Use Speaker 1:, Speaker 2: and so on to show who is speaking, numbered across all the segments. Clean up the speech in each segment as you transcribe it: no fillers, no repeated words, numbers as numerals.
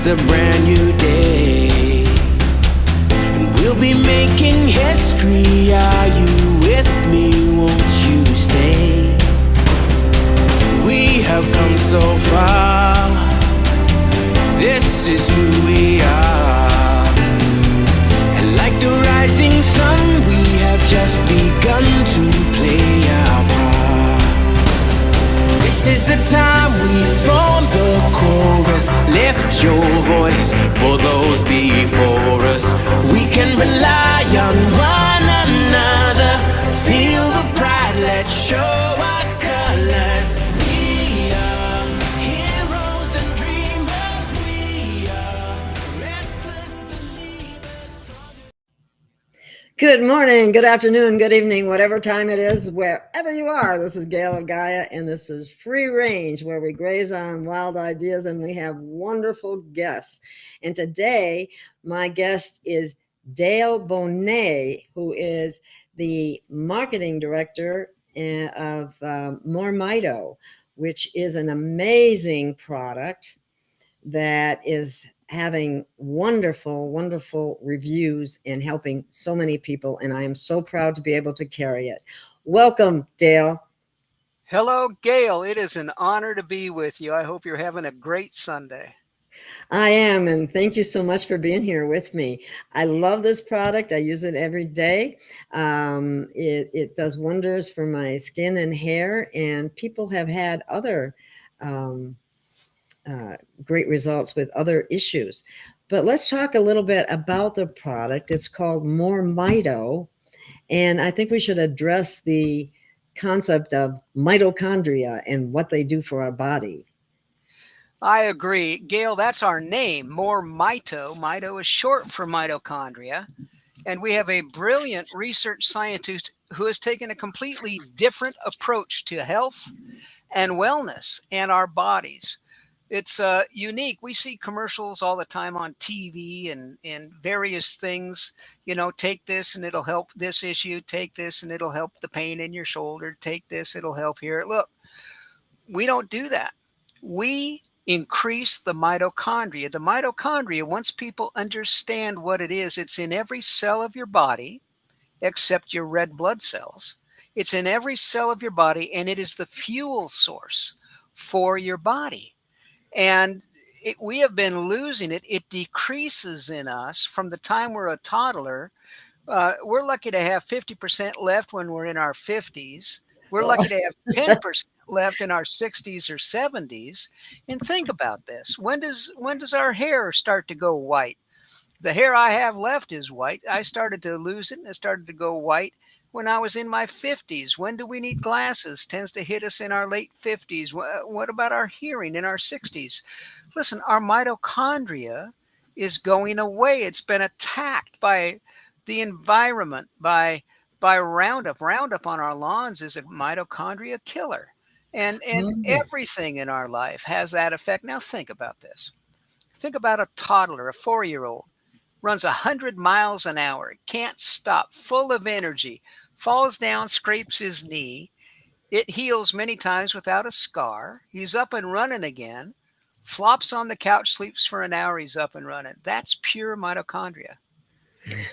Speaker 1: It's a brand new day, and we'll be making history. Are you with me? Won't you stay? We have come so far. This is who we are. And like the rising sun, we have just begun to play our part. This is the time we form the chorus. Lift your voice for those before us. We can rely on one another. Feel the pride, let's show our colors. We are heroes and dreamers. We are restless believers.
Speaker 2: Good morning, good afternoon, good evening, whatever time it is, wherever you are. This is Gail of Gaia, and this is Free Range, where we graze on wild ideas, and we have wonderful guests. And today, my guest is Dale Bonet, who is the marketing director of More Mito, which is an amazing product that is having wonderful, wonderful reviews and helping so many people. And I am so proud to be able to carry it. Welcome, Dale.
Speaker 3: Hello, Gail. It is an honor to be with you. I hope you're having a great Sunday.
Speaker 2: I am, and thank you so much for being here with me. I love this product. I use it every day. It does wonders for my skin and hair, and people have had other great results with other issues. But let's talk a little bit about the product. It's called More Mito, and I think we should address the concept of mitochondria and what they do for our body.
Speaker 3: I agree. Gail, that's our name, More Mito. Mito is short for mitochondria. And we have a brilliant research scientist who has taken a completely different approach to health and wellness and our bodies. It's unique. We see commercials all the time on TV and various things. You know, take this and it'll help this issue. Take this and it'll help the pain in your shoulder. Take this, it'll help here. Look, we don't do that. We increase the mitochondria. The mitochondria, once people understand what it is, it's in every cell of your body except your red blood cells. It's in every cell of your body, and it is the fuel source for your body. And we have been losing it. It decreases in us from the time we're a toddler. We're lucky to have 50% left when we're in our 50s. We're lucky to have 10% left in our 60s or 70s. And think about this. When does our hair start to go white? The hair I have left is white. I started to lose it and it started to go white when I was in my 50s. When do we need glasses? Tends to hit us in our late 50s. What about our hearing in our 60s? Listen, our mitochondria is going away. It's been attacked by the environment, by Roundup. Roundup on our lawns is a mitochondria killer. And everything in our life has that effect. Now think about this. Think about a toddler, a 4-year-old, runs 100 miles an hour, can't stop, full of energy, falls down, scrapes his knee. It heals many times without a scar. He's up and running again, flops on the couch, sleeps for an hour, he's up and running. That's pure mitochondria.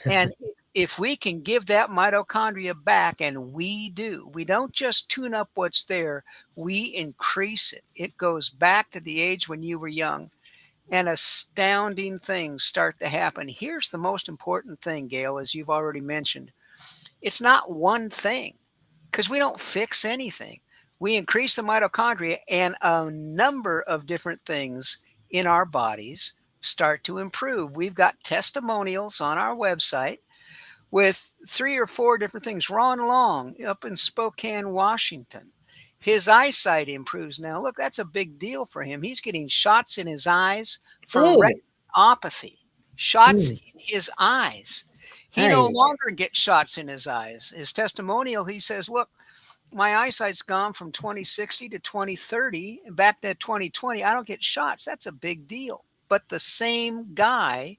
Speaker 3: And if we can give that mitochondria back, and we do, we don't just tune up what's there, we increase it. It goes back to the age when you were young, and astounding things start to happen. Here's the most important thing, Gail, as you've already mentioned. It's not one thing, because we don't fix anything. We increase the mitochondria, and a number of different things in our bodies start to improve. We've got testimonials on our website with 3 or 4 different things. Ron Long up in Spokane, Washington. His eyesight improves now. Look, that's a big deal for him. He's getting shots in his eyes for retinopathy. Shots in his eyes. He no longer gets shots in his eyes. His testimonial, he says, look, my eyesight's gone from 20/60 to 20/30 and back to 20/20. I don't get shots. That's a big deal. But the same guy,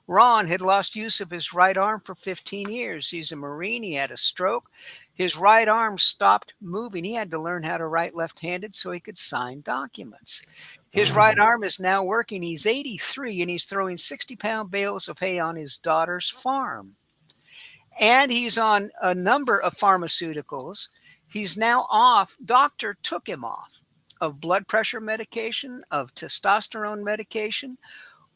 Speaker 3: Ron, had lost use of his right arm for 15 years. He's a Marine. He had a stroke. His right arm stopped moving. He had to learn how to write left-handed so he could sign documents. His right arm is now working. He's 83 and he's throwing 60-pound bales of hay on his daughter's farm. And he's on a number of pharmaceuticals. He's now off. Doctor took him off of blood pressure medication, of testosterone medication.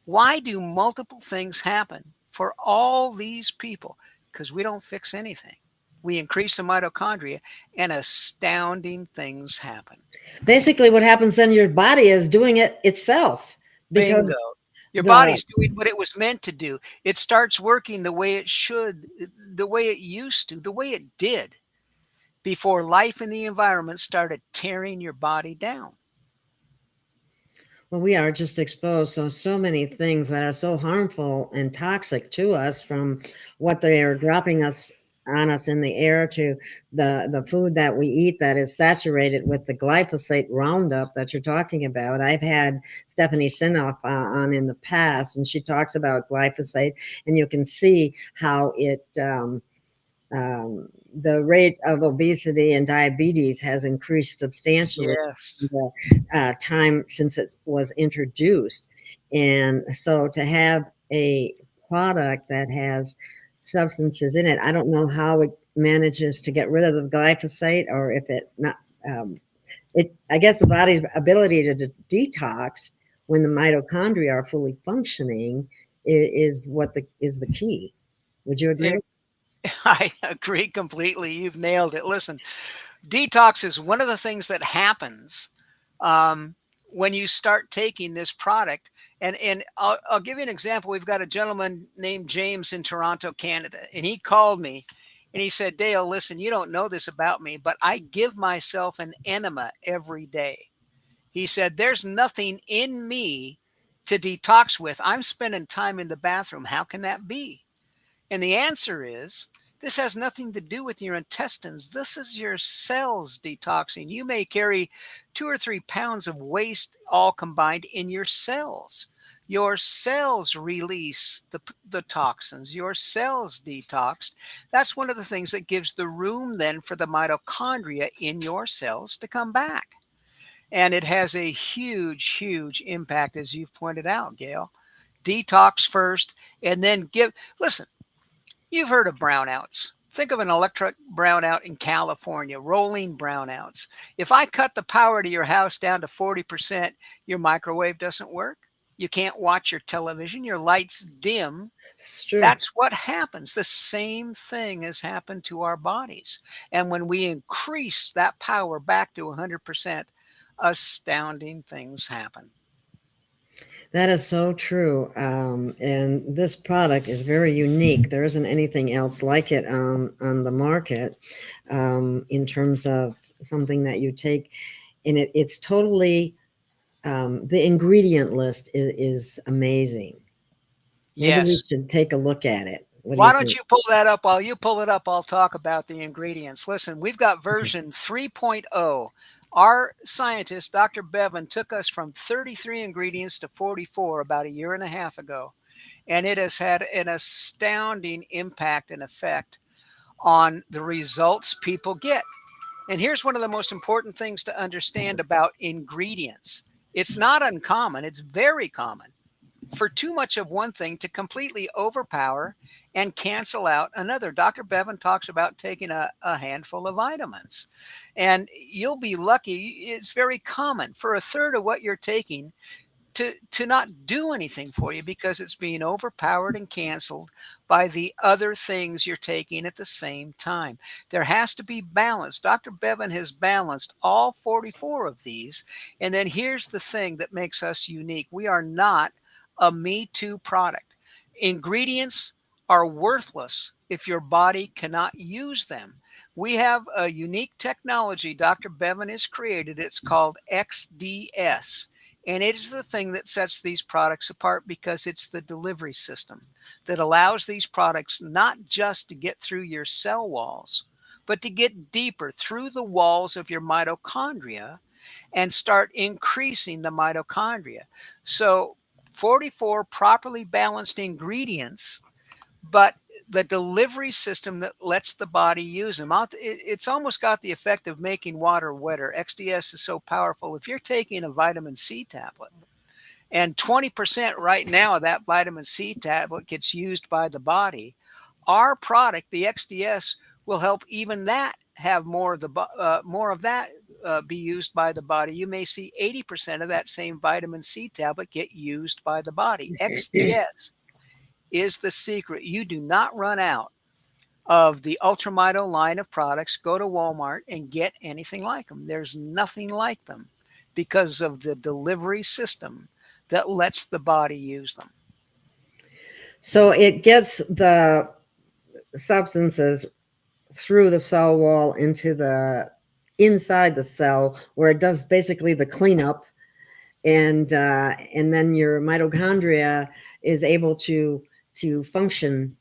Speaker 3: Why do multiple things happen for all these people? Because we don't fix anything. We increase the mitochondria and astounding things happen.
Speaker 2: Basically, what happens then, your body is doing it itself
Speaker 3: Bingo.
Speaker 2: because
Speaker 3: Your
Speaker 2: the
Speaker 3: body's doing what it was meant to do. It starts working the way it should, the way it used to, the way it did before life and the environment started tearing your body down.
Speaker 2: well, we are just exposed so many things that are so harmful and toxic to us, from what they are dropping us on us in the air to the food that we eat that is saturated with the glyphosate Roundup that you're talking about. I've had Stephanie Sinoff on in the past, and she talks about glyphosate, and you can see how it the rate of obesity and diabetes has increased substantially in
Speaker 3: Yes.
Speaker 2: the time since it was introduced. And so to have a product that has substances in it, I don't know how it manages to get rid of the glyphosate, or if it not. I guess the body's ability to detox when the mitochondria are fully functioning is what is the key. Would you agree?
Speaker 3: I agree completely. You've nailed it. Listen, detox is one of the things that happens when you start taking this product. And I'll give you an example. We've got a gentleman named James in Toronto, Canada, and he called me and he said, Dale, listen, you don't know this about me, but I give myself an enema every day. He said, there's nothing in me to detox with. I'm spending time in the bathroom. How can that be? And the answer is, this has nothing to do with your intestines. This is your cells detoxing. You may carry 2 or 3 pounds of waste all combined in your cells. Your cells release the toxins. Your cells detoxed. That's one of the things that gives the room then for the mitochondria in your cells to come back. And it has a huge, huge impact, as you've pointed out, Gail. Detox first, and then listen, you've heard of brownouts. Think of an electric brownout in California, rolling brownouts. If I cut the power to your house down to 40%, your microwave doesn't work. You can't watch your television. Your lights dim.
Speaker 2: It's true.
Speaker 3: That's what happens. The same thing has happened to our bodies. And when we increase that power back to 100%, astounding things happen.
Speaker 2: That is so true. And this product is very unique. There isn't anything else like it on the market, in terms of something that you take. And it's totally, the ingredient list is amazing. Maybe we
Speaker 3: Yes.
Speaker 2: should take a look at it. What do
Speaker 3: Why
Speaker 2: you
Speaker 3: don't
Speaker 2: think?
Speaker 3: you pull that up? While you pull it up, I'll talk about the ingredients. Listen, we've got version 3.0. Our scientist, Dr. Bevan, took us from 33 ingredients to 44 about a year and a half ago. And it has had an astounding impact and effect on the results people get. And here's one of the most important things to understand about ingredients. It's not uncommon, it's very common for too much of one thing to completely overpower and cancel out another. Dr. Bevan talks about taking a handful of vitamins, and you'll be lucky. It's very common for a third of what you're taking to not do anything for you because it's being overpowered and canceled by the other things you're taking at the same time. There has to be balance. Dr. Bevan has balanced all 44 of these. And then here's the thing that makes us unique. We are not a Me Too product. Ingredients are worthless if your body cannot use them. We have a unique technology Dr. Bevan has created. It's called XDS. And it is the thing that sets these products apart because it's the delivery system that allows these products not just to get through your cell walls, but to get deeper through the walls of your mitochondria and start increasing the mitochondria. So 44 properly balanced ingredients, but the delivery system that lets the body use them. It's almost got the effect of making water wetter. XDS is so powerful. If you're taking a vitamin C tablet, and 20% right now of that vitamin C tablet gets used by the body, our product, the XDS, will help even that have more of that be used by the body. You may see 80% of that same vitamin C tablet get used by the body. XDS is the secret. You do not run out of the Ultramito line of products. Go to Walmart and get anything like them. There's nothing like them because of the delivery system that lets the body use them.
Speaker 2: So it gets the substances through the cell wall into the inside the cell, where it does basically the cleanup, and then your mitochondria is able to function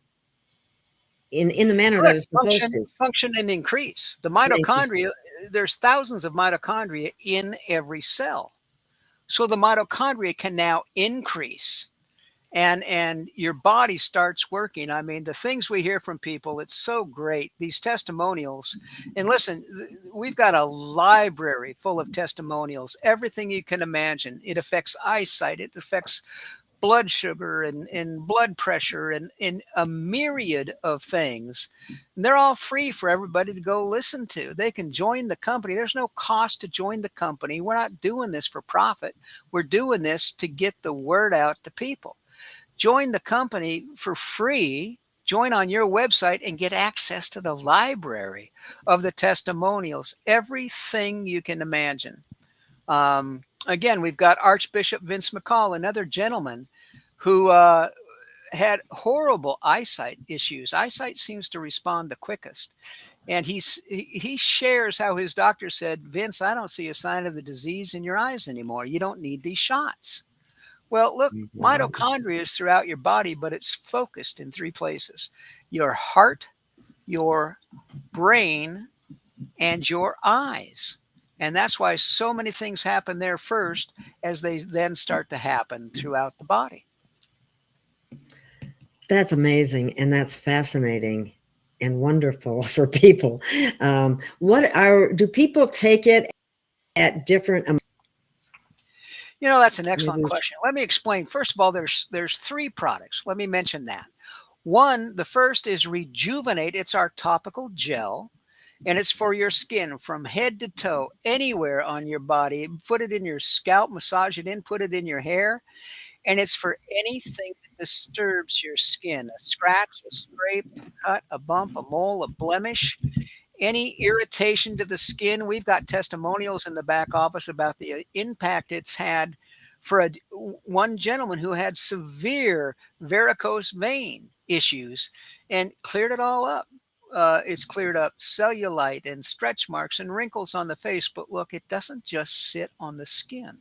Speaker 2: in the manner that
Speaker 3: Correct.
Speaker 2: it's supposed to.
Speaker 3: Function and increase. The mitochondria, there's thousands of mitochondria in every cell. So the mitochondria can now increase, and your body starts working. I mean, the things we hear from people, it's so great. These testimonials, and listen, we've got a library full of testimonials, everything you can imagine. It affects eyesight, it affects blood sugar and blood pressure and a myriad of things. And they're all free for everybody to go listen to. They can join the company. There's no cost to join the company. We're not doing this for profit. We're doing this to get the word out to people. Join the company for free. Join on your website and get access to the library of the testimonials, everything you can imagine. Again, we've got Archbishop Vince McCall, another gentleman who had horrible eyesight issues. Eyesight seems to respond the quickest. And he shares how his doctor said, Vince, I don't see a sign of the disease in your eyes anymore. You don't need these shots. Well, look, mitochondria is throughout your body, but it's focused in three places: your heart, your brain, and your eyes. And that's why so many things happen there first, as they then start to happen throughout the body.
Speaker 2: That's amazing, and that's fascinating and wonderful for people. Do people take it at different amounts?
Speaker 3: That's an excellent question. Let me explain. First of all, there's three products. Let me mention that. One, the first is Rejuvenate. It's our topical gel. And it's for your skin from head to toe, anywhere on your body. Put it in your scalp, massage it in, put it in your hair. And it's for anything that disturbs your skin: a scratch, a scrape, a cut, a bump, a mole, a blemish, any irritation to the skin. We've got testimonials in the back office about the impact it's had for one gentleman who had severe varicose vein issues and cleared it all up. It's cleared up cellulite and stretch marks and wrinkles on the face. But look, it doesn't just sit on the skin.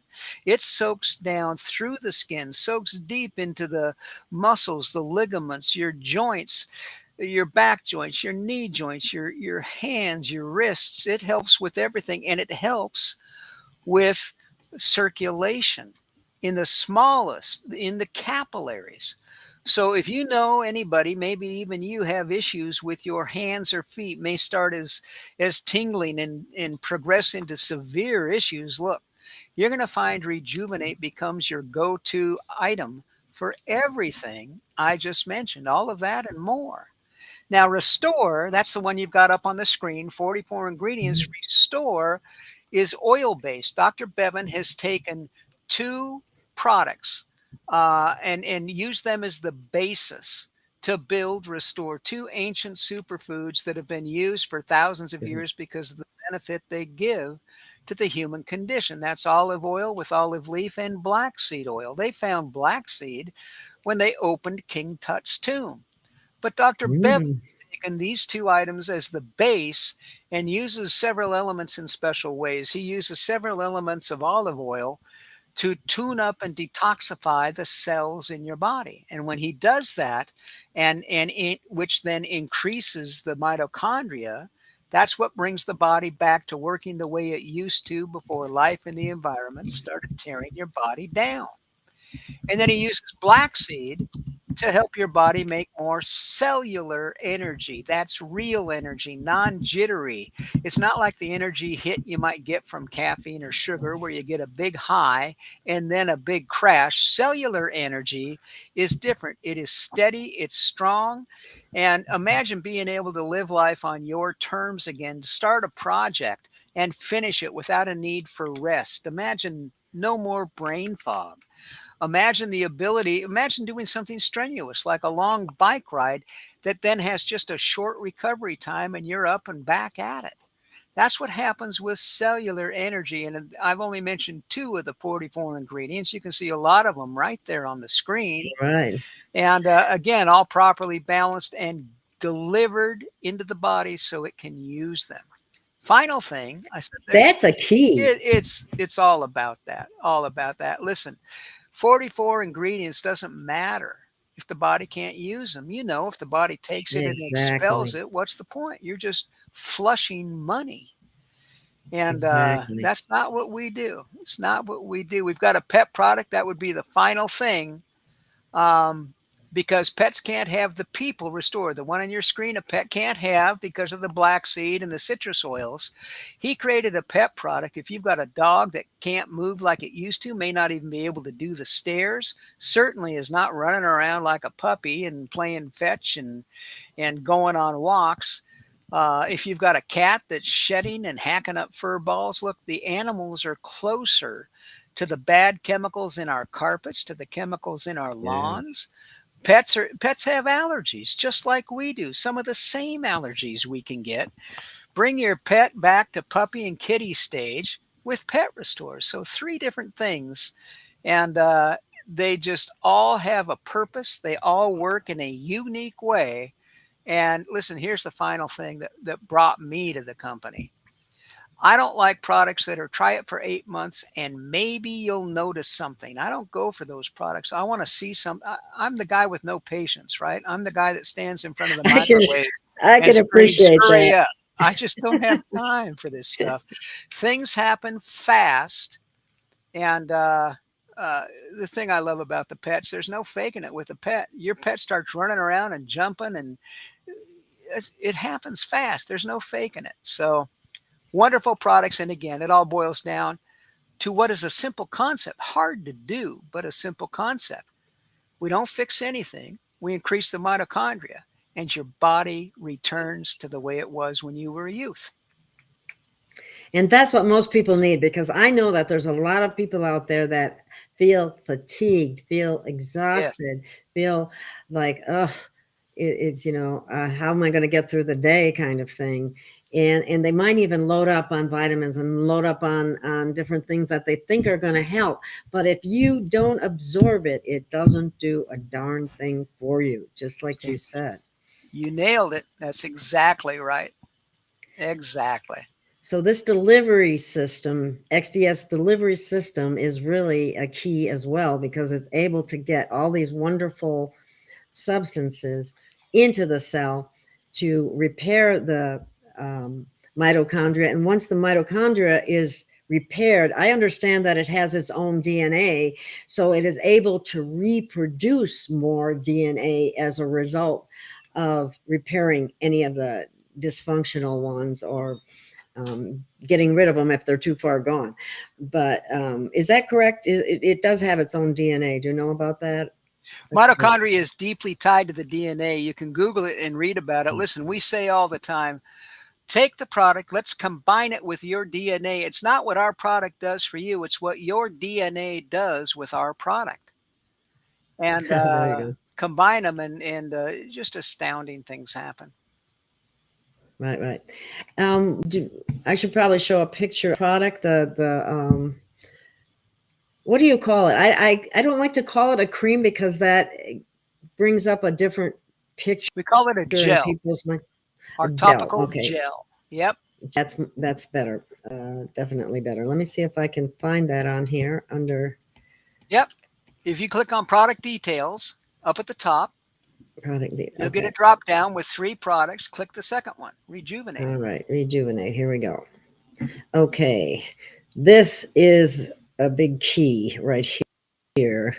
Speaker 3: It soaks down through the skin, soaks deep into the muscles, the ligaments, your joints, your back joints, your knee joints, your hands, your wrists. It helps with everything. And it helps with circulation in the smallest, in the capillaries. So if you know anybody, maybe even you have issues with your hands or feet, may start as tingling and progress into severe issues, look, you're going to find Rejuvenate becomes your go-to item for everything I just mentioned, all of that and more. Now, Restore, that's the one you've got up on the screen, 44 ingredients. Restore is oil-based. Dr. Bevan has taken two products and use them as the basis to build Restore, two ancient superfoods that have been used for thousands of years because of the benefit they give to the human condition. That's olive oil with olive leaf and black seed oil. They found black seed when they opened King Tut's tomb. But Dr. Bevan has taken these two items as the base and uses several elements in special ways. He uses several elements of olive oil to tune up and detoxify the cells in your body. And when he does that, which then increases the mitochondria, that's what brings the body back to working the way it used to before life and the environment started tearing your body down. And then he uses black seed to help your body make more cellular energy. That's real energy, non-jittery. It's not like the energy hit you might get from caffeine or sugar where you get a big high and then a big crash. Cellular energy is different. It is steady, it's strong. And imagine being able to live life on your terms again, to start a project and finish it without a need for rest. Imagine no more brain fog. Imagine doing something strenuous like a long bike ride that then has just a short recovery time and you're up and back at it. That's what happens with cellular energy. And I've only mentioned 2 of the 44 ingredients. You can see a lot of them right there on the screen.
Speaker 2: Right.
Speaker 3: And again, all properly balanced and delivered into the body so it can use them. Final thing, I said
Speaker 2: That's a key.
Speaker 3: it's all about that. All about that. Listen, 44 ingredients doesn't matter if the body can't use them. You know, if the body takes it and expels
Speaker 2: Exactly.
Speaker 3: it, what's the point? You're just flushing money. And
Speaker 2: Exactly.
Speaker 3: that's not what we do. It's not what we do. We've got a pet product. That would be the final thing. Because pets can't have the people restore. The one on your screen, a pet can't have because of the black seed and the citrus oils. He created a pet product. If you've got a dog that can't move like it used to, may not even be able to do the stairs, certainly is not running around like a puppy and playing fetch and going on walks. If you've got a cat that's shedding and hacking up fur balls, look, the animals are closer to the bad chemicals in our carpets, to the chemicals in our lawns. Pets have allergies just like we do. Some of the same allergies we can get. Bring your pet back to puppy and kitty stage with Pet Restore. So 3 different things, and they just all have a purpose. They all work in a unique way. And listen, here's the final thing that brought me to the company. I don't like products that are try it for 8 months and maybe you'll notice something. I don't go for those products. I want to see I'm the guy with no patience, right? I'm the guy that stands in front of the microwave
Speaker 2: I
Speaker 3: and
Speaker 2: can appreciate
Speaker 3: hurry
Speaker 2: that.
Speaker 3: up. I just don't have time for this stuff. Things happen fast. And the thing I love about the pets, there's no faking it with a pet. Your pet starts running around and jumping and it happens fast. There's no faking it. So wonderful products. And again, it all boils down to what is a simple concept, hard to do, but a simple concept. We don't fix anything. We increase the mitochondria and your body returns to the way it was when you were a youth.
Speaker 2: And that's what most people need, because I know that there's a lot of people out there that feel fatigued, feel exhausted, feel like, it's, how am I going to get through the day kind of thing. And they might even load up on vitamins and load up on different things that they think are going to help. But if you don't absorb it, it doesn't do a darn thing for you, just like you said.
Speaker 3: You nailed it. That's exactly right. Exactly.
Speaker 2: So this delivery system, XDS delivery system, is really a key as well, because it's able to get all these wonderful substances into the cell to repair the mitochondria. And once the mitochondria is repaired, I understand that it has its own DNA, so it is able to reproduce more DNA as a result of repairing any of the dysfunctional ones, or getting rid of them if they're too far gone. But is that correct? It does have its own DNA. Do you know about that?
Speaker 3: Mitochondria is deeply tied to the DNA. You can Google it and read about it. Listen, we say all the time, take the product, let's combine it with your DNA. It's not what our product does for you. It's what your DNA does with our product. And
Speaker 2: There you go.
Speaker 3: combine them and just astounding things happen.
Speaker 2: Right. I should probably show a picture of the product, what do you call it? I don't like to call it a cream, because that brings up a different picture
Speaker 3: We call it a
Speaker 2: in
Speaker 3: gel.
Speaker 2: people's mind.
Speaker 3: Our
Speaker 2: A gel.
Speaker 3: topical
Speaker 2: Okay.
Speaker 3: gel. Yep.
Speaker 2: That's better. Definitely better. Let me see if I can find that on here under.
Speaker 3: Yep. If you click on product details up at the top,
Speaker 2: Product details.
Speaker 3: you'll get a drop down with 3 products. Click the second one, Rejuvenate.
Speaker 2: All right, Rejuvenate. Here we go. Okay, this is a big key right here.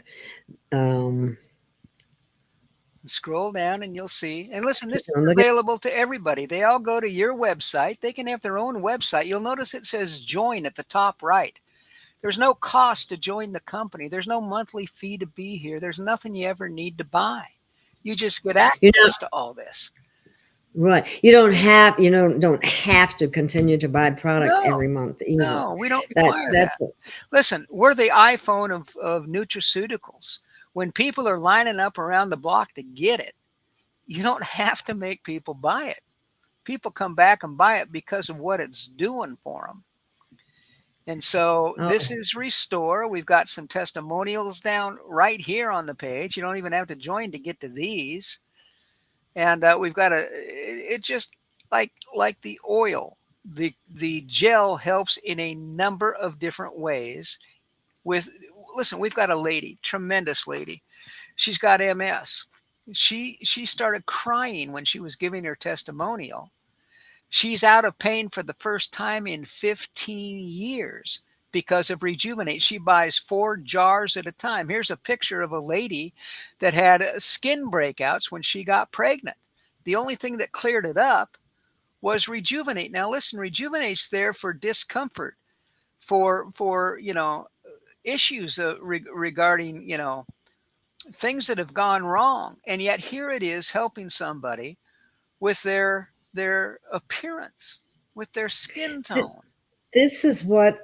Speaker 3: Scroll down and you'll see. And listen, this is
Speaker 2: Look at
Speaker 3: available to everybody. They all go to your website. They can have their own website. You'll notice it says join at the top right. There's no cost to join the company. There's no monthly fee to be here. There's nothing you ever need to buy. You just get
Speaker 2: you know
Speaker 3: access to all this.
Speaker 2: right. You don't have to continue to buy product
Speaker 3: No,
Speaker 2: every month either.
Speaker 3: no, we don't require
Speaker 2: That's
Speaker 3: that. Listen, we're the iPhone of nutraceuticals. When people are lining up around the block to get it, you don't have to make people buy it. People come back and buy it because of what it's doing for them. And so this
Speaker 2: oh,
Speaker 3: is Restore. We've got some testimonials down right here on the page. You don't even have to join to get to these. And we've got it just like the oil. The gel helps in a number of different ways. Listen, we've got a lady, tremendous lady. She's got MS. She started crying when she was giving her testimonial. She's out of pain for the first time in 15 years because of Rejuvenate. She buys 4 jars at a time. Here's a picture of a lady that had skin breakouts when she got pregnant. The only thing that cleared it up was Rejuvenate. Now listen, Rejuvenate's there for discomfort, for issues regarding things that have gone wrong, and yet here it is helping somebody with their appearance, with their skin tone.
Speaker 2: this is what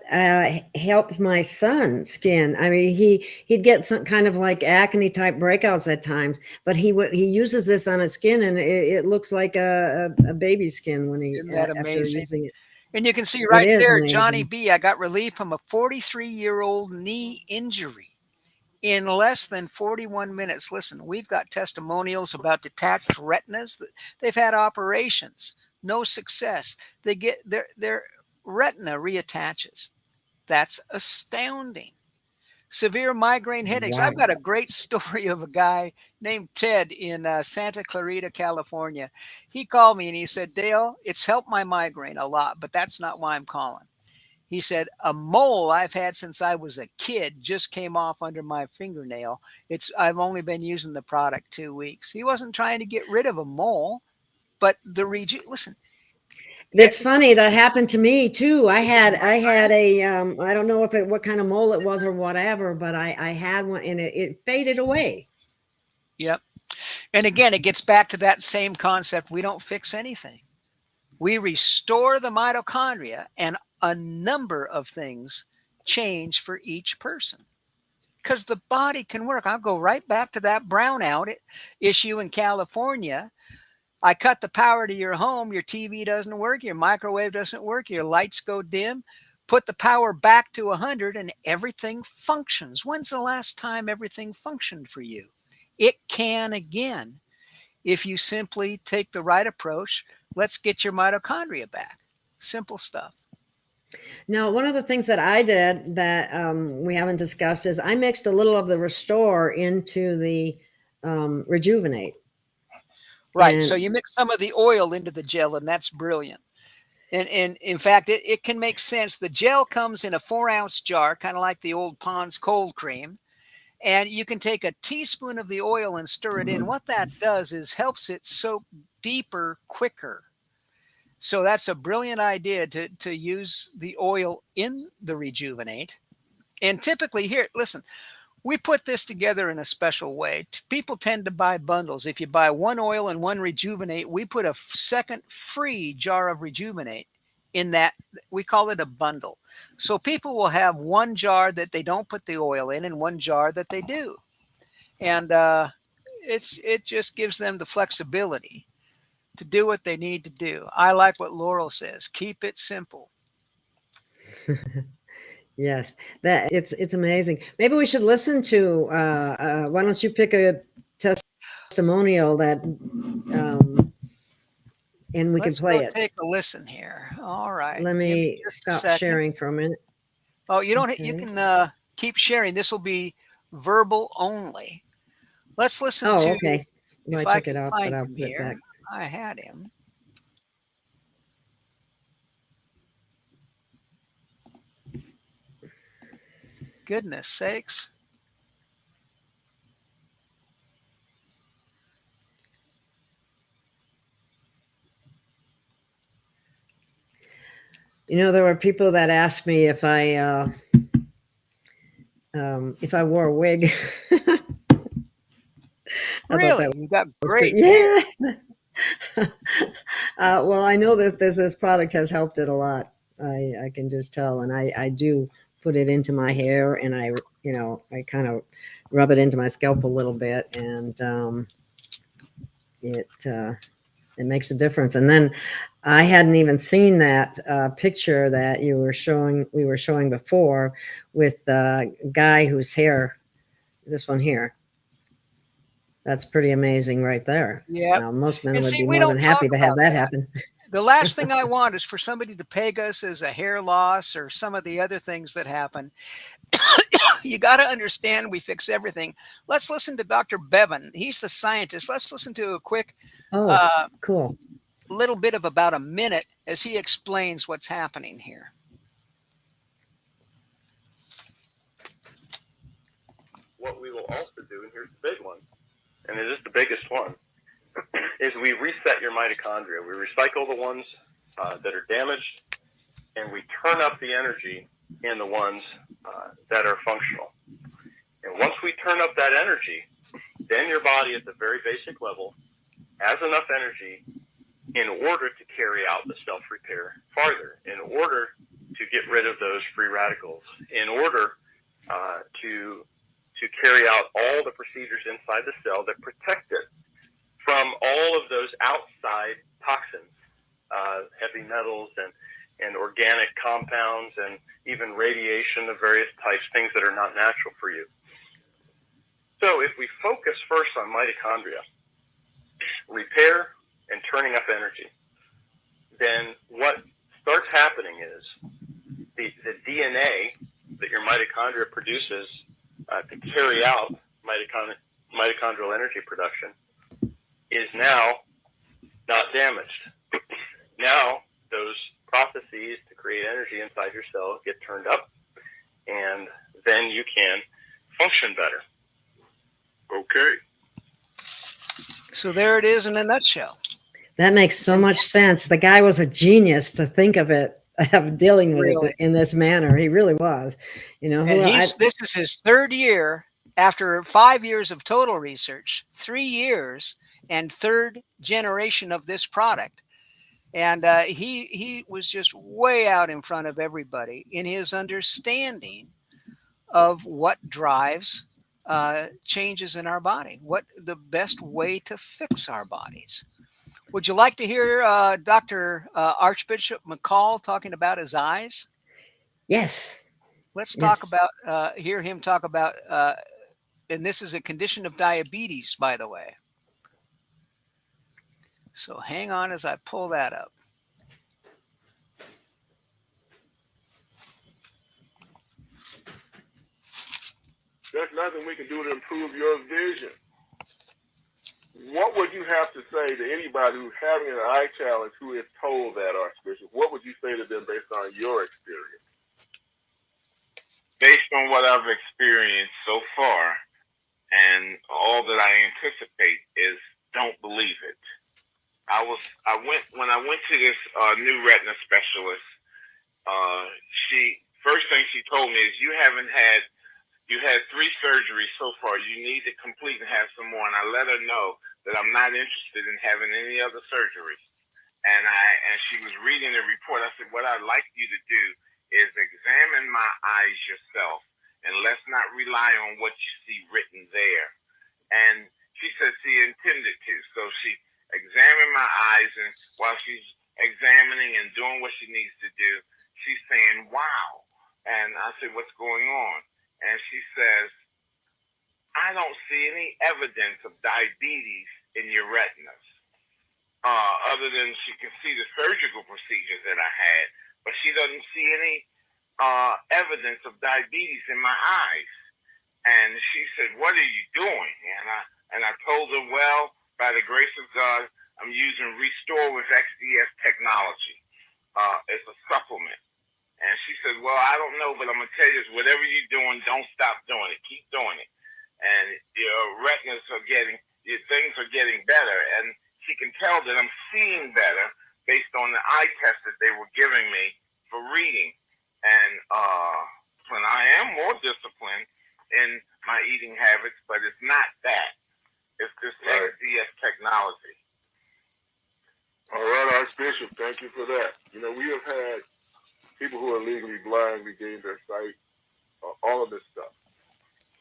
Speaker 2: helped my son's skin. I mean, he'd get some kind of like acne type breakouts at times, but he uses this on his skin, and it looks like a baby's skin when
Speaker 3: Isn't that
Speaker 2: after
Speaker 3: amazing?
Speaker 2: using it.
Speaker 3: And you can see
Speaker 2: It
Speaker 3: right
Speaker 2: is
Speaker 3: there, Johnny
Speaker 2: amazing.
Speaker 3: B. I got relief from a 43-year-old knee injury in less than 41 minutes. Listen, we've got testimonials about detached retinas. They've had operations, no success. They get their retina reattaches. That's astounding. Severe migraine headaches.
Speaker 2: Wow.
Speaker 3: I've got a great story of a guy named Ted in Santa Clarita, California. He called me and he said, Dale, it's helped my migraine a lot, but that's not why I'm calling. He said, a mole I've had since I was a kid just came off under my fingernail. I've only been using the product 2 weeks. He wasn't trying to get rid of a mole, but listen.
Speaker 2: That's funny. That happened to me too. I had a I don't know what kind of mole it was or whatever, but I had one, and it faded away.
Speaker 3: Yep. And again, it gets back to that same concept. We don't fix anything. We restore the mitochondria, and a number of things change for each person because the body can work. I'll go right back to that brownout issue in California. I cut the power to your home. Your TV doesn't work. Your microwave doesn't work. Your lights go dim. Put the power back to 100 and everything functions. When's the last time everything functioned for you? It can again if you simply take the right approach. Let's get your mitochondria back. Simple stuff.
Speaker 2: Now, one of the things that I did that we haven't discussed is I mixed a little of the Restore into the Rejuvenate.
Speaker 3: Right. So
Speaker 2: And
Speaker 3: you mix some of the oil into the gel, and that's brilliant. And in fact, it can make sense. The gel comes in a 4-ounce jar, kind of like the old Pond's cold cream. And you can take a teaspoon of the oil and stir it in. What that does is helps it soak deeper, quicker. So that's a brilliant idea to use the oil in the Rejuvenate. And typically here, listen, we put this together in a special way. People tend to buy bundles. If you buy one oil and one Rejuvenate, we put a second free jar of Rejuvenate in that. We call it a bundle. So people will have one jar that they don't put the oil in and one jar that they do. And it just gives them the flexibility to do what they need to do. I like what Laurel says. Keep it simple.
Speaker 2: yes, that it's amazing. Maybe we should listen to. Why don't you pick a testimonial that, and we
Speaker 3: Let's
Speaker 2: can play
Speaker 3: go
Speaker 2: it.
Speaker 3: take a listen here. All right.
Speaker 2: Let
Speaker 3: Give me
Speaker 2: me
Speaker 3: just a
Speaker 2: stop
Speaker 3: second.
Speaker 2: sharing for a minute.
Speaker 3: Oh, you don't. You
Speaker 2: Okay.
Speaker 3: can keep sharing. This will be verbal only. Let's listen
Speaker 2: Oh,
Speaker 3: to.
Speaker 2: okay. Well, I
Speaker 3: If I
Speaker 2: took it
Speaker 3: can
Speaker 2: off, but
Speaker 3: find
Speaker 2: I'll
Speaker 3: him
Speaker 2: put it
Speaker 3: here,
Speaker 2: back.
Speaker 3: I had him. Goodness sakes!
Speaker 2: You know, there were people that asked me if I wore a wig. I thought that
Speaker 3: Really? You got
Speaker 2: was pretty.
Speaker 3: great hair.
Speaker 2: Yeah. Well, I know that this product has helped it a lot. I can just tell, and I do put it into my hair, and I kind of rub it into my scalp a little bit, and it makes a difference. And then I hadn't even seen that picture that we were showing before, with the guy whose hair, this one here. That's pretty amazing right there.
Speaker 3: Yep.
Speaker 2: Now, most men
Speaker 3: And
Speaker 2: would
Speaker 3: see,
Speaker 2: be
Speaker 3: we
Speaker 2: more
Speaker 3: don't
Speaker 2: than happy
Speaker 3: talk
Speaker 2: to have
Speaker 3: about
Speaker 2: that
Speaker 3: that.
Speaker 2: happen.
Speaker 3: The last thing I want is for somebody to peg us as a hair loss or some of the other things that happen. You got to understand we fix everything. Let's listen to Dr. Bevan. He's the scientist. Let's listen to a quick
Speaker 2: Oh,
Speaker 3: uh,
Speaker 2: cool.
Speaker 3: little bit of about a minute as he explains what's happening here.
Speaker 4: What we will also do, and here's the big one, and it is the biggest one, is we reset your mitochondria. We recycle the ones that are damaged, and we turn up the energy in the ones that are functional. And once we turn up that energy, then your body at the very basic level has enough energy in order to carry out the self-repair farther, in order to get rid of those free radicals, in order to carry out all the procedures inside the cell that protect it from all of those outside toxins, heavy metals and organic compounds, and even radiation of various types, things that are not natural for you. So if we focus first on mitochondria, repair and turning up energy, then what starts happening is the DNA that your mitochondria produces to carry out mitochondrial energy production is now not damaged. Now those processes to create energy inside your cell get turned up, and then you can function better. Okay.
Speaker 3: So there it is in a nutshell.
Speaker 2: That makes so much sense. The guy was a genius to think of it, of dealing with
Speaker 3: Really.
Speaker 2: it in this manner. He really was. You know,
Speaker 3: And this is his third year after 5 years of total research, 3 years and third generation of this product. And he was just way out in front of everybody in his understanding of what drives changes in our body, what the best way to fix our bodies. Would you like to hear Dr. Archbishop McCall talking about his eyes?
Speaker 2: Yes.
Speaker 3: Let's
Speaker 2: Yes.
Speaker 3: talk about, hear him talk about, and this is a condition of diabetes, by the way. So hang on as I pull that up.
Speaker 4: There's nothing we can do to improve your vision. What would you have to say to anybody who's having an eye challenge who is told that, Archbishop? What would you say to them based on your experience? Based on what I've experienced so far, and all that I anticipate is don't believe it. When I went to this new retina specialist, first thing she told me is you had 3 surgeries so far. You need to complete and have some more. And I let her know that I'm not interested in having any other surgery. And she was reading the report. I said, what I'd like you to do is examine my eyes yourself, and let's not rely on what you see written there. And she said she intended to. So she examined my eyes, and while she's examining and doing what she needs to do, she's saying, wow. And I said, what's going on? And she says, I don't see any evidence of diabetes in your retinas. Other than she can see the surgical procedures that I had, but she doesn't see any evidence of diabetes in my eyes. And she said, what are you doing? And I told her, well, by the grace of God, I'm using Restore with XDS technology. It's a supplement. And she said, well, I don't know, but I'm going to tell you this, whatever you're doing, don't stop doing it. Keep doing it. And your retinas your things are getting better. And she can tell that I'm seeing better based on the eye test that they were giving me for reading. And when I am more disciplined in my eating habits, but it's not that. It's this XDS technology.
Speaker 5: All right, Archbishop, thank you for that. You know, we have had people who are legally blind regain their sight, all of this stuff.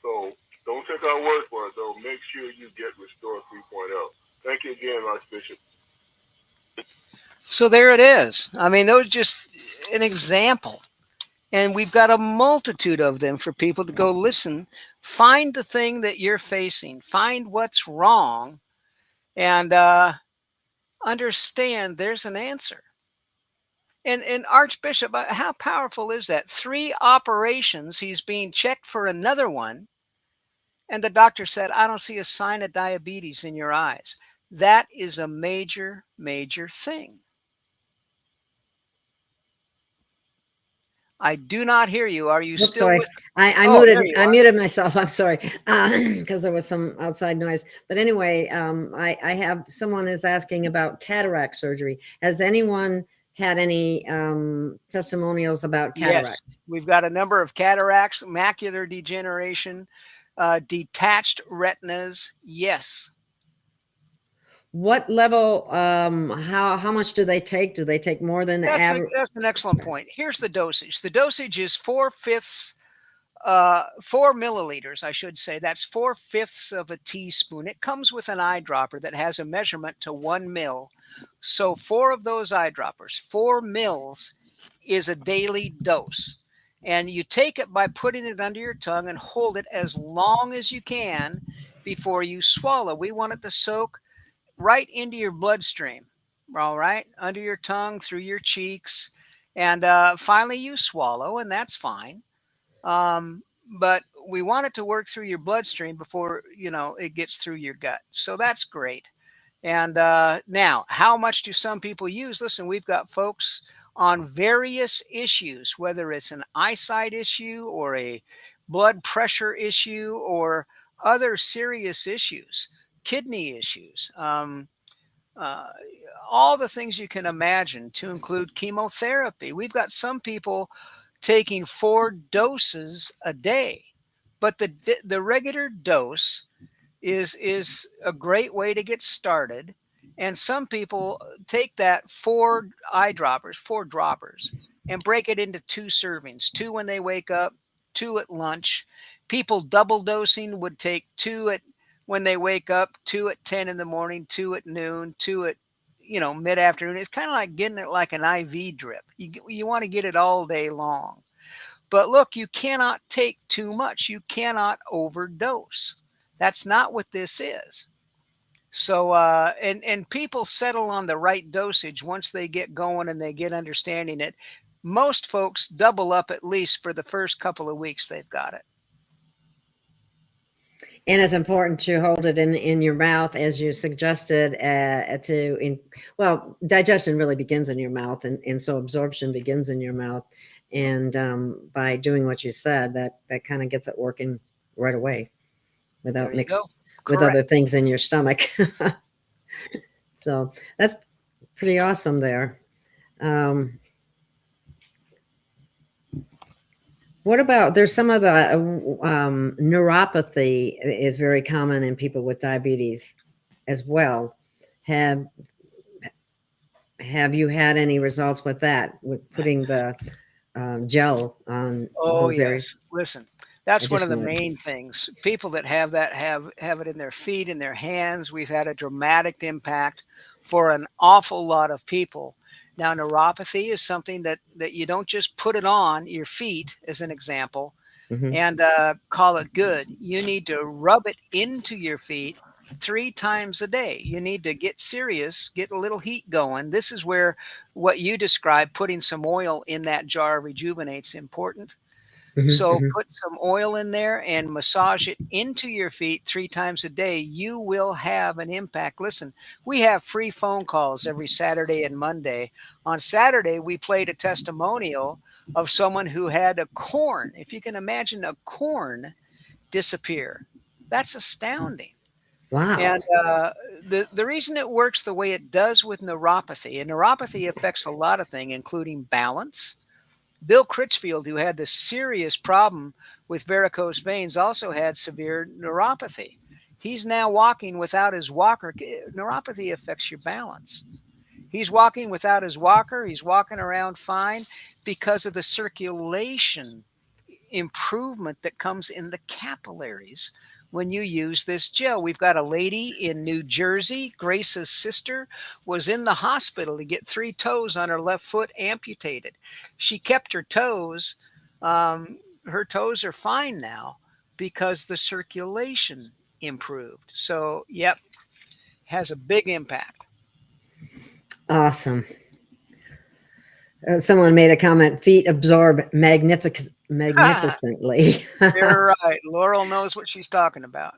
Speaker 5: So don't take our word for it, though. Make sure you get Restore 3.0. Thank you again, Archbishop.
Speaker 3: So there it is. I mean, those just an example. And we've got a multitude of them for people to go listen, find the thing that you're facing, find what's wrong, and understand there's an answer. And Archbishop, how powerful is that? 3 operations, he's being checked for another one. And the doctor said, I don't see a sign of diabetes in your eyes. That is a major, major thing. I do not hear you. Are you still
Speaker 2: sorry.
Speaker 3: with?
Speaker 2: I muted myself. I'm sorry, because there was some outside noise. But anyway, I have someone is asking about cataract surgery. Has anyone had any testimonials about cataract?
Speaker 3: Yes, we've got a number of cataracts, macular degeneration, detached retinas. Yes.
Speaker 2: What level? How much do they take? Do they take more than the average?
Speaker 3: That's an excellent point. Here's the dosage. The dosage is 4/5, 4 milliliters, I should say. That's 4/5 of a teaspoon. It comes with an eyedropper that has a measurement to 1 mil. So 4 of those eyedroppers, 4 mils, is a daily dose. And you take it by putting it under your tongue and hold it as long as you can before you swallow. We want it to soak right into your bloodstream, all right, under your tongue, through your cheeks. And finally you swallow, and that's fine. But we want it to work through your bloodstream before, it gets through your gut. So that's great. And now, how much do some people use? Listen, we've got folks on various issues, whether it's an eyesight issue or a blood pressure issue or other serious issues, kidney issues, all the things you can imagine, to include chemotherapy. We've got some people taking 4 doses a day, but the regular dose is a great way to get started. And some people take that 4 eyedroppers, 4 droppers, and break it into 2 servings, 2 when they wake up, 2 at lunch. People double dosing would take 2 at when they wake up, 2 at 10 in the morning, 2 at noon, 2 at mid-afternoon. It's kind of like getting it like an IV drip. You want to get it all day long. But look, you cannot take too much. You cannot overdose. That's not what this is. So, and people settle on the right dosage once they get going and they get understanding it. Most folks double up at least for the first couple of weeks they've got it.
Speaker 2: And it's important to hold it in your mouth, as you suggested. Digestion really begins in your mouth, and so absorption begins in your mouth. And by doing what you said, that kind of gets it working right away, without mixed with other things in your stomach. So that's pretty awesome there. What about, there's some of the neuropathy is very common in people with diabetes as well. Have you had any results with that, with putting the gel on those areas?
Speaker 3: Listen, that's one of the main things. People that have that have it in their feet, in their hands. We've had a dramatic impact for an awful lot of people. Now, neuropathy is something that you don't just put it on your feet, as an example, and call it good. You need to rub it into your feet 3 times a day. You need to get serious, get a little heat going. This is where what you described, putting some oil in that jar rejuvenates, important. So put some oil in there and massage it into your feet 3 times a day. You will have an impact. Listen, we have free phone calls every Saturday and Monday. On Saturday, we played a testimonial of someone who had a corn. If you can imagine a corn disappear, that's astounding.
Speaker 2: Wow.
Speaker 3: And the reason it works the way it does with neuropathy, and neuropathy affects a lot of things, including balance, Bill Critchfield, who had this serious problem with varicose veins, also had severe neuropathy. He's now walking without his walker. Neuropathy affects your balance. He's walking without his walker. He's walking around fine because of the circulation improvement that comes in the capillaries when you use this gel. We've got a lady in New Jersey, Grace's sister, was in the hospital to get 3 toes on her left foot amputated. She kept her toes. Her toes are fine now because the circulation improved. So, yep, has a big impact.
Speaker 2: Awesome. Someone made a comment, feet absorb magnificently.
Speaker 3: You're right. Laurel knows what she's talking about.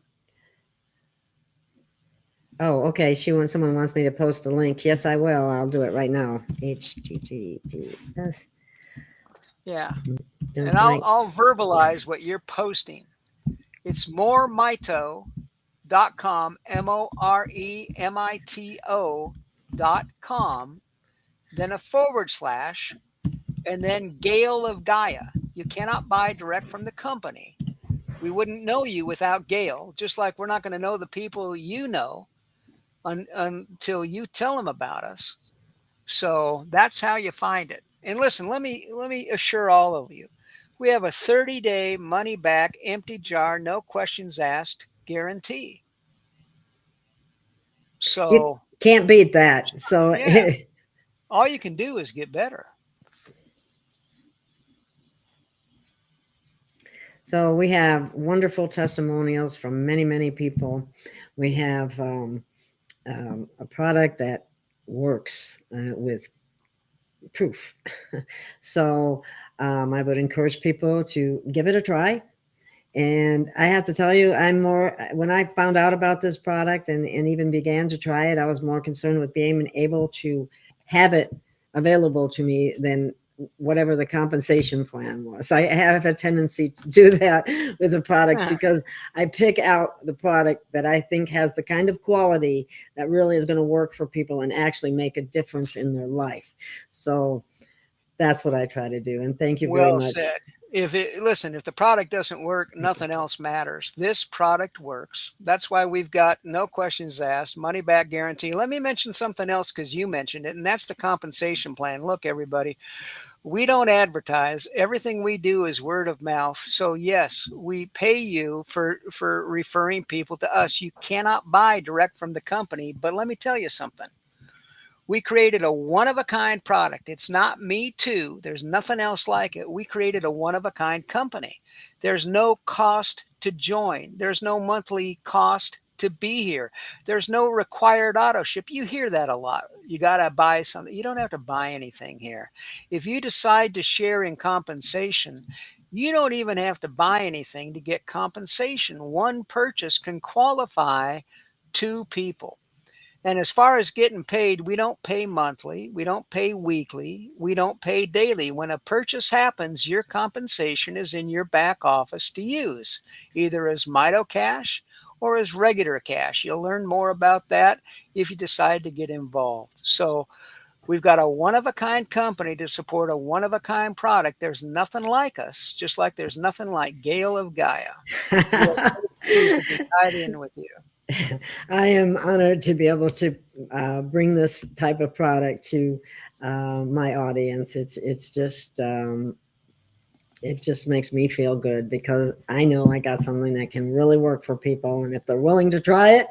Speaker 2: Oh, okay. Someone wants me to post a link. Yes, I will. I'll do it right now. HTTPS.
Speaker 3: Yeah. And I'll verbalize what you're posting. It's moremito.com, moremito.com, then a / and then Gail of Gaia. You cannot buy direct from the company. We wouldn't know you without Gail, just like we're not going to know the people you know until you tell them about us. So that's how you find it. And listen, let me assure all of you, we have a 30-day money back, empty jar, no questions asked guarantee. So
Speaker 2: you can't beat that. So
Speaker 3: yeah, all you can do is get better.
Speaker 2: So we have wonderful testimonials from many, many people. We have a product that works with proof. So I would encourage people to give it a try. And I have to tell you, when I found out about this product and even began to try it, I was more concerned with being able to have it available to me than whatever the compensation plan was. I have a tendency to do that with the products because I pick out the product that I think has the kind of quality that really is going to work for people and actually make a difference in their life. So that's what I try to do. And thank you very much.
Speaker 3: Well said. If the product doesn't work, nothing else matters. This product works. That's why we've got no questions asked, money back guarantee. Let me mention something else because you mentioned it, and that's the compensation plan. Look, everybody, we don't advertise. Everything we do is word of mouth. So yes, we pay you for referring people to us. You cannot buy direct from the company, but let me tell you something. We created a one-of-a-kind product. It's not me too. There's nothing else like it. We created a one-of-a-kind company. There's no cost to join. There's no monthly cost to be here. There's no required auto ship. You hear that a lot. You got to buy something. You don't have to buy anything here. If you decide to share in compensation, you don't even have to buy anything to get compensation. One purchase can qualify 2 people. And as far as getting paid, we don't pay monthly, we don't pay weekly, we don't pay daily. When a purchase happens, your compensation is in your back office to use, either as Mito cash or as regular cash. You'll learn more about that if you decide to get involved. So we've got a one-of-a-kind company to support a one-of-a-kind product. There's nothing like us, just like there's nothing like Gail of Gaia. We're pleased to be tied in with you.
Speaker 2: I am honored to be able to bring this type of product to my audience. It's just it just makes me feel good because I know I got something that can really work for people, and if they're willing to try it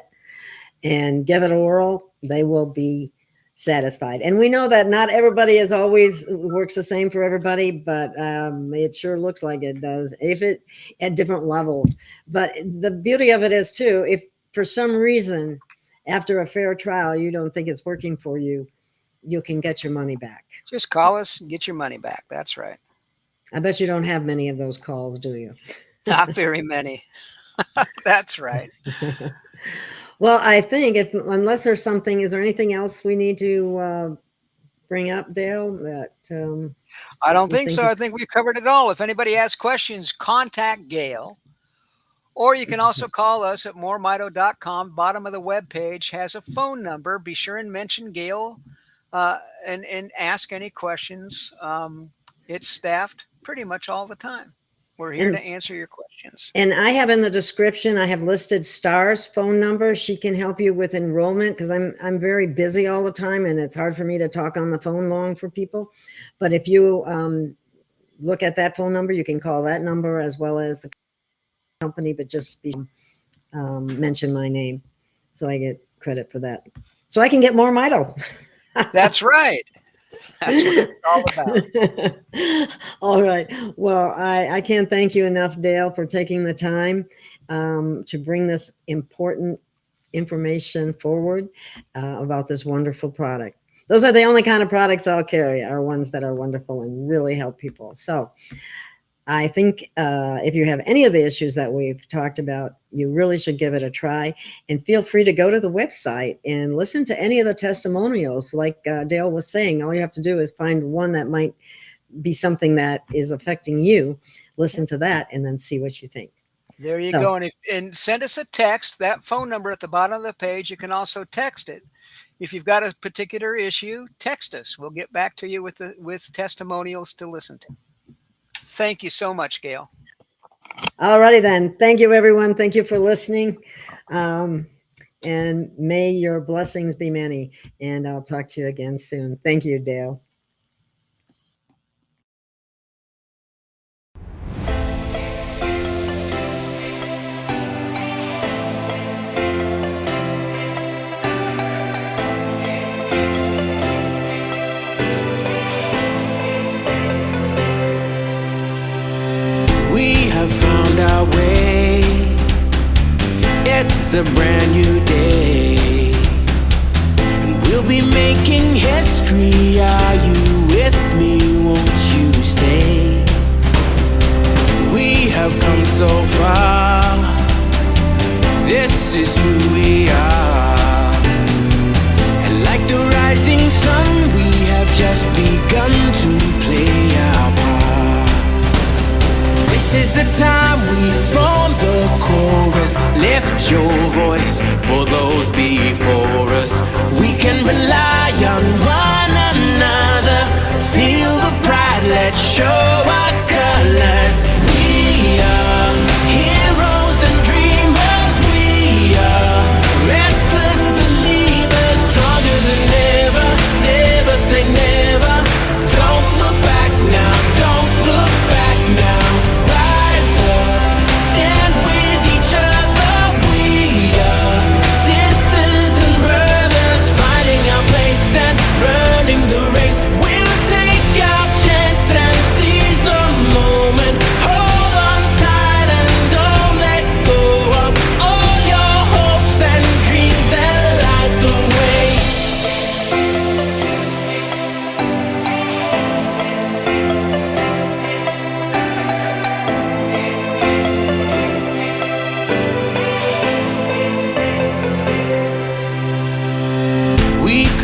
Speaker 2: and give it a whirl, they will be satisfied. And we know that not everybody is always works the same for everybody, but it sure looks like it does if it at different levels. But the beauty of it is too, if for some reason, after a fair trial, you don't think it's working for you, you can get your money back.
Speaker 3: Just call us and get your money back. That's right.
Speaker 2: I bet you don't have many of those calls, do you?
Speaker 3: Not very many. That's right.
Speaker 2: Well, I think unless there's something, is there anything else we need to bring up, Dale? That
Speaker 3: I don't think so. I think we've covered it all. If anybody has questions, contact Gail. Or you can also call us at moremito.com. Bottom of the webpage has a phone number. Be sure and mention Gail and ask any questions. It's staffed pretty much all the time. We're here
Speaker 2: And-
Speaker 3: to answer your questions.
Speaker 2: And I have in the description, I have listed Star's phone number. She can help you with enrollment because I'm very busy all the time and it's hard for me to talk on the phone long for people. But if you look at that phone number, you can call that number as well as the company, but just mention my name. So I get credit for that. So I can get more Mito.
Speaker 3: That's right. That's what it's all about.
Speaker 2: All right. Well, I can't thank you enough, Dale, for taking the time to bring this important information forward about this wonderful product. Those are the only kind of products I'll carry, are ones that are wonderful and really help people. So I think if you have any of the issues that we've talked about, you really should give it a try, and feel free to go to the website and listen to any of the testimonials. Like Dale was saying, all you have to do is find one that might be something that is affecting you. Listen to that and then see what you think.
Speaker 3: There you go. And send us a text. That phone number at the bottom of the page, you can also text it. If you've got a particular issue, text us. We'll get back to you with testimonials to listen to. Thank you so much, Gail.
Speaker 2: All righty then. Thank you, everyone. Thank you for listening. And may your blessings be many. And I'll talk to you again soon. Thank you, Dale.
Speaker 1: We have found our way. It's a brand new day, and we'll be making history. Are you with me? Won't you stay? We have come so far. This is who we are. And like the rising sun, we have just begun to play our part. This is the time we form the chorus. Lift your voice for those before us. We can rely on one another. Feel the pride, let's show our colors. We are heroes and dreamers. We are restless believers, stronger than ever. Never say never. Don't look back now. Don't look back now.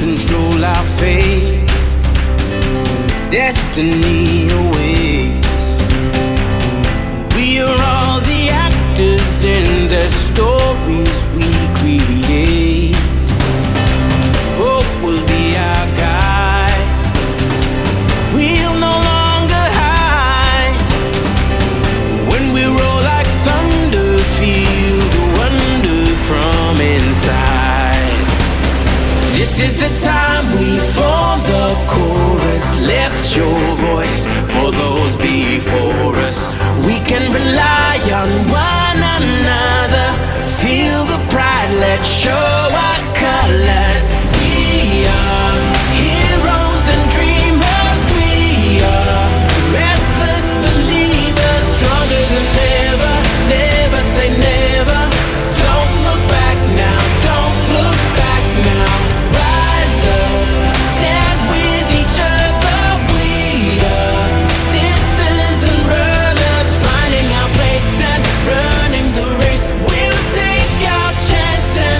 Speaker 1: Control our fate. Destiny awaits. We are all the actors in the stories we create. Hope will be our guide. We'll no longer hide. When we roll like thunder, feel the wonder from inside. This is the time we form the chorus. Lift your voice for those before us. We can rely on one another. Feel the pride, let's show our colors. We are heroes and dreamers. We are restless believers, stronger than ever. Never say never. Don't look back now. Don't look back now. Stand with each other. We are sisters and brothers, finding our place and running the race. We'll take our chances.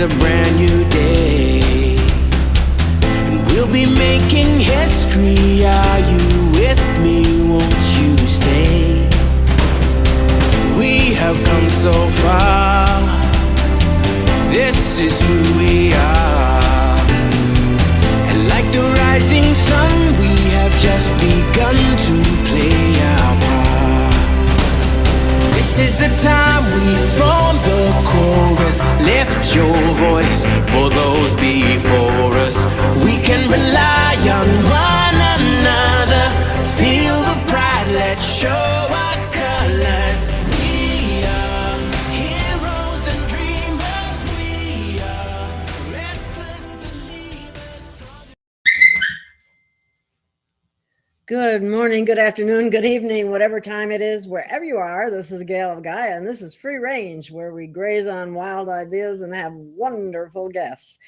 Speaker 1: a brand new day, and we'll be making history. Are you with me? Won't you stay? We have come so far. This is who we are. And like the rising sun, we have just begun to play our part. This is the time we form the chorus. Lift your voice for those before us. We can rely on one another. Feel the pride, let's show our colors. We are heroes and dreamers. We are restless believers.
Speaker 2: Good morning, good afternoon, good evening, whatever time it is, wherever you are. This is Gail of Gaia, and this is Free Range, where we graze on wild ideas and have wonderful guests.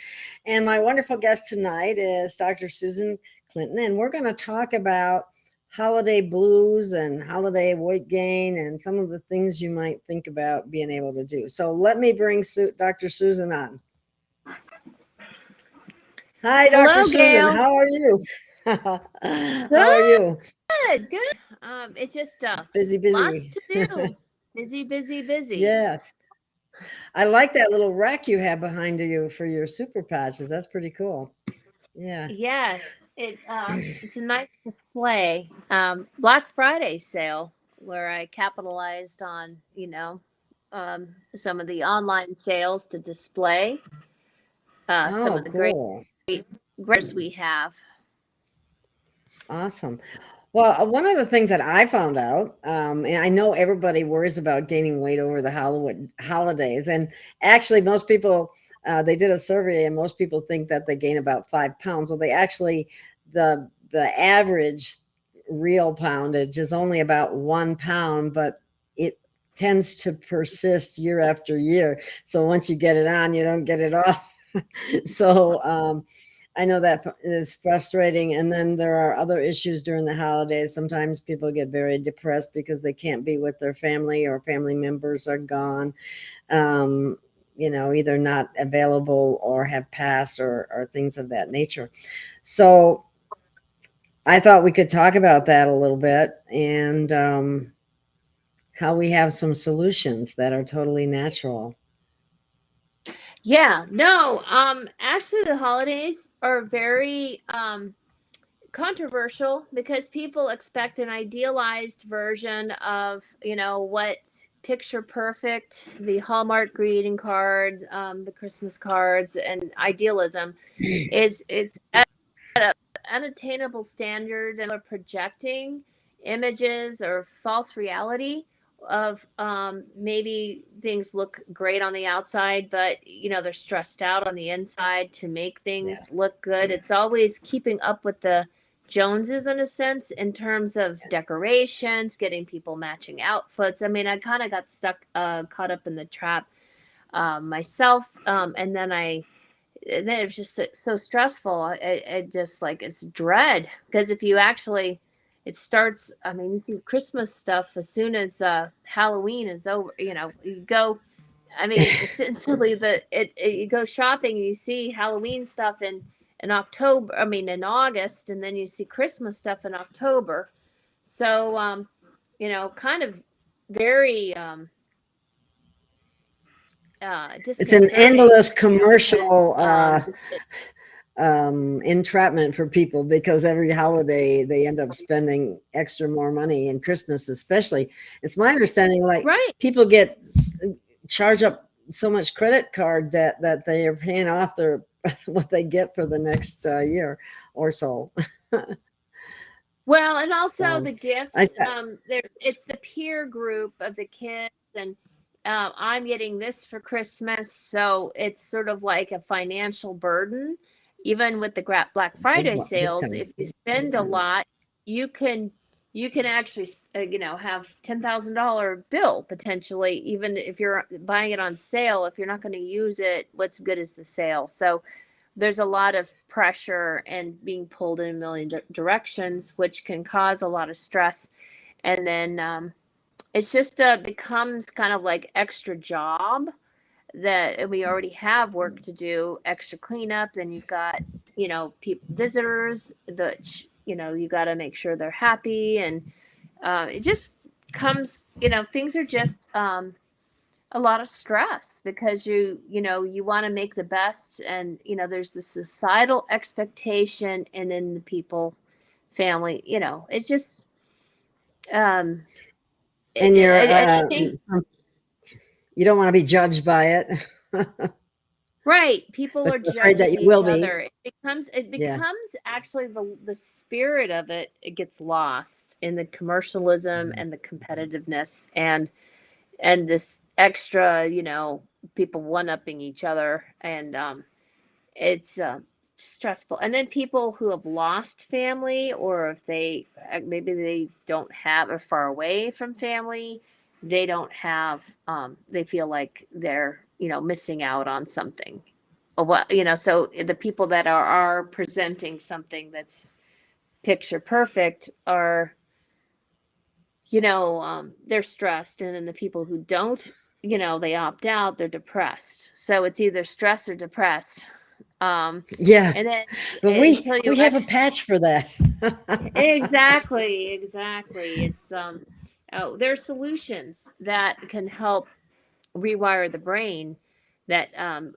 Speaker 2: And my wonderful guest tonight is Dr. Susan Clinton, and we're going to talk about holiday blues and holiday weight gain and some of the things you might think about being able to do. So let me bring Dr. Susan on. Hi, Dr.
Speaker 6: Hello,
Speaker 2: Susan.
Speaker 6: Gail.
Speaker 2: How are you? How are you?
Speaker 6: Good. It's just
Speaker 2: Busy.
Speaker 6: lots to do. Busy.
Speaker 2: Yes. I like that little rack you have behind you for your super patches. That's pretty cool. Yeah.
Speaker 6: Yes. It's a nice display. Black Friday sale where I capitalized on, some of the online sales to display some of the
Speaker 2: Cool.
Speaker 6: great we have.
Speaker 2: Awesome. Well, one of the things that I found out, and I know everybody worries about gaining weight over the holidays, and actually most people, they did a survey and most people think that they gain about 5 pounds. Well, they actually, the average real poundage is only about 1 pound, but it tends to persist year after year. So once you get it on, you don't get it off. So, I know that is frustrating. And then there are other issues during the holidays. Sometimes people get very depressed because they can't be with their family or family members are gone, either not available or have passed or things of that nature. So I thought we could talk about that a little bit and how we have some solutions that are totally natural.
Speaker 6: Yeah, no, actually the holidays are very controversial because people expect an idealized version of, what picture perfect, the Hallmark greeting card, the Christmas cards and idealism it's at an unattainable standard, and are projecting images or false reality of maybe things look great on the outside, but they're stressed out on the inside to make things look good. It's always keeping up with the Joneses in a sense in terms of decorations, getting people matching outfits. I mean, I kind of got caught up in the trap myself, and then it was just so stressful. It just it's dread, because if you actually, it starts, I mean, you see Christmas stuff as soon as Halloween is over, you go, I mean, essentially you go shopping and you see Halloween stuff in October, in August, and then you see Christmas stuff in October. So, kind of very,
Speaker 2: it's an endless commercial entrapment for people, because every holiday they end up spending more money, and Christmas especially. It's my understanding people get charged up so much credit card debt that they are paying off what they get for the next year or so.
Speaker 6: Well, and also the gifts. It's the peer group of the kids, and I'm getting this for Christmas, so it's sort of like a financial burden. Even with the Black Friday sales, if you spend a lot, you can actually have $10,000 bill potentially, even if you're buying it on sale. If you're not going to use it, what's good is the sale. So there's a lot of pressure and being pulled in a million directions, which can cause a lot of stress. And then it's just becomes kind of like extra job that we already have work to do, extra cleanup. Then you've got, visitors that, you got to make sure they're happy. And it just comes, things are just a lot of stress because you want to make the best. And, there's this societal expectation, and then the people, family, it just, um,
Speaker 2: And
Speaker 6: I think,
Speaker 2: you don't want to be judged by it.
Speaker 6: right, people
Speaker 2: But
Speaker 6: are
Speaker 2: you're afraid that
Speaker 6: judging
Speaker 2: you
Speaker 6: each
Speaker 2: will be.
Speaker 6: other. It
Speaker 2: Yeah.
Speaker 6: becomes actually the spirit of it. It gets lost in the commercialism and the competitiveness, and this extra, people one-upping each other. And it's stressful. And then people who have lost family, or if they maybe they don't have, or far away from family, they don't have, they feel like they're, missing out on something. Well, so the people that are presenting something that's picture perfect are, they're stressed. And then the people who don't, they opt out, they're depressed. So it's either stress or depressed.
Speaker 2: Yeah.
Speaker 6: And then
Speaker 2: But
Speaker 6: until you
Speaker 2: we have a
Speaker 6: actually,
Speaker 2: patch for that.
Speaker 6: exactly. It's there are solutions that can help rewire the brain. That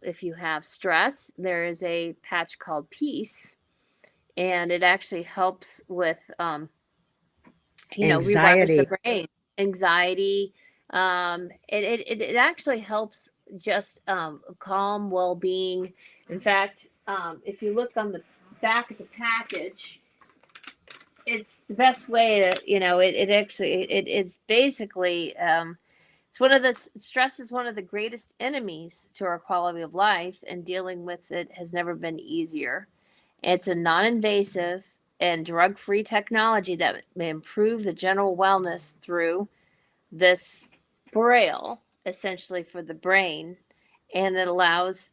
Speaker 6: if you have stress, there is a patch called peace, and it actually helps with rewires the
Speaker 2: Anxiety.
Speaker 6: brain. Anxiety. It actually helps just calm, well-being. In fact, if you look on the back of the package, it's the best way to, it actually, it is basically, it's one of the, stress is one of the greatest enemies to our quality of life, and dealing with it has never been easier. It's a non-invasive and drug-free technology that may improve the general wellness through this braille, essentially for the brain. And it allows,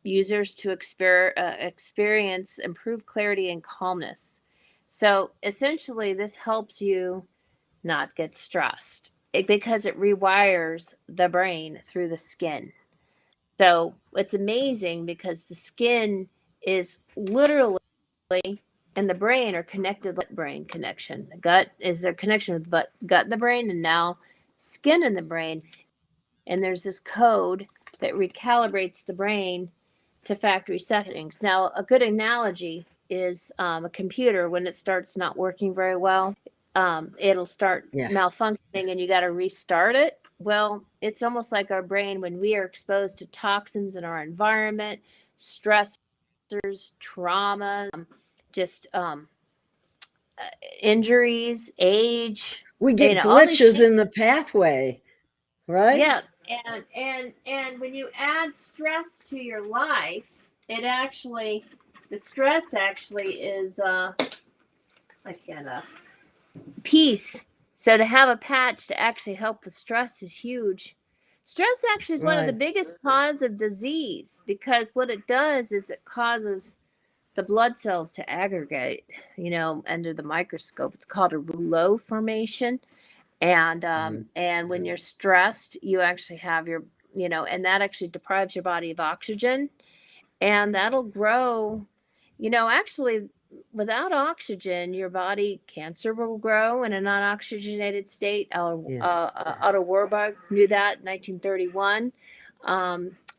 Speaker 6: users to experience improved clarity and calmness. So essentially, this helps you not get stressed, because it rewires the brain through the skin. So it's amazing because the skin is literally, and the brain are connected, like brain connection. The gut is their connection with the gut and the brain, and now skin in the brain. And there's this code that recalibrates the brain to factory settings. Now, a good analogy is a computer. When it starts not working very well, it'll start
Speaker 2: Yeah.
Speaker 6: malfunctioning, and you got to restart it. Well, it's almost like our brain when we are exposed to toxins in our environment, stressors, trauma, just injuries, age,
Speaker 2: We get
Speaker 6: all these
Speaker 2: glitches in the
Speaker 6: things.
Speaker 2: pathway, right?
Speaker 6: Yeah, and when you add stress to your life, it actually, the stress actually is peace. So to have a patch to actually help with stress is huge. Stress actually is one of the
Speaker 2: Right.
Speaker 6: biggest cause of disease, because what it does is it causes the blood cells to aggregate, under the microscope. It's called a rouleau formation. And when you're stressed, you actually have your, and that actually deprives your body of oxygen, and that'll grow, actually, without oxygen, your body, cancer will grow in a non-oxygenated state.
Speaker 2: Yeah.
Speaker 6: Otto Warburg knew that in 1931.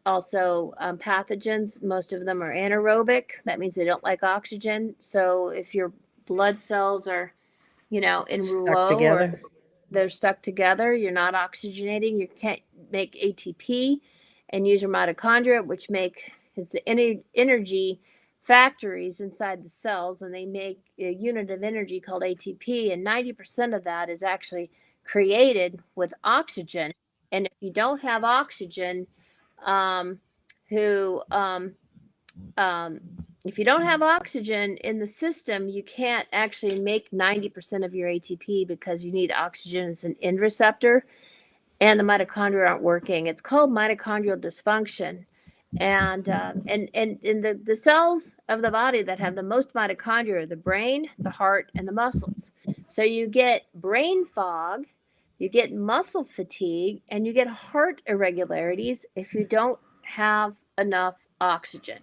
Speaker 6: Also, pathogens, most of them are anaerobic. That means they don't like oxygen. So if your blood cells are, in
Speaker 2: Stuck
Speaker 6: rouleau, or
Speaker 2: together.
Speaker 6: they're stuck together, you're not oxygenating, you can't make ATP and use your mitochondria, which make, it's the energy factories inside the cells, and they make a unit of energy called ATP, and 90% of that is actually created with oxygen. And if you don't have oxygen, um, who um, if you don't have oxygen in the system, you can't actually make 90% of your ATP, because you need oxygen as an end receptor, and the mitochondria aren't working. It's called mitochondrial dysfunction. And the cells of the body that have the most mitochondria are the brain, the heart, and the muscles. So you get brain fog you get muscle fatigue, and you get heart irregularities if you don't have enough oxygen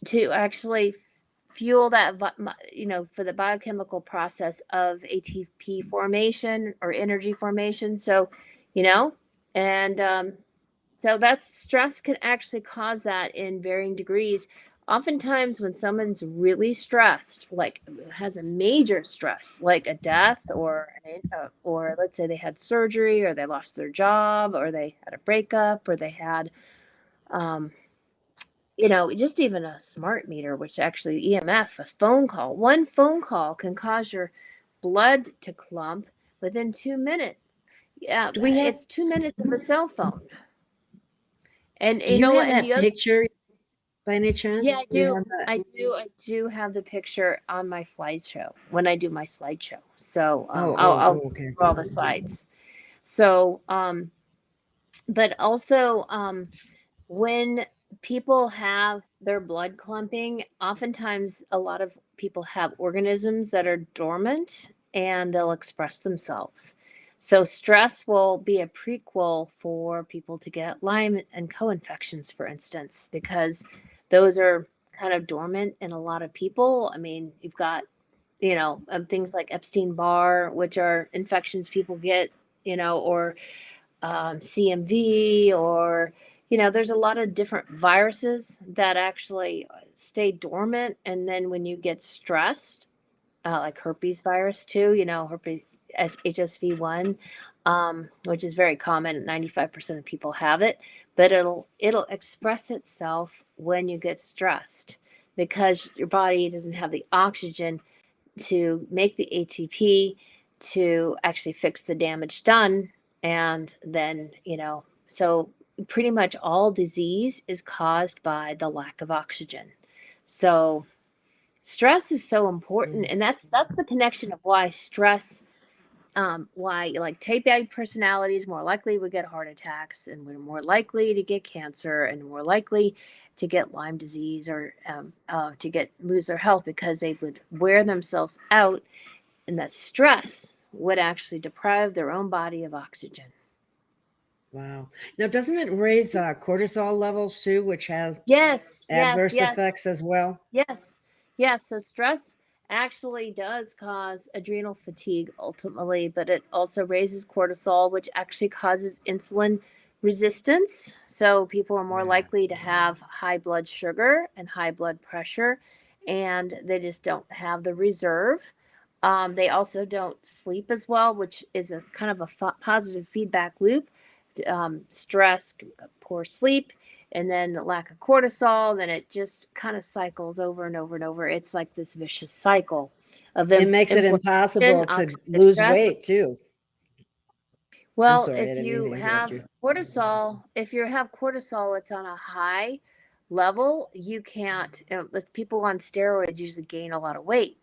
Speaker 6: to actually fuel that, for the biochemical process of ATP formation or energy formation. So, and so that's stress can actually cause that in varying degrees. Oftentimes, when someone's really stressed, like has a major stress, like a death, or let's say they had surgery, or they lost their job, or they had a breakup, or they had, just even a smart meter, which actually EMF, a phone call, one phone call can cause your blood to clump within 2 minutes. Yeah,
Speaker 2: Do we have?
Speaker 6: it's 2 minutes of a cell phone. And
Speaker 2: Do you have
Speaker 6: and
Speaker 2: that picture by any chance?
Speaker 6: yeah, I
Speaker 2: Do you
Speaker 6: do.
Speaker 2: have that?
Speaker 6: I do have the picture on my slideshow when I do my slideshow. So I'll
Speaker 2: Okay.
Speaker 6: through all the slides. So but also when people have their blood clumping, oftentimes a lot of people have organisms that are dormant and they'll express themselves. So stress will be a prequel for people to get Lyme and co-infections, for instance, because those are kind of dormant in a lot of people. I mean, you've got, things like Epstein-Barr, which are infections people get, or CMV, or there's a lot of different viruses that actually stay dormant, and then when you get stressed, like herpes virus too, herpes HSV1, which is very common. 95% of people have it, but it'll express itself when you get stressed because your body doesn't have the oxygen to make the ATP to actually fix the damage done. And then, so pretty much all disease is caused by the lack of oxygen. So stress is so important. And that's the connection of why stress, why like type A personalities more likely would get heart attacks, and we're more likely to get cancer, and more likely to get Lyme disease, or to lose their health, because they would wear themselves out, and that stress would actually deprive their own body of oxygen.
Speaker 2: Wow. Now, doesn't it raise cortisol levels too, which has
Speaker 6: Yes,
Speaker 2: adverse
Speaker 6: yes,
Speaker 2: effects as well?
Speaker 6: yes, yes. So stress actually does cause adrenal fatigue ultimately, but it also raises cortisol, which actually causes insulin resistance. So people are more likely to have high blood sugar and high blood pressure, and they just don't have the reserve. They also don't sleep as well, which is a kind of a positive feedback loop. Stress, poor sleep, and then lack of cortisol, then it just kind of cycles over and over and over. It's like this vicious cycle of
Speaker 2: It makes it
Speaker 6: inflammation,
Speaker 2: impossible to
Speaker 6: oxidative
Speaker 2: lose
Speaker 6: stress.
Speaker 2: weight too.
Speaker 6: Well,
Speaker 2: sorry, I
Speaker 6: if
Speaker 2: didn't mean to
Speaker 6: you
Speaker 2: interrupt
Speaker 6: have
Speaker 2: you.
Speaker 6: cortisol, it's on a high level, you can't. People on steroids usually gain a lot of weight.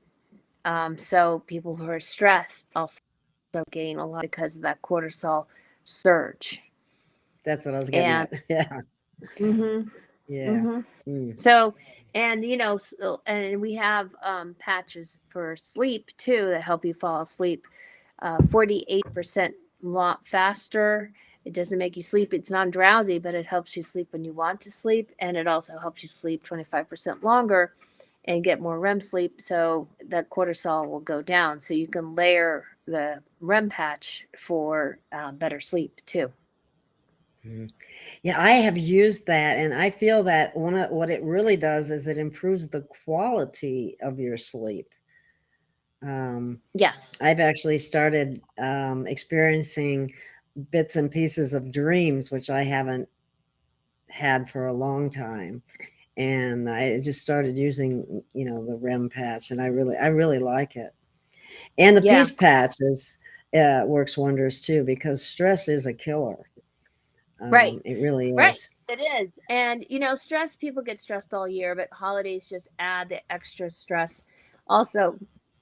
Speaker 6: So people who are stressed also gain a lot because of that cortisol surge.
Speaker 2: That's what I was getting
Speaker 6: And
Speaker 2: at. Yeah.
Speaker 6: mhm,
Speaker 2: Yeah.
Speaker 6: mhm.
Speaker 2: Mm.
Speaker 6: So, and and we have patches for sleep too that help you fall asleep 48% faster. It doesn't make you sleep. It's non-drowsy, but it helps you sleep when you want to sleep, and it also helps you sleep 25% longer and get more REM sleep. So that cortisol will go down. So you can layer the REM patch for better sleep too.
Speaker 2: Yeah, I have used that, and I feel that what it really does is it improves the quality of your sleep.
Speaker 6: Yes.
Speaker 2: I've actually started experiencing bits and pieces of dreams, which I haven't had for a long time. And I just started using, the REM patch, and I really like it. And the
Speaker 6: Yeah.
Speaker 2: peace patch works wonders too, because stress is a killer.
Speaker 6: Right.
Speaker 2: It really
Speaker 6: Right.
Speaker 2: is.
Speaker 6: It is. And, stress, people get stressed all year, but holidays just add the extra stress. Also,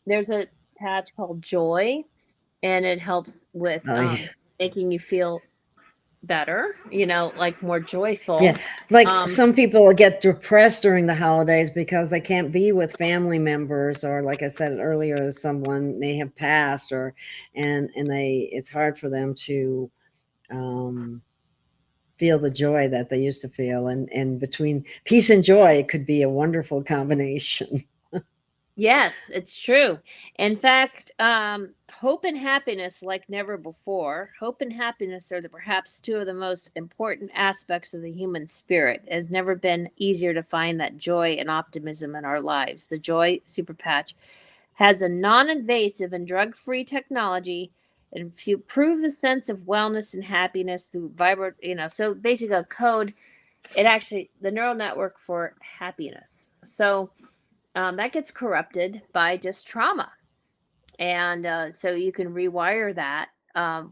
Speaker 6: there's a patch called Joy, and it helps with
Speaker 2: Oh, yeah.
Speaker 6: making you feel better, like more joyful.
Speaker 2: Yeah, like some people get depressed during the holidays because they can't be with family members, or like I said earlier, someone may have passed, and it's hard for them to feel the joy that they used to feel, and between peace and joy, it could be a wonderful combination.
Speaker 6: Yes, it's true. In fact, hope and happiness, like never before, hope and happiness are perhaps two of the most important aspects of the human spirit. It has never been easier to find that joy and optimism in our lives. The Joy Super Patch has a non-invasive and drug-free technology, and if you prove a sense of wellness and happiness through vibrant, so basically a code, the neural network for happiness. So that gets corrupted by just trauma. And so you can rewire that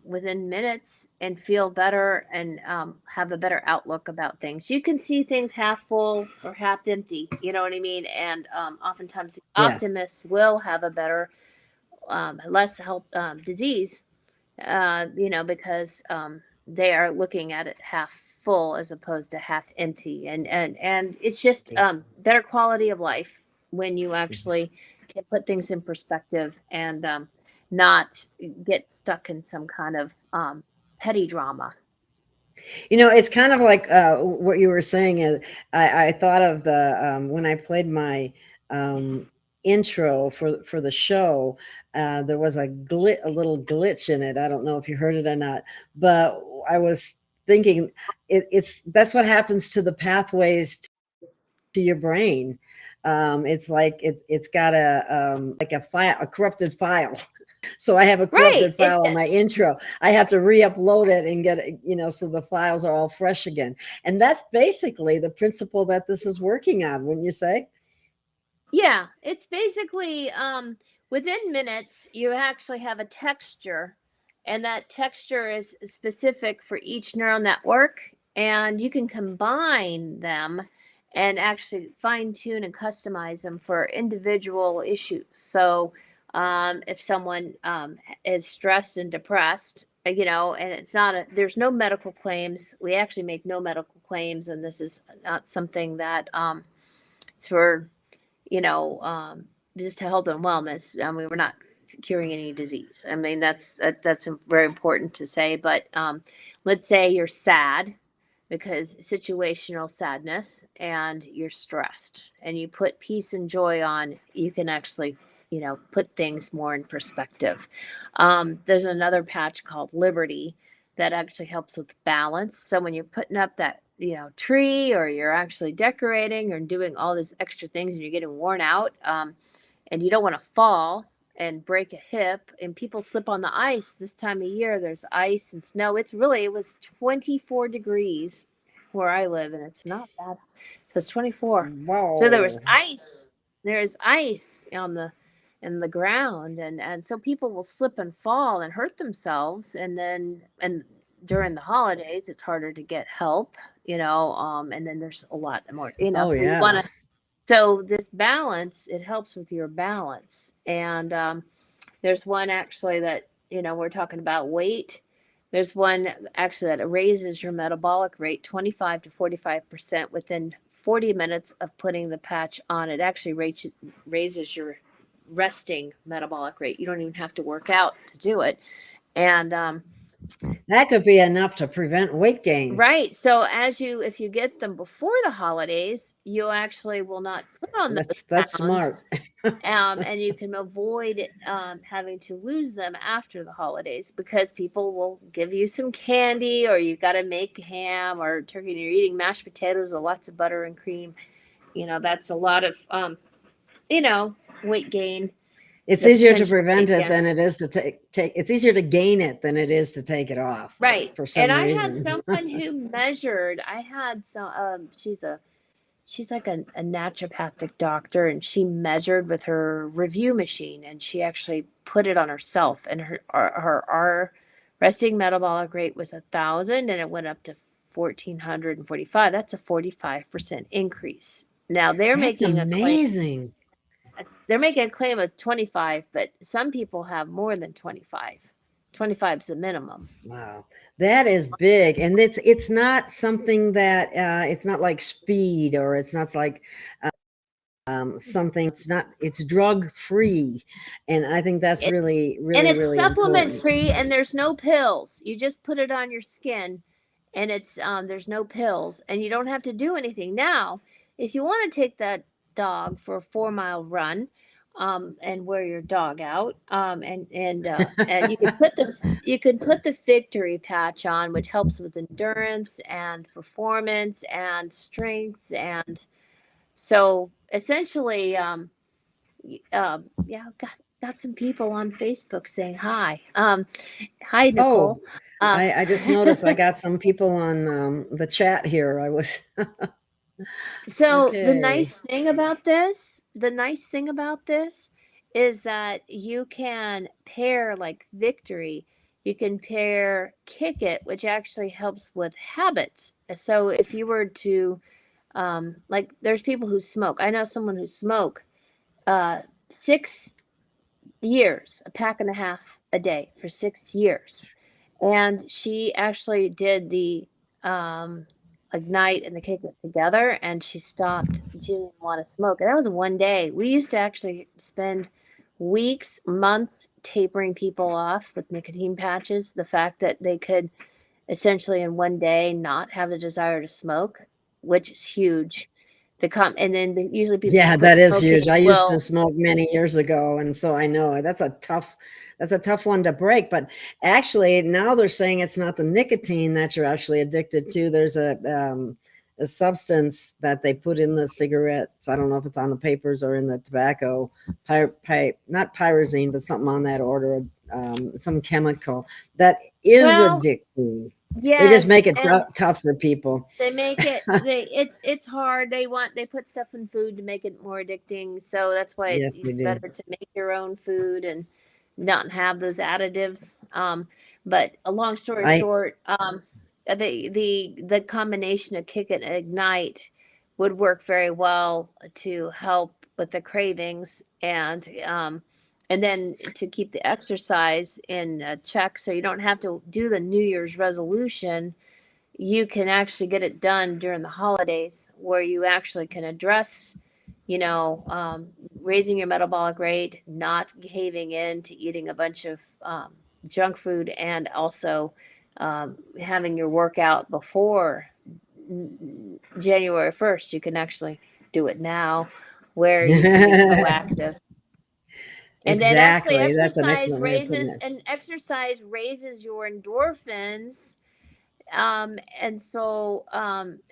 Speaker 6: within minutes and feel better and have a better outlook about things. You can see things half full or half empty, you know what I mean? And oftentimes the
Speaker 2: Yeah.
Speaker 6: optimists will have a better, less health disease, because they are looking at it half full as opposed to half empty, and it's just better quality of life when you actually can put things in perspective and not get stuck in some kind of petty drama.
Speaker 2: It's kind of like what you were saying. I thought of the when I played my intro for the show. There was a little glitch in it. I don't know if you heard it or not, but I was thinking that's what happens to the pathways to your brain. It's like it's got like a corrupted file. So I have a corrupted file on my intro. I have to re-upload it and get it, so the files are all fresh again. And that's basically the principle that this is working on, wouldn't you say?
Speaker 6: Yeah, it's basically within minutes, you actually have a texture, and that texture is specific for each neural network, and you can combine them and actually fine tune and customize them for individual issues. So, if someone is stressed and depressed, and there's no medical claims. We actually make no medical claims, and this is not something that it's for just to health and wellness. I mean, we're not curing any disease. I mean, that's very important to say. But let's say you're sad because situational sadness, and you're stressed, and you put peace and joy on, you can actually put things more in perspective. There's another patch called Liberty that actually helps with balance. So when you're putting up that tree, or you're actually decorating or doing all these extra things, and you're getting worn out, and you don't want to fall and break a hip, and people slip on the ice this time of year. There's ice and snow. It was 24 degrees where I live, and it's not bad. So it's 24.
Speaker 2: Wow.
Speaker 6: So there's ice in the ground, and so people will slip and fall and hurt themselves, and during the holidays it's harder to get help, and then there's a lot more,
Speaker 2: Oh,
Speaker 6: so
Speaker 2: yeah.
Speaker 6: you want to, so this balance, it helps with your balance. And there's one actually that we're talking about weight. There's one actually that raises your metabolic rate 25 to 45% within 40 minutes of putting the patch on. It actually raises your resting metabolic rate. You don't even have to work out to do it. And
Speaker 2: that could be enough to prevent weight gain.
Speaker 6: Right. So if you get them before the holidays, you actually will not put on those
Speaker 2: That's
Speaker 6: pounds,
Speaker 2: smart.
Speaker 6: and you can avoid having to lose them after the holidays, because people will give you some candy, or you got to make ham or turkey, and you're eating mashed potatoes with lots of butter and cream. That's a lot of weight gain.
Speaker 2: It's easier to prevent it than it is to take. It's easier to gain it than it is to take it off.
Speaker 6: Right.
Speaker 2: For some reason.
Speaker 6: And I had someone who measured. I had some. She's like a naturopathic doctor, and she measured with her review machine, and she actually put it on herself, and our resting metabolic rate was 1,000, and it went up to 1,445. That's a 45% increase. Now they're making
Speaker 2: amazing.
Speaker 6: They're making a claim of 25, but some people have more than 25. 25 is the minimum.
Speaker 2: Wow, that is big, and it's not something that it's not like speed, or it's not like something. It's drug free, and I think that's really,
Speaker 6: And
Speaker 2: really,
Speaker 6: it's
Speaker 2: really
Speaker 6: supplement
Speaker 2: important.
Speaker 6: free, and there's no pills. You just put it on your skin, and it's there's no pills, and you don't have to do anything. Now, if you want to take that dog for a 4-mile run, and wear your dog out, and you could put the victory patch on, which helps with endurance and performance and strength, and so essentially, yeah, got some people on Facebook saying hi. Hi,
Speaker 2: Oh,
Speaker 6: Nicole. Um,
Speaker 2: I just noticed I got some people on the chat here. I was
Speaker 6: so
Speaker 2: okay.
Speaker 6: the nice thing about this is that you can pair like victory. You can pair kick it, which actually helps with habits. So if you were to, like, there's people who smoke. I know someone who smoke 6 years, a pack and a half a day for 6 years. And she actually did the ignite and the kick it together, and she stopped. She didn't want to smoke. And that was one day. We used to actually spend weeks, months tapering people off with nicotine patches. The fact that they could essentially in one day not have the desire to smoke, which is huge. And then usually people
Speaker 2: Yeah,
Speaker 6: who quit
Speaker 2: that is
Speaker 6: smoking
Speaker 2: huge. I used to
Speaker 6: will.
Speaker 2: smoke many years ago, and so I know that's a tough one to break. But actually, now they're saying it's not the nicotine that you're actually addicted to. There's a substance that they put in the cigarettes. I don't know if it's on the papers or in the tobacco. Not pyrazine, but something on that order. Some chemical that is
Speaker 6: Well,
Speaker 2: addicting. They just make
Speaker 6: yes,
Speaker 2: it
Speaker 6: and
Speaker 2: tough for people.
Speaker 6: they make it it's hard. They put stuff in food to make it more addicting. So that's why
Speaker 2: Yes, they
Speaker 6: it's
Speaker 2: do.
Speaker 6: better to make your own food and not have those additives. But a long story
Speaker 2: I
Speaker 6: short, the combination of kick and ignite would work very well to help with the cravings, and then to keep the exercise in check, so you don't have to do the New Year's resolution. You can actually get it done during the holidays, where you actually can address, raising your metabolic rate, not caving in to eating a bunch of junk food, and also having your workout before January 1st. You can actually do it now, where you can be proactive. And then actually
Speaker 2: exactly. That's an excellent way of putting it.
Speaker 6: exercise raises your endorphins, and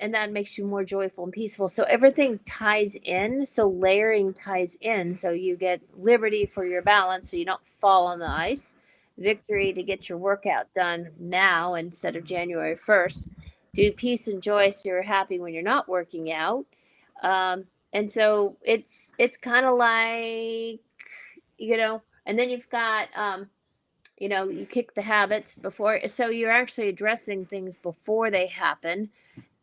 Speaker 6: that makes you more joyful and peaceful. So everything ties in. So layering ties in. So you get liberty for your balance, so you don't fall on the ice. Victory to get your workout done now instead of January 1st. Do peace and joy, so you're happy when you're not working out. And so it's kind of like, and then you've got you kick the habits before, so you're actually addressing things before they happen,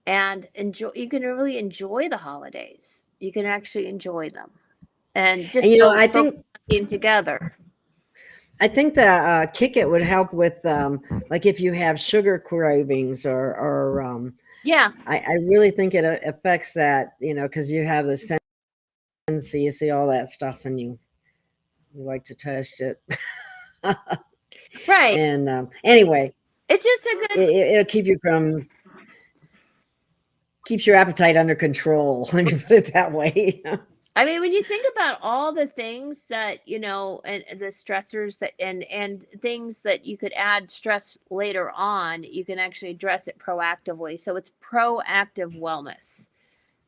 Speaker 6: and you can really enjoy the holidays. You can actually enjoy them, and
Speaker 2: And
Speaker 6: just
Speaker 2: I
Speaker 6: focus
Speaker 2: think
Speaker 6: on being together.
Speaker 2: the kick it would help with like if you have sugar cravings or
Speaker 6: Yeah.
Speaker 2: I really think it affects that, because you have the tendency, you see all that stuff and you like to taste it.
Speaker 6: Right.
Speaker 2: And anyway,
Speaker 6: It's just a good.
Speaker 2: it'll keeps your appetite under control, let me put it that way.
Speaker 6: I mean, when you think about all the things that, and the stressors that, and things that you could add stress later on, you can actually address it proactively. So it's proactive wellness.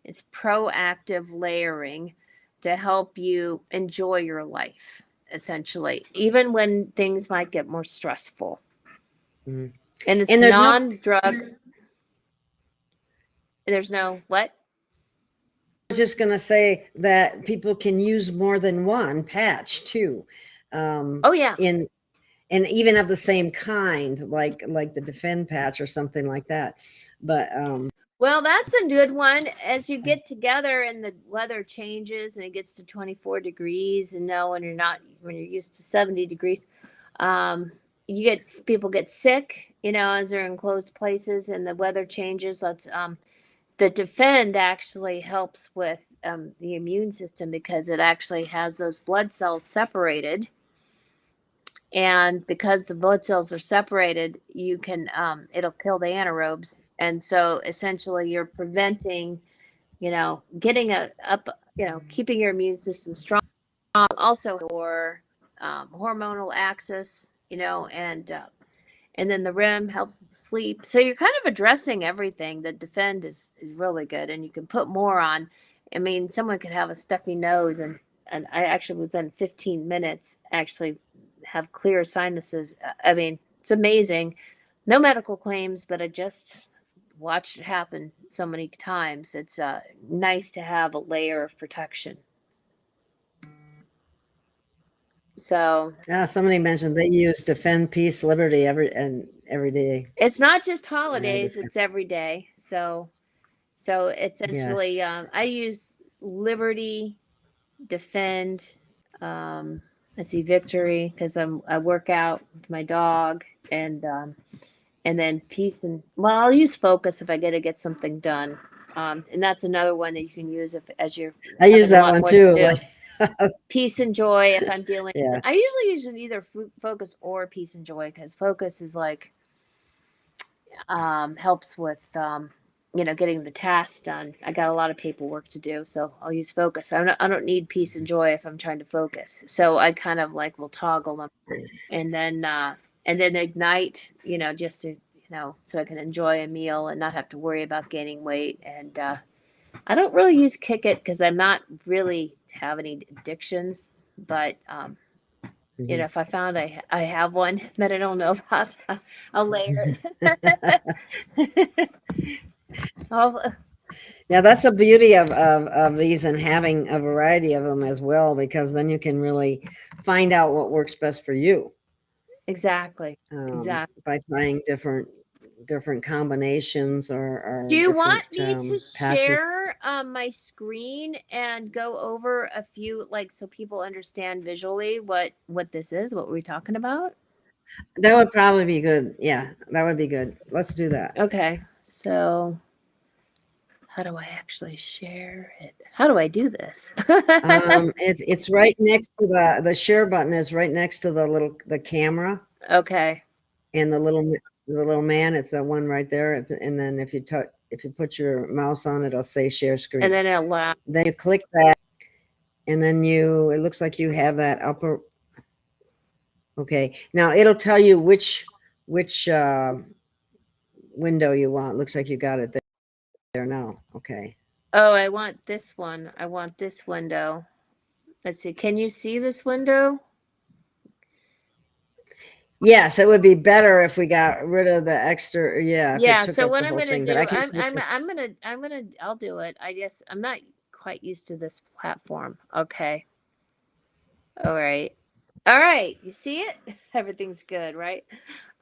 Speaker 6: It's proactive layering to help you enjoy your life, essentially, even when things might get more stressful.
Speaker 2: Mhm.
Speaker 6: And it's
Speaker 2: And there's no
Speaker 6: non-drug. There's no what?
Speaker 2: I was just going to say that people can use more than one patch too.
Speaker 6: Oh yeah.
Speaker 2: And even of the same kind, like the Defend patch or something like that. But
Speaker 6: Well, that's a good one. As you get together and the weather changes and it gets to 24 degrees, and now when you're used to 70 degrees, people get sick, as they're in closed places and the weather changes. The Defend actually helps with the immune system because it actually has those blood cells separated. And because the blood cells are separated, you can it'll kill the anaerobes. And so essentially you're preventing, getting keeping your immune system strong. Also your hormonal axis, and then the REM helps with sleep. So you're kind of addressing everything. The Defend is really good, and you can put more on. I mean, someone could have a stuffy nose, and I actually within 15 minutes actually have clear sinuses. I mean, it's amazing. No medical claims, but I just watched it happen so many times. It's nice to have a layer of protection. So
Speaker 2: somebody mentioned they use Defend, Peace, Liberty every day.
Speaker 6: it's not just holidays; it's every day. So essentially, I use Liberty, Defend, let's see, Victory, because I work out with my dog, and then Peace, and I'll use Focus if I got to get something done. And that's another one that you can use
Speaker 2: I use that one too.
Speaker 6: Peace and Joy if I'm dealing. Yeah. I usually use either Focus or Peace and Joy, because Focus is like helps with getting the tasks done. I got a lot of paperwork to do, so I'll use Focus. I don't need Peace and Joy if I'm trying to focus. So I kind of will toggle them, and then Ignite, just to so I can enjoy a meal and not have to worry about gaining weight. And I don't really use Kick It because I'm not really have any addictions, but if I found I have one that I don't know about, I'll layer it.
Speaker 2: Yeah, that's the beauty of these, and having a variety of them as well, because then you can really find out what works best for you.
Speaker 6: Exactly.
Speaker 2: By trying different combinations or
Speaker 6: do you want me to share my screen and go over a few, so people understand visually what this is, what we're talking about?
Speaker 2: That would probably be good. Yeah, that would be good. Let's do that.
Speaker 6: Okay, so how do I actually share it? How do I do this?
Speaker 2: It's right next to the share button is right next to the camera.
Speaker 6: Okay.
Speaker 2: And the little man, it's the one right there. And then if you put your mouse on it, it'll say share screen.
Speaker 6: And then it'll allow.
Speaker 2: Then you click that, and then it looks like you have that upper. Okay, now it'll tell you which window you want. Looks like you got it there now. Okay.
Speaker 6: Oh, I want this one. I want this window. Let's see. Can you see this window?
Speaker 2: Yes, it would be better if we got rid of the extra.
Speaker 6: Yeah. So what I'm going to do, I'll do it. I guess I'm not quite used to this platform. Okay. All right. You see it? Everything's good, right?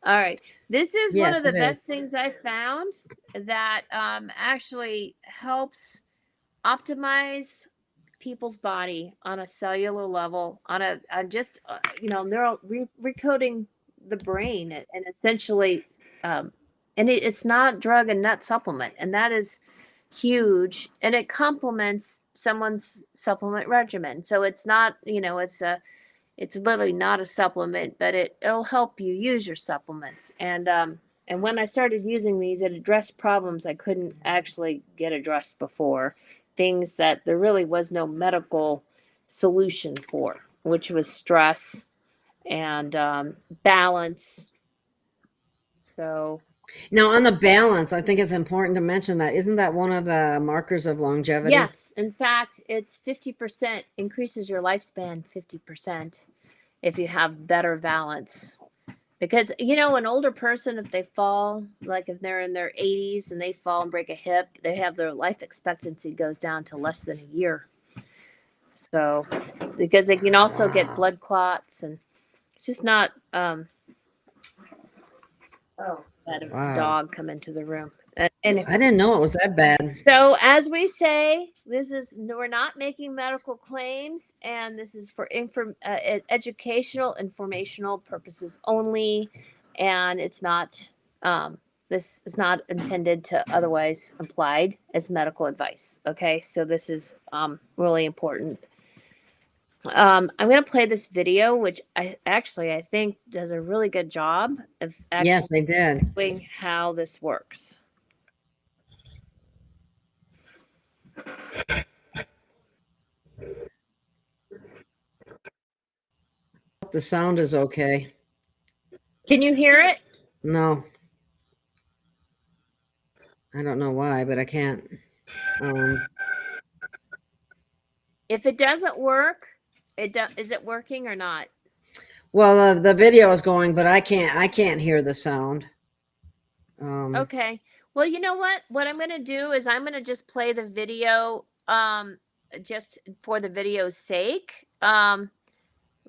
Speaker 6: All right. This is one of the best things I found that actually helps optimize people's body on a cellular level, on recoding the brain, and essentially, and it's not drug and nut supplement, and that is huge, and it complements someone's supplement regimen. So it's not, it's literally not a supplement, but it'll help you use your supplements. And when I started using these, it addressed problems I couldn't actually get addressed before, things that there really was no medical solution for, which was stress and balance. So
Speaker 2: now on the balance, I think it's important to mention that. Isn't that one of the markers of longevity?
Speaker 6: Yes. In fact, it's 50% increases your lifespan, 50%, if you have better balance. Because, an older person, if they fall, like if they're in their 80s and they fall and break a hip, they have their life expectancy goes down to less than a year. So, because they can also get blood clots, and it's just not, had a dog come into the room. And
Speaker 2: I didn't know it was that bad.
Speaker 6: so, as we say, we're not making medical claims, and this is for educational, informational purposes only, and it's not. This is not intended to otherwise implied as medical advice. Okay, so this is really important. I'm going to play this video, which I think does a really good job of
Speaker 2: Yes,
Speaker 6: actually
Speaker 2: they did.
Speaker 6: showing how this works.
Speaker 2: The sound is okay.
Speaker 6: Can you hear it?
Speaker 2: No. I don't know why, but I can't.
Speaker 6: If it doesn't work, is it working or not?
Speaker 2: Well, the video is going, but I can't hear the sound.
Speaker 6: Okay. Well, you know what? What I'm going to do is I'm going to just play the video just for the video's sake.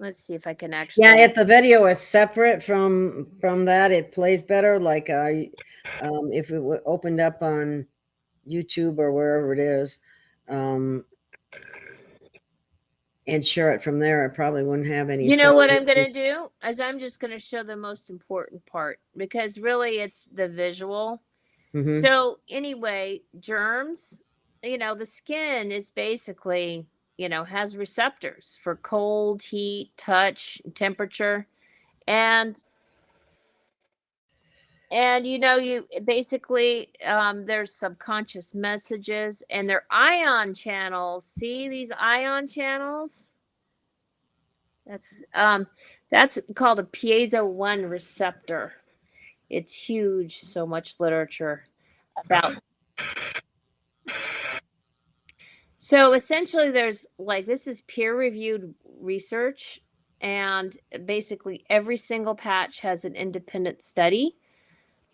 Speaker 6: Let's see if I can actually.
Speaker 2: Yeah, if the video is separate from that, it plays better. Like if it opened up on YouTube or wherever it is, and share it from there, it probably wouldn't have any.
Speaker 6: You know what I'm going to do is I'm just going to show the most important part, because really it's the visual.
Speaker 2: Mm-hmm.
Speaker 6: So anyway, germs, the skin is basically, has receptors for cold, heat, touch, temperature. And you basically, there's subconscious messages, and they're ion channels. See these ion channels? That's called a piezo 1 receptor. It's huge. So much literature about. So essentially, there's this is peer-reviewed research, and basically every single patch has an independent study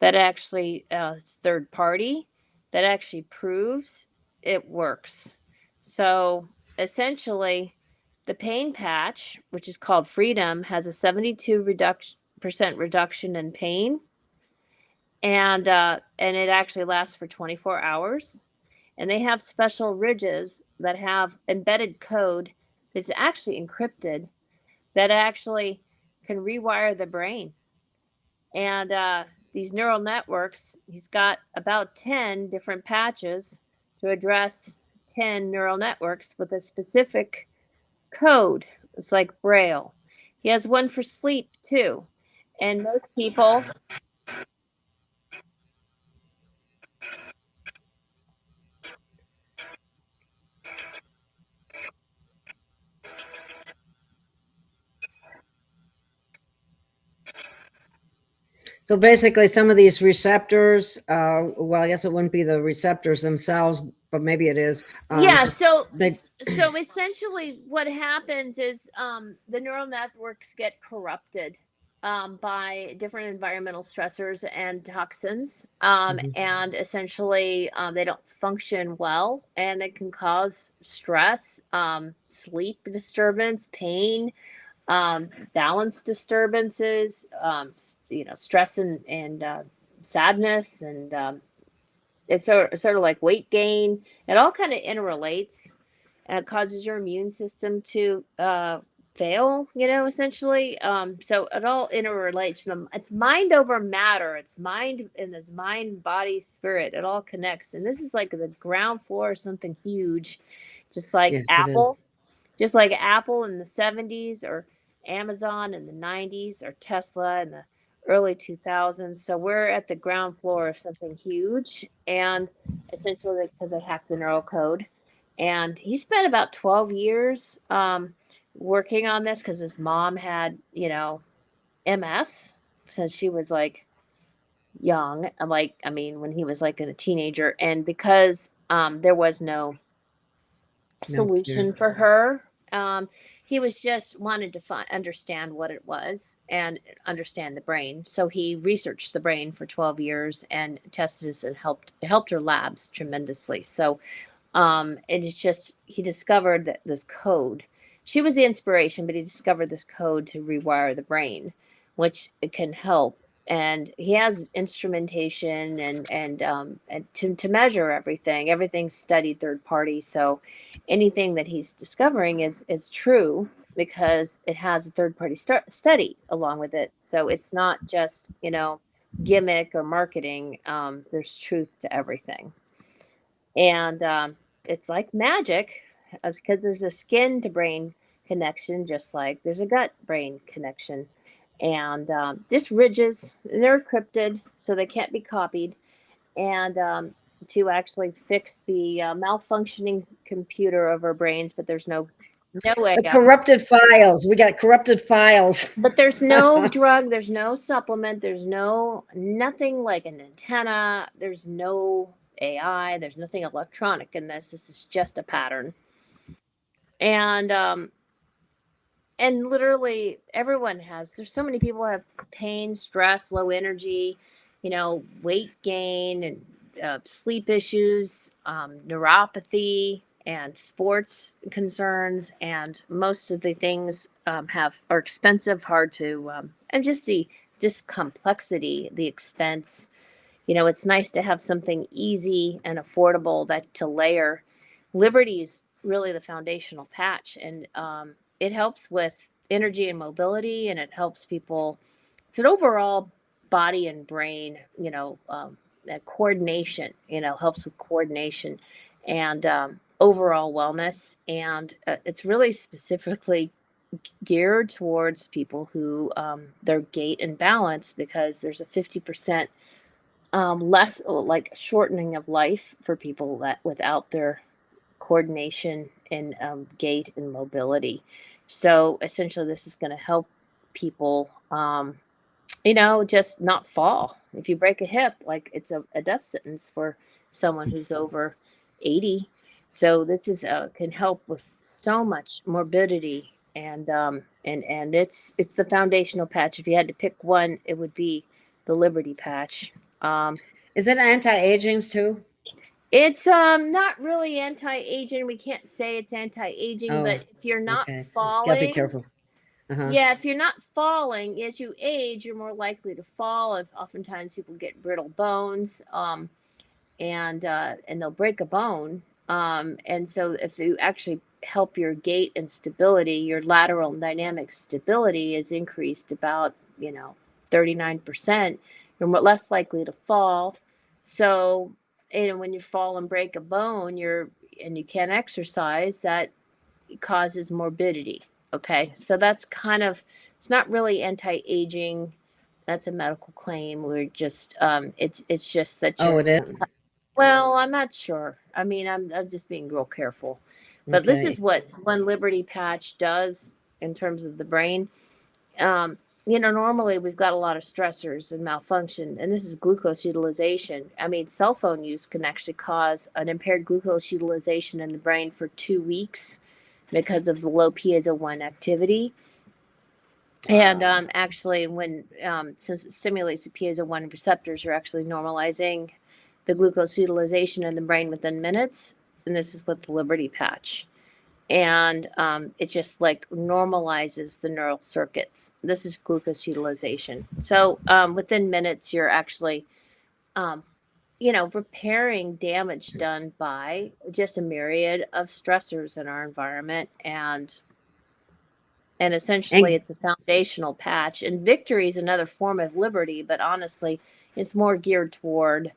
Speaker 6: that actually it's third party that actually proves it works. So essentially, the pain patch, which is called Freedom, has a 72% reduction in pain, and it actually lasts for 24 hours. And they have special ridges that have embedded code that's actually encrypted, that actually can rewire the brain. And these neural networks, he's got about 10 different patches to address 10 neural networks with a specific code. It's like Braille. He has one for sleep too. And most people.
Speaker 2: So basically, some of these receptors, well, I guess it wouldn't be the receptors themselves, but maybe it is.
Speaker 6: Yeah. So essentially, what happens is the neural networks get corrupted by different environmental stressors and toxins, and essentially they don't function well, and it can cause stress, sleep disturbance, pain, balance disturbances, stress and sadness, and it's sort of like weight gain. It all kind of interrelates, and it causes your immune system to fail, essentially. So it all interrelates. It's mind over matter. It's mind, and it's mind, body, spirit. It all connects. And this is like the ground floor of something huge, just like
Speaker 2: Yes,
Speaker 6: Apple. Just like Apple in the 70s, or Amazon in the 90s, or Tesla in the early 2000s. So we're at the ground floor of something huge, and essentially because they hacked the neural code. And he spent about 12 years working on this, because his mom had, MS since she was like young, when he was like a teenager. And because there was no solution for her, he was just wanted to understand what it was and understand the brain. So he researched the brain for 12 years and tested this, and helped her labs tremendously. So it's just, he discovered that this code, she was the inspiration, but he discovered this code to rewire the brain, which it can help and he has instrumentation and to measure everything. Everything's studied third party, so anything that he's discovering is true because it has a third party study along with it. So it's not just gimmick or marketing. There's truth to everything, and it's like magic because there's a skin to brain connection, just like there's a gut brain connection. And just ridges, they're encrypted, so they can't be copied. And to actually fix the malfunctioning computer of our brains, but there's no
Speaker 2: The
Speaker 6: AI.
Speaker 2: corrupted files. We got corrupted files.
Speaker 6: But there's no drug, there's no supplement, there's nothing like an antenna, there's no AI, there's nothing electronic in this. This is just a pattern. And literally everyone there's so many people who have pain, stress, low energy, weight gain, and sleep issues, neuropathy, and sports concerns. And most of the things are expensive, hard to, and just the complexity, the expense. It's nice to have something easy and affordable that to layer. Liberty is really the foundational patch, and it helps with energy and mobility, and it helps people. It's an overall body and brain, coordination. Helps with coordination and overall wellness, and it's really specifically geared towards people who their gait and balance, because there's a 50% less like shortening of life for people that without their coordination and gait and mobility. So essentially, this is going to help people, just not fall. If you break a hip, like it's a death sentence for someone who's over 80. So this is can help with so much morbidity, and it's the foundational patch. If you had to pick one, it would be the Liberty patch.
Speaker 2: Is it anti-aging too?
Speaker 6: It's not really anti-aging. We can't say it's anti-aging, but if you're not
Speaker 2: Okay.
Speaker 6: falling,
Speaker 2: Gotta be careful.
Speaker 6: yeah, if you're not falling as you age, you're more likely to fall. If oftentimes people get brittle bones, and they'll break a bone. And so if you actually help your gait and stability, your lateral dynamic stability is increased about 39%. You're less likely to fall. So, and when you fall and break a bone, and you can't exercise, that causes morbidity. Okay, so that's kind of, it's not really anti-aging. That's a medical claim. We're just it's just that you're,
Speaker 2: It is.
Speaker 6: well, I'm not sure. I mean, I'm just being real careful. But this
Speaker 2: Okay.
Speaker 6: is what one Liberty patch does in terms of the brain. Normally we've got a lot of stressors and malfunction, and this is glucose utilization. I mean, cell phone use can actually cause an impaired glucose utilization in the brain for 2 weeks because of the low piezo-1 activity. And actually, since it stimulates the piezo-1 receptors, you're actually normalizing the glucose utilization in the brain within minutes. And this is with the Liberty patch. And it just like normalizes the neural circuits. This is glucose utilization. So within minutes, you're actually, repairing damage done by just a myriad of stressors in our environment. And essentially, it's a foundational patch. And victory is another form of liberty, but honestly, it's more geared toward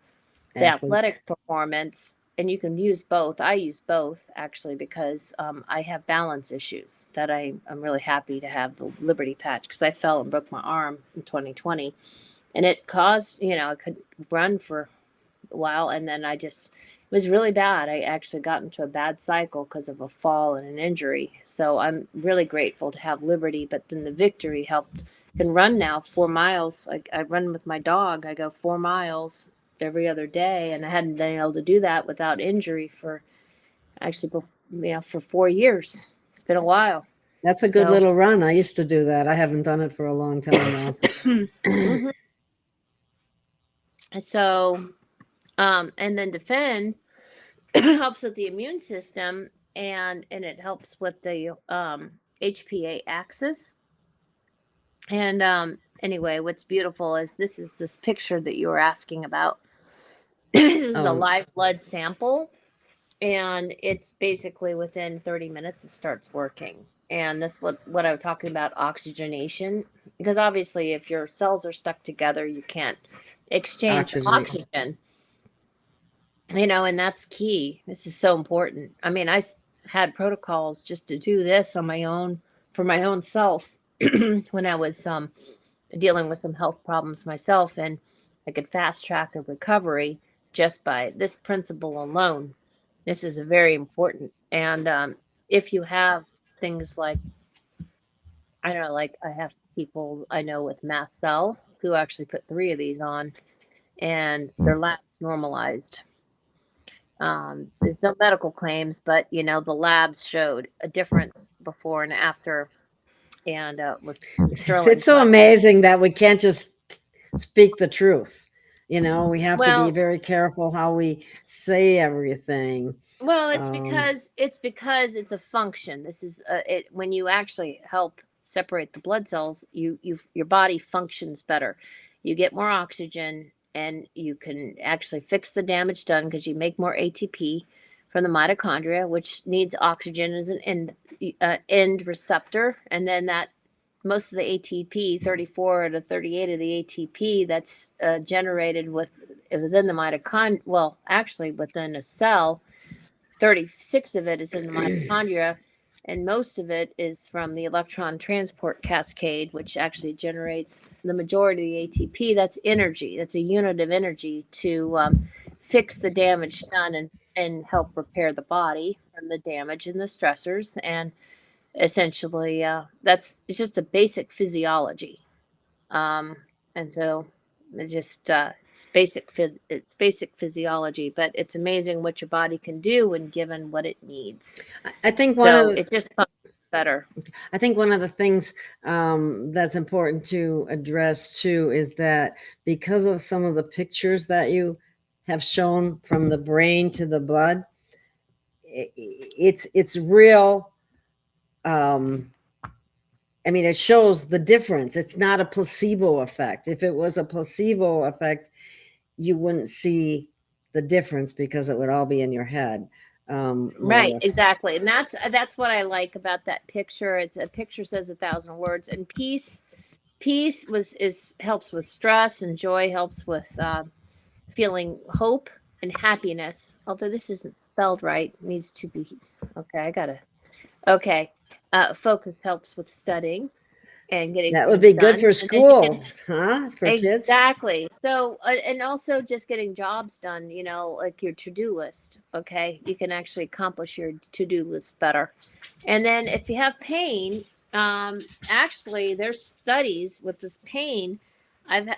Speaker 6: the athletic performance. And you can use both. I use both, actually, because I have balance issues that I'm really happy to have the Liberty patch, because I fell and broke my arm in 2020. And it caused, I could run for a while, and then it was really bad. I actually got into a bad cycle because of a fall and an injury. So I'm really grateful to have Liberty, but then the victory helped. Can run now 4 miles. I run with my dog. I go 4 miles every other day, and I hadn't been able to do that without injury for 4 years. It's been a while.
Speaker 2: That's a good little run. I used to do that. I haven't done it for a long time now.
Speaker 6: Mm-hmm. So, and then defend helps with the immune system, and it helps with the HPA axis. And anyway, what's beautiful is this picture that you were asking about. This is a live blood sample, and it's basically within 30 minutes it starts working. And that's what I was talking about, oxygenation, because obviously if your cells are stuck together, you can't exchange oxygen, and that's key. This is so important. I mean, had protocols just to do this on my own, for my own self, when I was dealing with some health problems myself, and I could fast track a recovery just by this principle alone. This is very important. And if you have things like, I don't know, like I have people I know with mast cell who actually put 3 of these on, and their labs normalized. There's no medical claims, but the labs showed a difference before and after, and with sterling.
Speaker 2: It's so amazing that we can't just speak the truth. We have to be very careful how we say everything.
Speaker 6: Well, it's because it's a function. This is when you actually help separate the blood cells, your body functions better. You get more oxygen, and you can actually fix the damage done because you make more ATP from the mitochondria, which needs oxygen as an end receptor, and then that most of the ATP, 34 to 38 of the ATP that's generated within the mitochondria. Well, actually, within a cell, 36 of it is in the mitochondria, and most of it is from the electron transport cascade, which actually generates the majority of the ATP. That's energy. That's a unit of energy to fix the damage done and help repair the body from the damage and the stressors. And essentially, it's just a basic physiology. And so it's just it's basic physiology, but it's amazing what your body can do when given what it needs.
Speaker 2: I think
Speaker 6: it's just better.
Speaker 2: I think one of the things that's important to address too is that because of some of the pictures that you have shown from the brain to the blood, it's real. I mean, it shows the difference. It's not a placebo effect. If it was a placebo effect, you wouldn't see the difference because it would all be in your head.
Speaker 6: Right, exactly. And that's what I like about that picture. It's a picture says 1,000 words. And peace helps with stress, and joy helps with feeling hope and happiness. Although this isn't spelled right, it needs to be. Okay. Focus helps with studying and getting
Speaker 2: that would be
Speaker 6: done.
Speaker 2: Good for school, for kids.
Speaker 6: Exactly. So and also just getting jobs done, like your to-do list. Okay, you can actually accomplish your to-do list better. And then if you have pain, actually there's studies with this pain. I've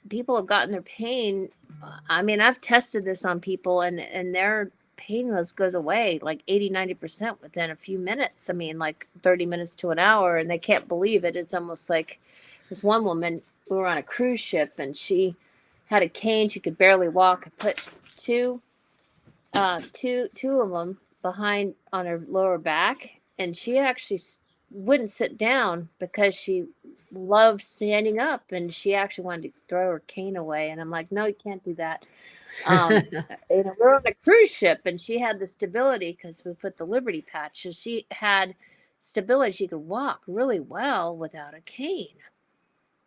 Speaker 6: people have gotten their pain. I mean, I've tested this on people, and their pain goes away like 80-90% within a few minutes. I mean, like 30 minutes to an hour, and they can't believe it. It's almost like this one woman, we were on a cruise ship, and she had a cane. She could barely walk. I put two of them behind on her lower back, and she actually wouldn't sit down because she loved standing up, and she actually wanted to throw her cane away. And I'm like, no, you can't do that. We're on a cruise ship, and she had the stability because we put the Liberty patch. So she had stability. She could walk really well without a cane,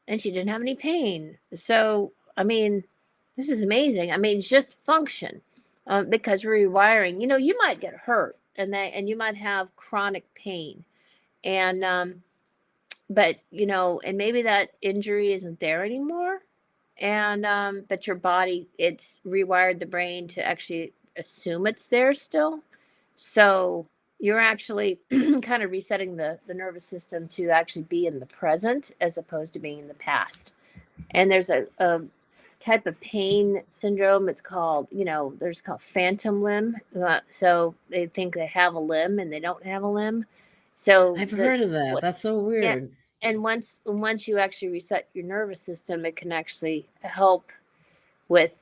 Speaker 6: and she didn't have any pain. So, I mean, this is amazing. I mean, just function, because rewiring, you might get hurt, and you might have chronic pain, and but and maybe that injury isn't there anymore. And but your body, it's rewired the brain to actually assume it's there still. So you're actually kind of resetting the nervous system to actually be in the present as opposed to being in the past. And there's a type of pain syndrome. It's called, there's called phantom limb. So they think they have a limb and they don't have a limb. So
Speaker 2: I've heard of that. That's so weird.
Speaker 6: Yeah. And once you actually reset your nervous system, it can actually help with,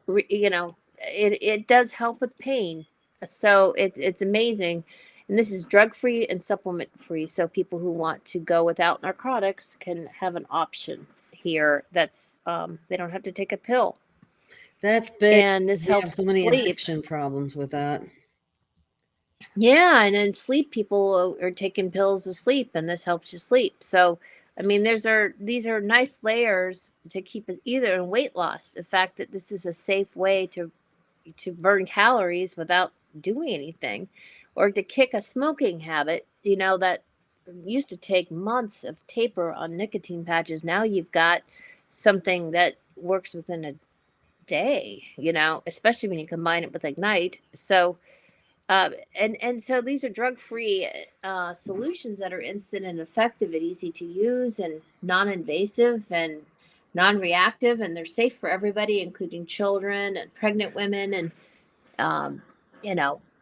Speaker 6: it does help with pain. So it's amazing. And this is drug-free and supplement-free. So people who want to go without narcotics can have an option here. That's they don't have to take a pill.
Speaker 2: That's big.
Speaker 6: And this
Speaker 2: We have
Speaker 6: helps
Speaker 2: so many
Speaker 6: sleep.
Speaker 2: addiction problems with that.
Speaker 6: Yeah, and then sleep, people are taking pills to sleep, and this helps you sleep. So, I mean, these are nice layers to keep it either in weight loss. The fact that this is a safe way to burn calories without doing anything, or to kick a smoking habit, that used to take months of taper on nicotine patches. Now you've got something that works within a day, especially when you combine it with Ignite. So, and so these are drug-free solutions that are instant and effective and easy to use and non-invasive and non-reactive, and they're safe for everybody, including children and pregnant women and um,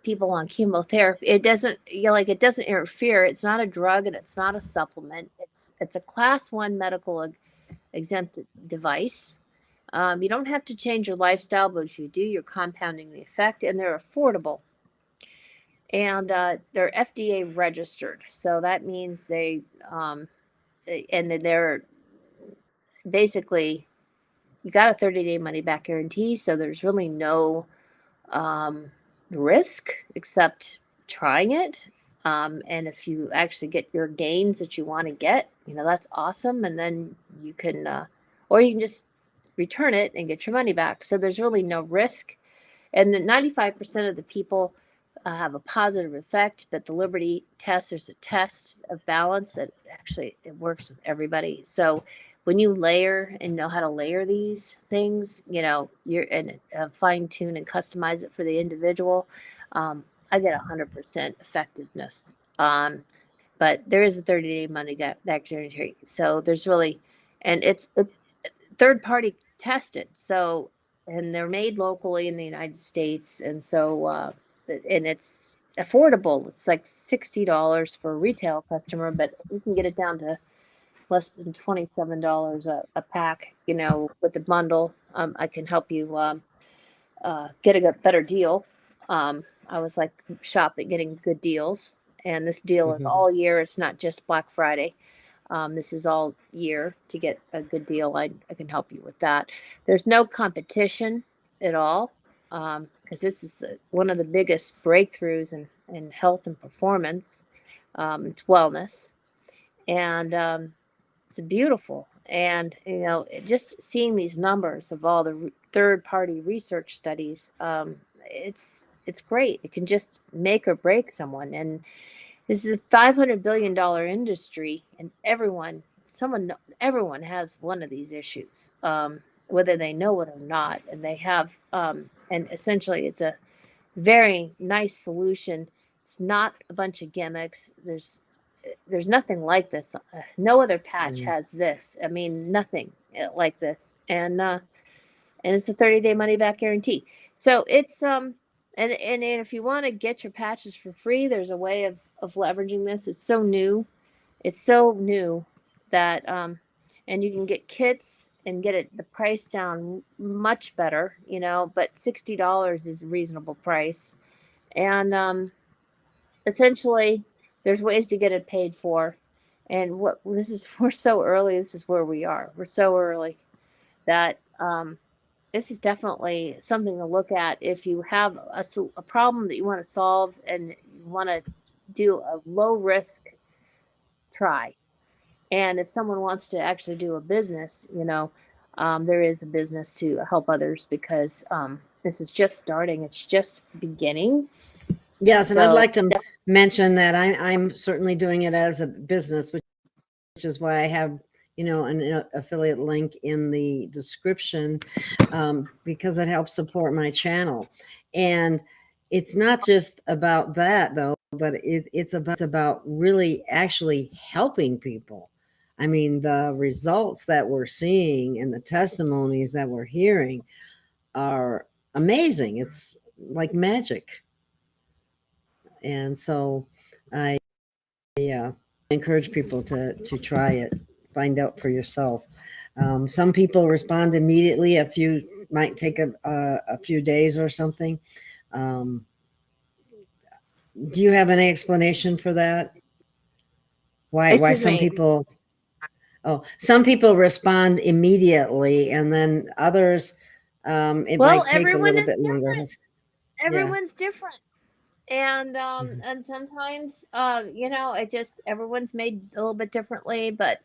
Speaker 6: people on chemotherapy. It doesn't it doesn't interfere. It's not a drug and it's not a supplement. It's a class 1 medical exempt device. You don't have to change your lifestyle, but if you do, you're compounding the effect, and they're affordable. And they're FDA registered, so that means and they're basically, you got a 30-day money back guarantee, so there's really no risk except trying it. And if you actually get your gains that you want to get, that's awesome. And then you can, or you can just return it and get your money back. So there's really no risk. And then 95% of the people have a positive effect, but the Liberty test, there's a test of balance that actually it works with everybody. So when you layer and know how to layer these things, you're and fine tune and customize it for the individual. I get 100% effectiveness. But there is a 30-day money back guarantee. So there's really, and it's third party tested. So, and they're made locally in the United States. And so, and it's affordable. It's like $60 for a retail customer, but you can get it down to less than $27 a pack, with the bundle. I can help you get a better deal. I was like shopping, getting good deals. And this deal is all year. It's not just Black Friday. This is all year to get a good deal. I can help you with that. There's no competition at all, because this is one of the biggest breakthroughs in health and performance. It's wellness. And it's beautiful. And, just seeing these numbers of all the third-party research studies, it's great. It can just make or break someone. And this is a $500 billion industry, and everyone has one of these issues, whether they know it or not. And they have, and essentially it's a very nice solution. It's not a bunch of gimmicks. There's nothing like this. No other patch has this. I mean, nothing like this. And it's a 30-day money back guarantee. So it's and if you want to get your patches for free, there's a way of leveraging this. It's so new. It's so new that and you can get kits and get the price down much better, but $60 is a reasonable price. And essentially there's ways to get it paid for. And we're so early. This is where we are. We're so early that this is definitely something to look at if you have a problem that you want to solve and you want to do a low risk try. And if someone wants to actually do a business, there is a business to help others, because this is just starting. It's just beginning.
Speaker 2: Yes, and I'd like to mention that I'm certainly doing it as a business, which is why I have, an affiliate link in the description, because it helps support my channel. And it's not just about that, though, but it's about really actually helping people. I mean, the results that we're seeing and the testimonies that we're hearing are amazing. It's like magic. And so I encourage people to try it, find out for yourself. Some people respond immediately. A few might take a few days or something. Do you have any explanation for that? Why
Speaker 6: Excuse
Speaker 2: some
Speaker 6: me.
Speaker 2: people? Oh, some people respond immediately, and then others, it
Speaker 6: Well,
Speaker 2: might take a
Speaker 6: everyone
Speaker 2: little
Speaker 6: is
Speaker 2: bit longer.
Speaker 6: different.
Speaker 2: Yeah.
Speaker 6: Everyone's different. And
Speaker 2: Mhm.
Speaker 6: and sometimes you know, it just everyone's made a little bit differently, but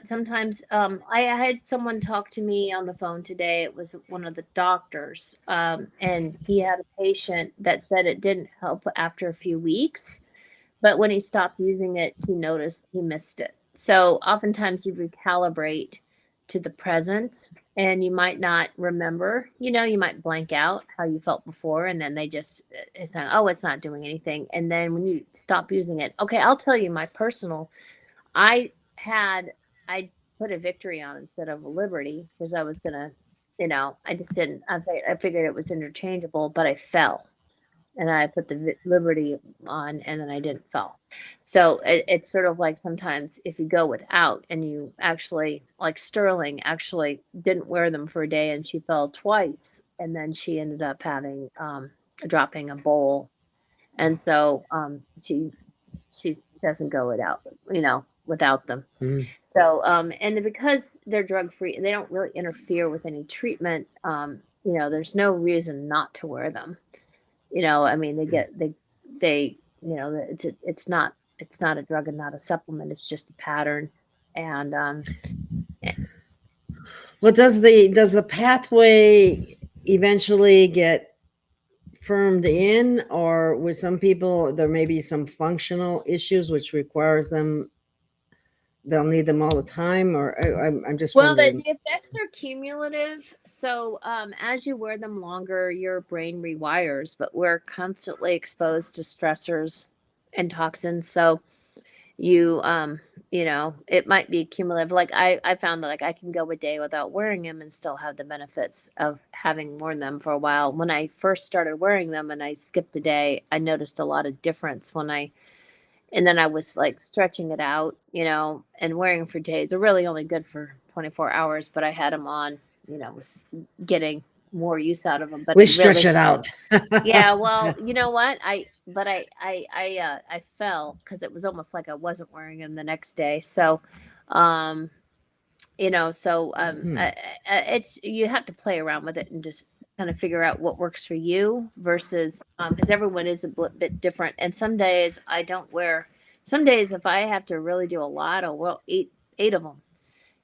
Speaker 6: sometimes I had someone talk to me on the phone today. It was one of the doctors, and he had a patient that said it didn't help after a few weeks, but when he stopped using it, he noticed he missed it. So oftentimes you recalibrate to the present, and you might not remember, you know, you might blank out how you felt before, and then they just, it's like, oh, it's not doing anything. And then when you stop using it, okay, I'll tell you my personal, I had, I put a victory on instead of a liberty because I was going to, you know, I just didn't, I figured it was interchangeable, but I fell and I put the liberty on and then I didn't fall. So it's sort of like sometimes if you go without and you actually, like Sterling actually didn't wear them for a day and she fell twice and then she ended up having dropping a bowl. And so she doesn't go without, you know, without them.
Speaker 2: Mhm.
Speaker 6: So and because they're drug free, they don't really interfere with any treatment. You know, there's no reason not to wear them. You know, I mean, they you know, it's not a drug and not a supplement. It's just a pattern. And eh,
Speaker 2: Well, does the pathway eventually get firmed in, or with some people there may be some functional issues which requires them, they'll need them all the time, or I'm just
Speaker 6: well,
Speaker 2: wondering.
Speaker 6: the effects are cumulative. So as you wear them longer, your brain rewires. But we're constantly exposed to stressors and toxins. So you you know, it might be cumulative. Like I found that like I can go a day without wearing them and still have the benefits of having worn them for a while. When I first started wearing them and I skipped a day, I noticed a lot of difference when I, and then I was like stretching it out, you know, and wearing for days. They're really only good for 24 hours, but I had them on, you know, was getting more use out of them, but
Speaker 2: We
Speaker 6: it
Speaker 2: stretch
Speaker 6: really,
Speaker 2: it out.
Speaker 6: yeah, well, you know what? I fell because it was almost like I wasn't wearing them the next day. So, um, you know, so
Speaker 2: Hmm.
Speaker 6: it's you have to play around with it and just kind of figure out what works for you versus because everyone is a bit different. And some days I don't wear. Some days if I have to really do a lot, I'll well eight of them.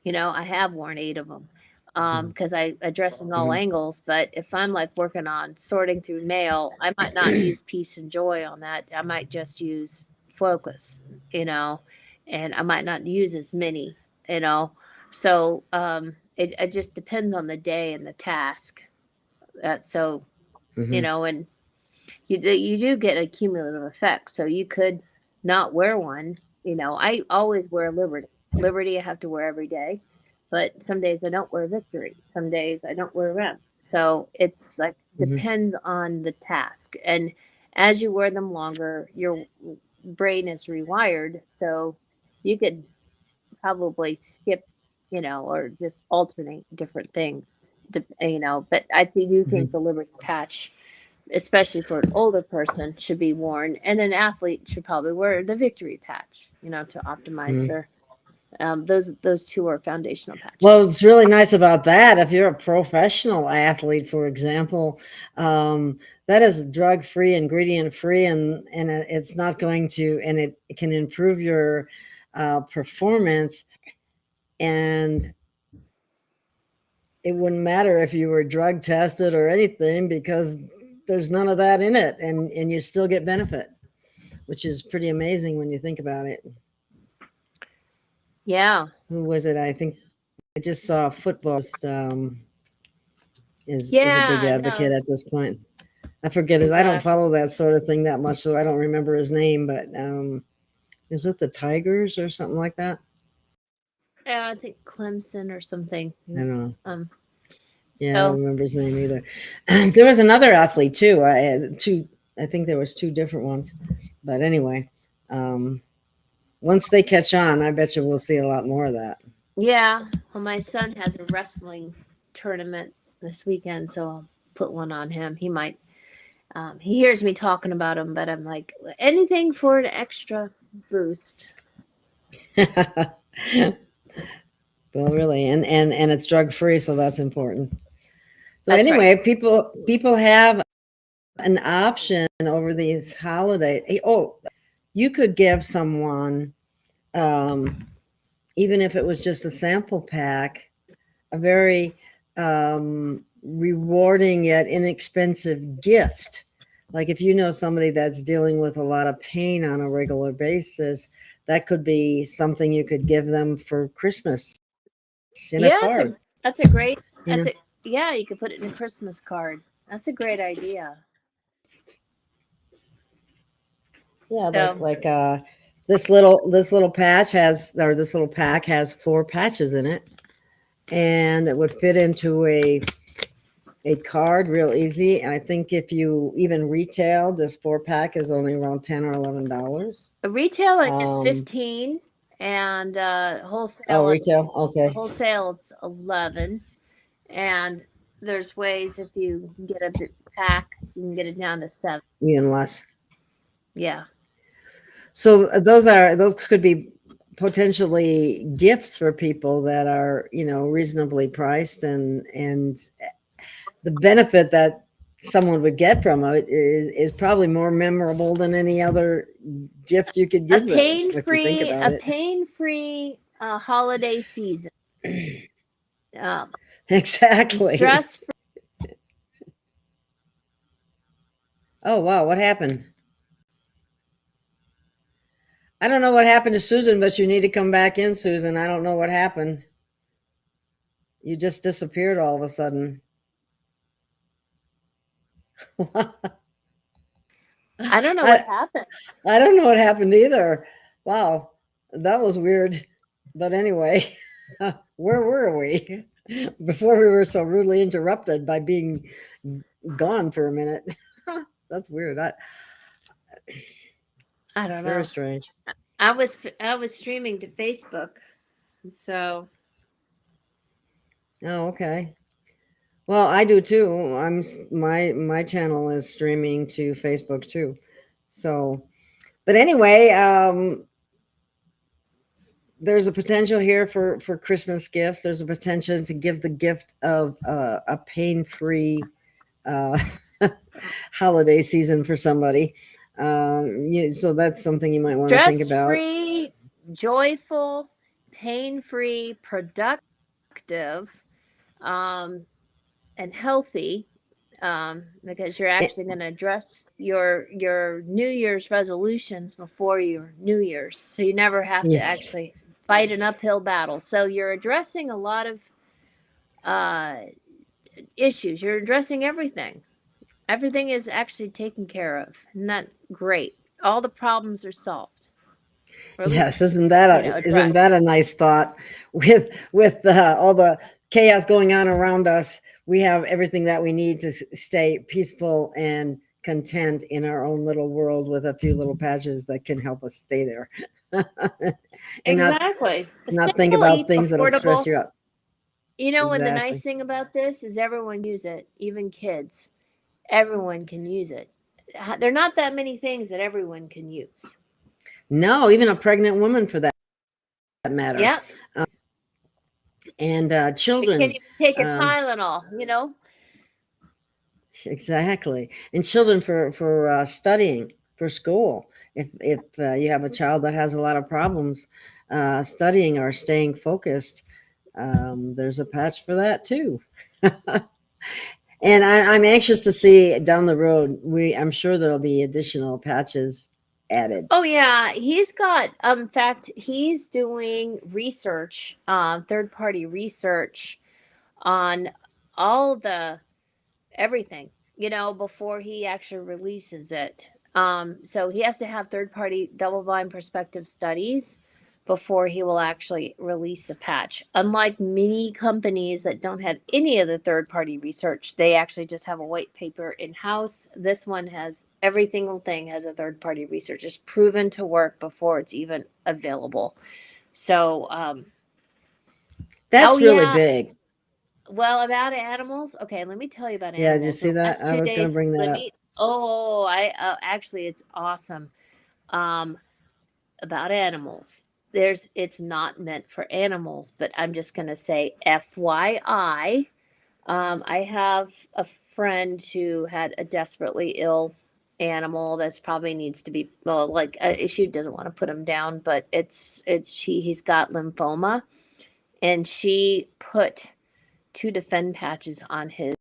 Speaker 6: You know, I have worn eight of them because I addressing all
Speaker 2: Mhm.
Speaker 6: angles. But if I'm like working on sorting through mail, I might not use peace and joy on that. I might just use focus, you know, and I might not use as many, you know. So it just depends on the day and the task. So, you
Speaker 2: Mhm.
Speaker 6: know, and you do get a cumulative effect. So you could not wear one. You know, I always wear Liberty. Liberty I have to wear every day, but some days I don't wear Victory. Some days I don't wear Rem. So it's like
Speaker 2: Mhm.
Speaker 6: depends on the task. And as you wear them longer, your brain is rewired. So you could probably skip, you know, or just alternate different things. You know, but I do think
Speaker 2: Mhm.
Speaker 6: the Liberty patch, especially for an older person, should be worn, and an athlete should probably wear the victory patch, you know, to optimize
Speaker 2: Mhm.
Speaker 6: their those two are foundational
Speaker 2: Well,
Speaker 6: patches.
Speaker 2: what's really nice about that, if you're a professional athlete, for example, that is drug free, ingredient free, and it's not going to, and it can improve your performance. And it wouldn't matter if you were drug tested or anything because there's none of that in it, and you still get benefit, which is pretty amazing when you think about it.
Speaker 6: Yeah,
Speaker 2: Who was it? I think I just saw football. Is a big
Speaker 6: yeah,
Speaker 2: advocate
Speaker 6: no,
Speaker 2: at this point. I forget his. I don't
Speaker 6: exactly.
Speaker 2: follow that sort of thing that much, so I don't remember his name. But is it the Tigers or something like that?
Speaker 6: Yeah, I think Clemson or something.
Speaker 2: I don't know.
Speaker 6: Um,
Speaker 2: Yeah, I don't
Speaker 6: so
Speaker 2: remember his name either. There was another athlete too. I had two. I think there was two different ones. But anyway, um, once they catch on, I bet you we'll see a lot more of that.
Speaker 6: yeah, well, my son has a wrestling tournament this weekend, so I'll put one on him. He might. He hears me talking about them, but I'm like, anything for an extra boost.
Speaker 2: Well, really, and it's drug free, so that's important. So
Speaker 6: That's
Speaker 2: anyway,
Speaker 6: right.
Speaker 2: people have an option over these holidays. Oh, you could give someone, even if it was just a sample pack, a very rewarding yet inexpensive gift. Like if you know somebody that's dealing with a lot of pain on a regular basis, that could be something you could give them for Christmas in a
Speaker 6: Yeah,
Speaker 2: card.
Speaker 6: that's a great
Speaker 2: You know,
Speaker 6: yeah, you could put it in a Christmas card. That's a great idea.
Speaker 2: yeah,
Speaker 6: So
Speaker 2: this little patch has, or this little pack has 4 patches in it, and it would fit into a card real easy. I think if you even retail, this 4 pack is only around $10 or $11.
Speaker 6: retailing is
Speaker 2: Um,
Speaker 6: 15, and
Speaker 2: oh, retail, okay,
Speaker 6: wholesale it's 11. And there's ways if you get a big pack, you can get it down to 7.
Speaker 2: even less.
Speaker 6: Yeah.
Speaker 2: So those could be potentially gifts for people that are, reasonably priced, and the benefit that someone would get from it is probably more memorable than any other gift you could give them if you think about it.
Speaker 6: Pain-free holiday season.
Speaker 2: Exactly.
Speaker 6: Stress free.
Speaker 2: Oh wow, what happened? I don't know what happened to Susan, but you need to come back in, Susan. I don't know what happened. You just disappeared all of a sudden.
Speaker 6: I don't know
Speaker 2: I,
Speaker 6: what happened.
Speaker 2: I don't know what happened either. Wow, that was weird. But anyway, where were we before we were so rudely interrupted by being gone for a minute? That's weird.
Speaker 6: I
Speaker 2: It's
Speaker 6: don't
Speaker 2: very
Speaker 6: know.
Speaker 2: strange.
Speaker 6: I was streaming to Facebook, so
Speaker 2: Oh, okay. Well, I do too. My channel is streaming to Facebook too. So, but anyway, there's a potential here for Christmas gifts. There's a potential to give the gift of a pain-free uh, holiday season for somebody. So that's something you might want to think
Speaker 6: stress
Speaker 2: about.
Speaker 6: free, joyful, pain free, productive, um, and healthy. Because you're
Speaker 2: Eh,
Speaker 6: actually going to address your New Year's resolutions before your New Year's, so you never have to
Speaker 2: Yes,
Speaker 6: actually fight an uphill battle. So you're addressing a lot of uh, issues. You're addressing everything. Everything is actually taken care of. Isn't that great? All the problems are solved, or at least
Speaker 2: yes. Isn't that
Speaker 6: addressed.
Speaker 2: a nice thought? With all the chaos going on around us, we have everything that we need to stay peaceful and content in our own little world with a few little patches that can help us stay there, and
Speaker 6: Exactly.
Speaker 2: not think
Speaker 6: Simple,
Speaker 2: about things that'll stress
Speaker 6: affordable.
Speaker 2: you out.
Speaker 6: And the nice
Speaker 2: Exactly.
Speaker 6: thing about this is everyone can use it, even kids. Everyone can use it. There are not that many things that everyone can use.
Speaker 2: No, even a pregnant woman for that matter,
Speaker 6: Yep.
Speaker 2: and
Speaker 6: You can't
Speaker 2: children.
Speaker 6: even take a
Speaker 2: Um,
Speaker 6: Tylenol.
Speaker 2: exactly, and children for studying for school. If you have a child that has a lot of problems studying or staying focused, there's a patch for that too. And I'm anxious to see down the road. I'm sure there'll be additional patches added.
Speaker 6: Oh yeah, he's got. In fact, he's doing research, third-party research on all the everything, before he actually releases it. So he has to have third-party double-blind prospective studies before he will actually release a patch. Unlike many companies that don't have any of the third-party research, they actually just have a white paper in-house. This one has every single thing has a third-party research. It's proven to work before it's even available. So, oh
Speaker 2: That's really
Speaker 6: yeah,
Speaker 2: big.
Speaker 6: well, about animals. Okay, let me tell you about
Speaker 2: Yeah, did you
Speaker 6: animals.
Speaker 2: see
Speaker 6: The
Speaker 2: that?
Speaker 6: last
Speaker 2: I
Speaker 6: two
Speaker 2: was going to
Speaker 6: days,
Speaker 2: bring that up.
Speaker 6: Oh, I actually, it's awesome. About animals. It's not meant for animals, but I'm just going to say FYI. I have a friend who had a desperately ill animal that's probably needs to be, well, like she doesn't want to put him down, but he's got lymphoma, and she put 2 defend patches on his.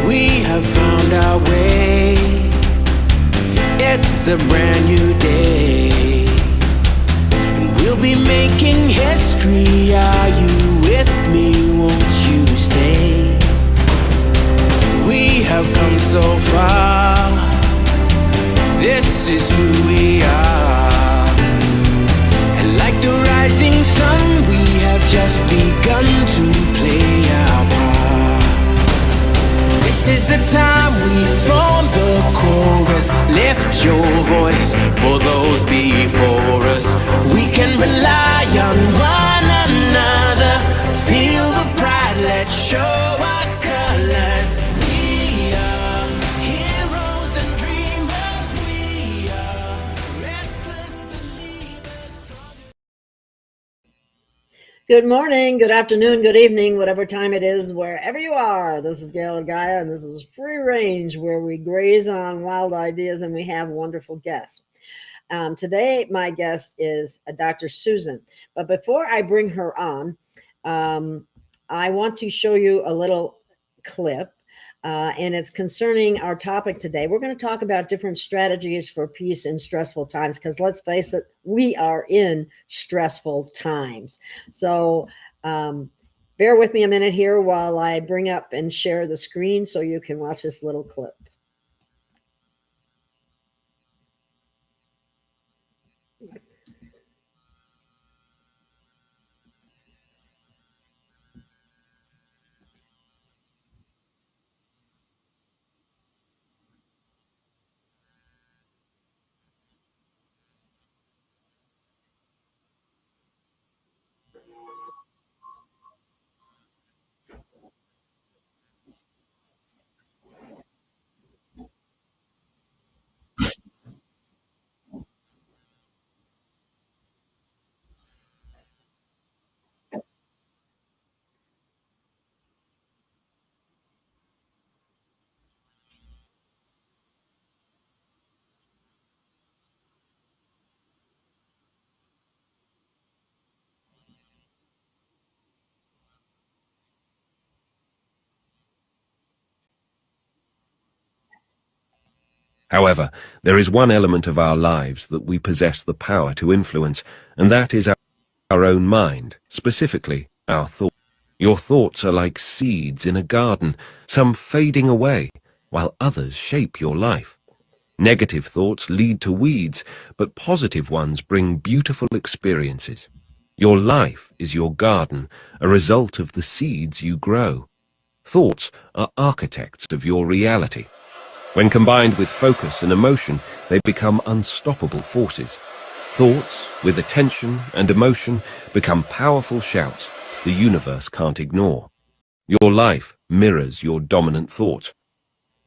Speaker 1: We have found our way. It's a brand new day, and we'll be making history. Are you with me? Won't you stay? We have come so far. This is who we are. And like the rising sun, we have just begun to play our part. This is the time we form the chorus. Lift your voice for those before us. We can rely on one another. Feel the pride, let's show our colors. We are heroes and dreamers. We are restless believers.
Speaker 2: Good morning, good afternoon, good evening, whatever time it is, wherever you are. This is Gail of Gaia, and this is Free Range, where we graze on wild ideas and we have wonderful guests. Today, my guest is Dr. Susan. But before I bring her on, I want to show you a little clip. And it's concerning our topic today. We're going to talk about different strategies for peace in stressful times, because let's face it, we are in stressful times. So bear with me a minute here while I bring up and share the screen so you can watch this little clip.
Speaker 7: However, there is one element of our lives that we possess the power to influence, and that is our own mind, specifically our thoughts. Your thoughts are like seeds in a garden, some fading away, while others shape your life. Negative thoughts lead to weeds, but positive ones bring beautiful experiences. Your life is your garden, a result of the seeds you grow. Thoughts are architects of your reality. When combined with focus and emotion, they become unstoppable forces. Thoughts, with attention and emotion, become powerful shouts the universe can't ignore. Your life mirrors your dominant thought.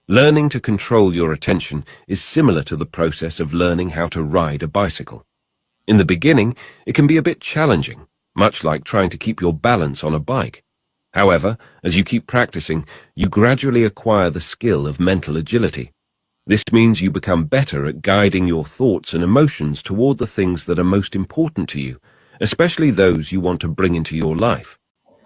Speaker 7: Learning to control your attention is similar to the process of learning how to ride a bicycle. In the beginning, it can be a bit challenging. much like trying to keep your balance on a bike. However, as you keep practicing, you gradually acquire the skill of mental agility. This means you become better at guiding your thoughts and emotions toward the things that are most important to you, especially those you want to bring into your life.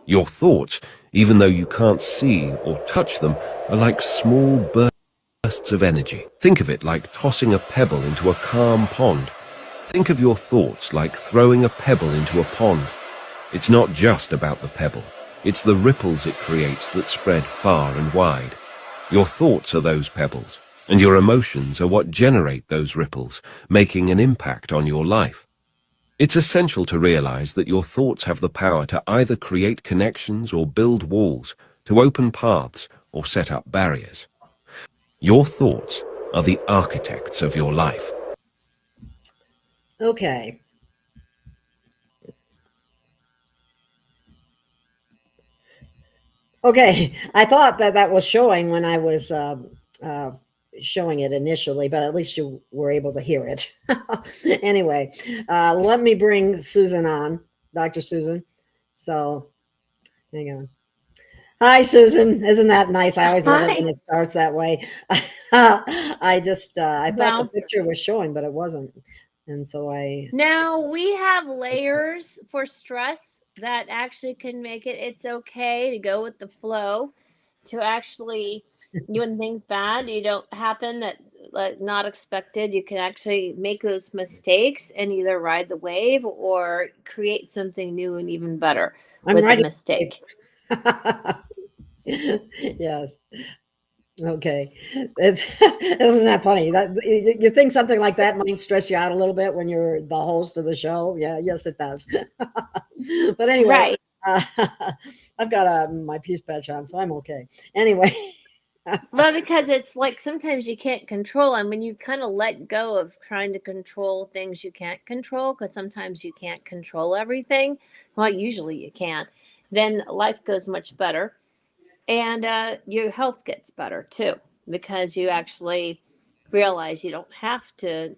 Speaker 7: Your thoughts, even though you can't see or touch them, are like small bursts of energy. Think of it like tossing a pebble into a calm pond. Think of your thoughts like throwing a pebble into a pond. It's not just about the pebble. It's the ripples it creates that spread far and wide. Your thoughts are those pebbles, and your emotions are what generate those ripples, making an impact on your life. It's essential to realize that your thoughts have the power to either create connections or build walls, to open paths or set up barriers. Your thoughts are the architects of your life.
Speaker 2: Okay. Okay, I thought that was showing when I was showing it initially, but at least you were able to hear it. Anyway, let me bring Susan on, Dr. Susan. So, hang on. Hi, Susan. Isn't that nice? I always love it when it starts that way. I thought the picture was showing, but it wasn't. And so
Speaker 6: Now we have layers for stress that actually can make it's okay to go with the flow, to actually, when things bad, you don't happen that like not expected, you can actually make those mistakes and either ride the wave or create something new and even better with the mistake.
Speaker 2: Yes. Okay. Isn't that funny? That you think something like that might stress you out a little bit when you're the host of the show? Yeah, yes, it does. But anyway,
Speaker 6: Right.
Speaker 2: I've got my peace patch on, so I'm okay. Anyway.
Speaker 6: Well, because it's like sometimes you can't control them when you kind of let go of trying to control things you can't control, because sometimes you can't control everything. Well, usually you can't. Then life goes much better. And your health gets better too, because you actually realize you don't have to,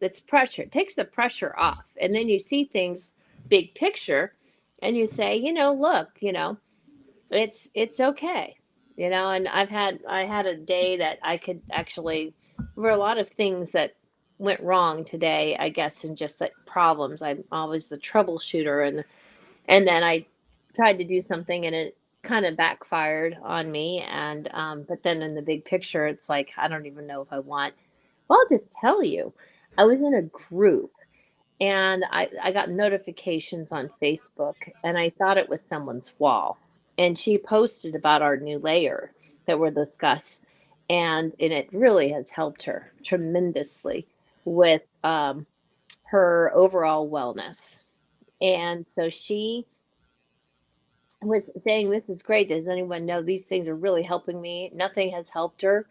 Speaker 6: it's pressure. It takes the pressure off. And then you see things big picture and you say, look, it's okay. And I had a day that I could actually, there were a lot of things that went wrong today, I guess, and just that problems. I'm always the troubleshooter, and then I tried to do something and it kind of backfired on me. And but then in the big picture, it's like I don't even know if I want. Well, I'll just tell you, I was in a group and I got notifications on Facebook and I thought it was someone's wall. And she posted about our new layer that we're discussed. And it really has helped her tremendously with her overall wellness. And so she was saying, "This is great. Does anyone know these things are really helping me?" Nothing has helped her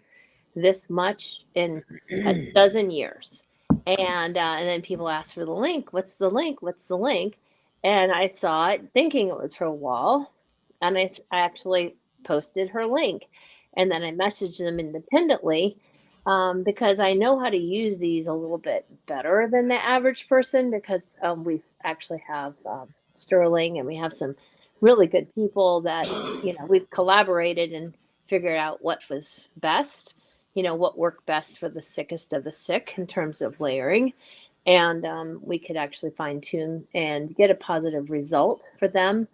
Speaker 6: this much in a dozen years. And then people asked for the link. What's the link? What's the link? And I saw it thinking it was her wall. And I actually posted her link. And then I messaged them independently because I know how to use these a little bit better than the average person because we actually have Sterling and we have some really good people that, we've collaborated and figured out what was best, what worked best for the sickest of the sick in terms of layering. And we could actually fine tune and get a positive result for them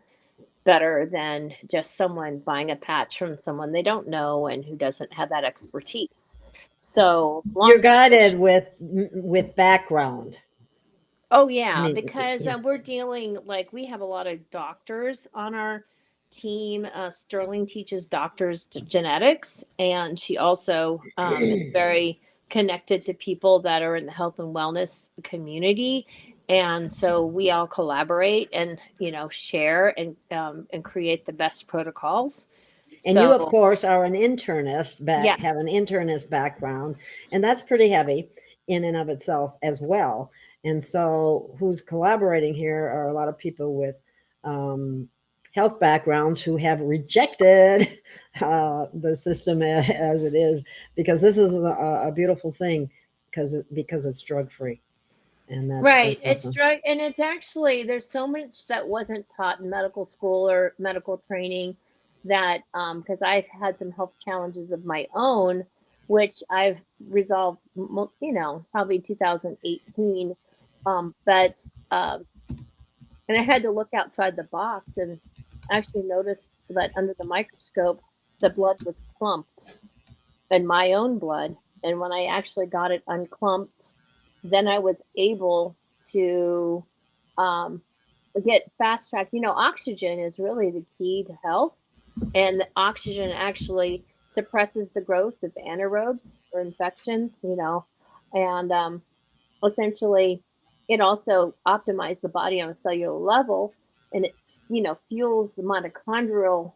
Speaker 6: better than just someone buying a patch from someone they don't know and who doesn't have that expertise. So
Speaker 2: you're guided with background.
Speaker 6: Oh yeah, because we're dealing, like, we have a lot of doctors on our team. Sterling teaches doctors to genetics, and she also is very connected to people that are in the health and wellness community. And so we all collaborate and share and create the best protocols.
Speaker 2: And you, of course, are an internist,
Speaker 6: Yes.
Speaker 2: have an internist background, and that's pretty heavy in and of itself as well. And so who's collaborating here are a lot of people with health backgrounds who have rejected the system as it is, because this is a beautiful thing because it's drug-free. And that's
Speaker 6: Right.
Speaker 2: awesome.
Speaker 6: It's drug, and it's actually, there's so much that wasn't taught in medical school or medical training that, because I've had some health challenges of my own, which I've resolved, probably 2018. But, and I had to look outside the box and actually noticed that under the microscope, the blood was clumped, and my own blood. And when I actually got it unclumped, then I was able to get fast tracked. Oxygen is really the key to health, and the oxygen actually suppresses the growth of anaerobes or infections, and essentially it also optimizes the body on a cellular level, and it, fuels the mitochondrial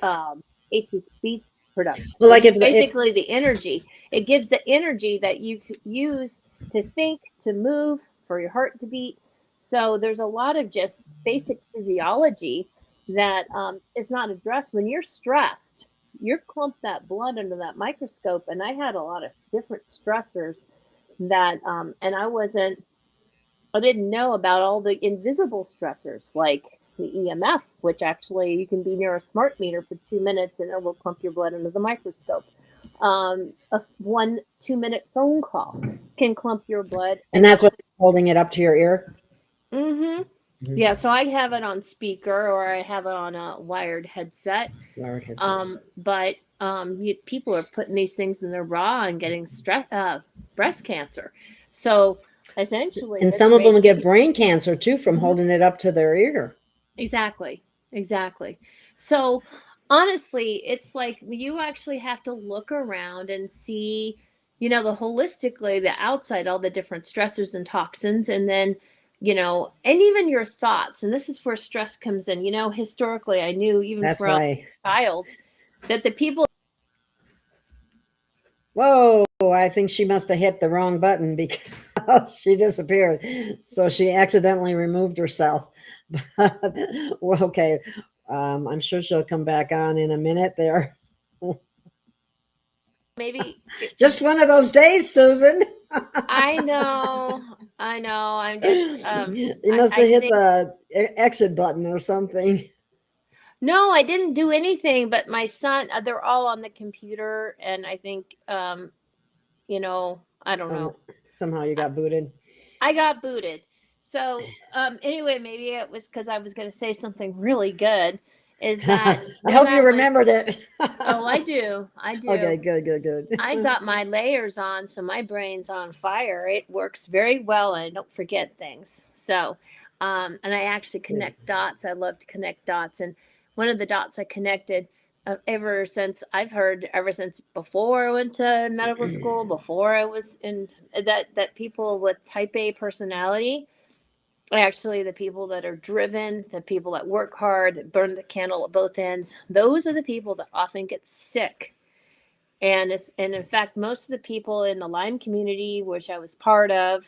Speaker 6: ATP production.
Speaker 2: Well, like
Speaker 6: Which is
Speaker 2: if
Speaker 6: basically the energy. It gives the energy that you use to think, to move, for your heart to beat. So there's a lot of just basic physiology that is not addressed. When you're stressed, you clump that blood under that microscope, and I had a lot of different stressors that, and I didn't know about all the invisible stressors like the EMF, which actually you can be near a smart meter for 2 minutes and it will clump your blood under the microscope. A 1-2 minute phone call can clump your blood.
Speaker 2: and that's what holding it up to your ear.
Speaker 6: Mm-hmm. Yeah, so I have it on speaker or I have it on a wired headset. But people are putting these things in their bra and getting breast cancer. So essentially,
Speaker 2: And some of them get brain cancer too from holding it up to their ear.
Speaker 6: Exactly. So honestly, it's like you actually have to look around and see, the holistically, the outside, all the different stressors and toxins, and then, and even your thoughts. And this is where stress comes in. Historically, I knew even
Speaker 2: That's
Speaker 6: from
Speaker 2: why.
Speaker 6: child that the people.
Speaker 2: Whoa, I think she must have hit the wrong button because she disappeared. So she accidentally removed herself. Well, okay. I'm sure she'll come back on in a minute there.
Speaker 6: Maybe
Speaker 2: Just one of those days, Susan.
Speaker 6: I know. I'm just
Speaker 2: You must have hit the exit button or something.
Speaker 6: No, I didn't do anything, but my son, they're all on the computer, and I think I don't know.
Speaker 2: Somehow you got booted.
Speaker 6: I got booted. So anyway, maybe it was because I was going to say something really good. Is that
Speaker 2: I hope you remembered it.
Speaker 6: Oh, I do.
Speaker 2: Okay, good.
Speaker 6: I got my layers on, so my brain's on fire. It works very well, and I don't forget things. So, and I actually connect dots. I love to connect dots, and one of the dots I connected ever since before I went to medical school, before I was in that people with type A personality, actually the people that are driven, the people that work hard, that burn the candle at both ends, those are the people that often get sick. And in fact, most of the people in the Lyme community, which I was part of,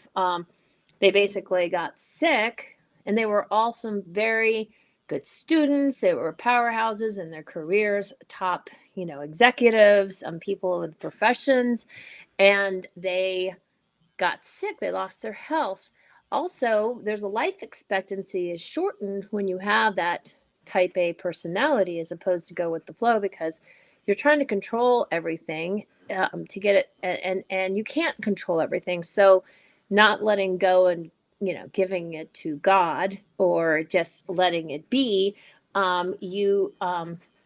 Speaker 6: they basically got sick, and they were all some very good students. They were powerhouses in their careers, top, executives, people with professions, and they got sick. They lost their health. Also, there's a life expectancy is shortened when you have that type A personality as opposed to go with the flow, because you're trying to control everything to get it, and you can't control everything. So not letting go and giving it to God or just letting it be, you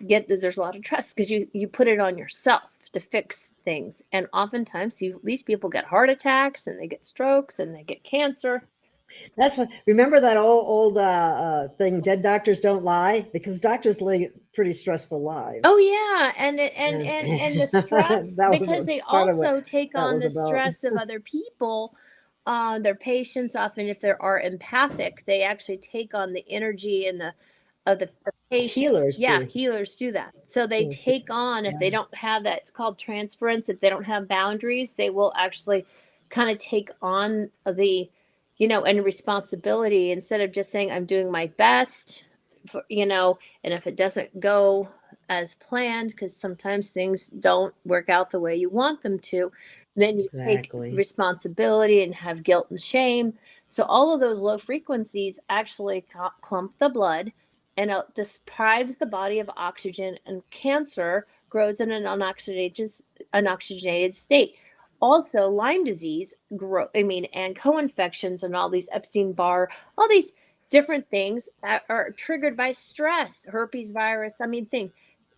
Speaker 6: there's a lot of trust because you put it on yourself to fix things. And oftentimes these people get heart attacks and they get strokes and they get cancer.
Speaker 2: That's what, remember that old thing, dead doctors don't lie? Because doctors live pretty stressful lives.
Speaker 6: Oh yeah. And the stress, because they also take on the stress of other people, their patients. Often if they are empathic, they actually take on the energy and of the patient. Healers do that. So they take on, if they don't have that, it's called transference. If they don't have boundaries, they will actually kind of take on the, and responsibility, instead of just saying, I'm doing my best, and if it doesn't go as planned, because sometimes things don't work out the way you want them to, then you
Speaker 2: Exactly.
Speaker 6: take responsibility and have guilt and shame. So all of those low frequencies actually clump the blood, and it deprives the body of oxygen, and cancer grows in an unoxygenated state. Also, Lyme disease and co-infections and all these Epstein-Barr, all these different things that are triggered by stress, herpes virus. Things.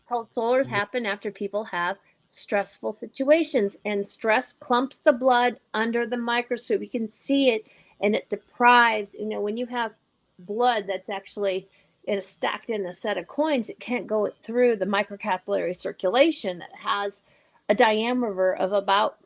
Speaker 6: Cold sores happen after people have stressful situations, and stress clumps the blood under the microscope. You can see it, and it deprives, when you have blood that's actually stacked in a set of coins, it can't go through the microcapillary circulation that has a diameter of about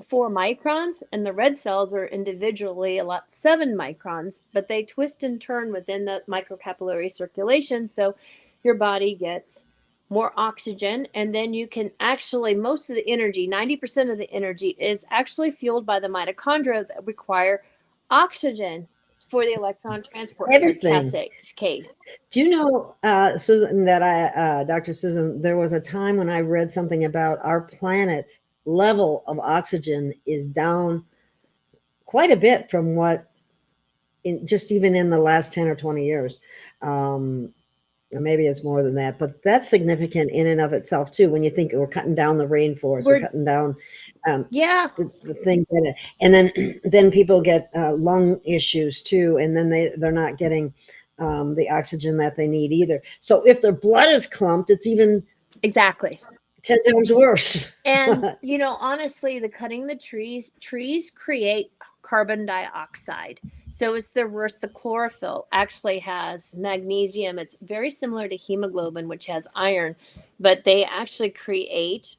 Speaker 6: 4 microns, and the red cells are individually about 7 microns, but they twist and turn within the microcapillary circulation, so your body gets more oxygen, and then you can actually, most of the energy, 90% of the energy, is actually fueled by the mitochondria that require oxygen for the electron transport
Speaker 2: Everything.
Speaker 6: cascade.
Speaker 2: Do you know, Susan, that Dr. Susan, there was a time when I read something about our planet's level of oxygen is down quite a bit from what, even in the last 10 or 20 years. Maybe it's more than that, but that's significant in and of itself too. When you think we're cutting down the rainforest, we're cutting down the things that, and then people get lung issues too, and then they're not getting the oxygen that they need either. So if their blood is clumped, it's even
Speaker 6: exactly
Speaker 2: 10 times worse.
Speaker 6: And honestly, the cutting the trees create carbon dioxide. So it's the worst. The chlorophyll actually has magnesium. It's very similar to hemoglobin, which has iron, but they actually create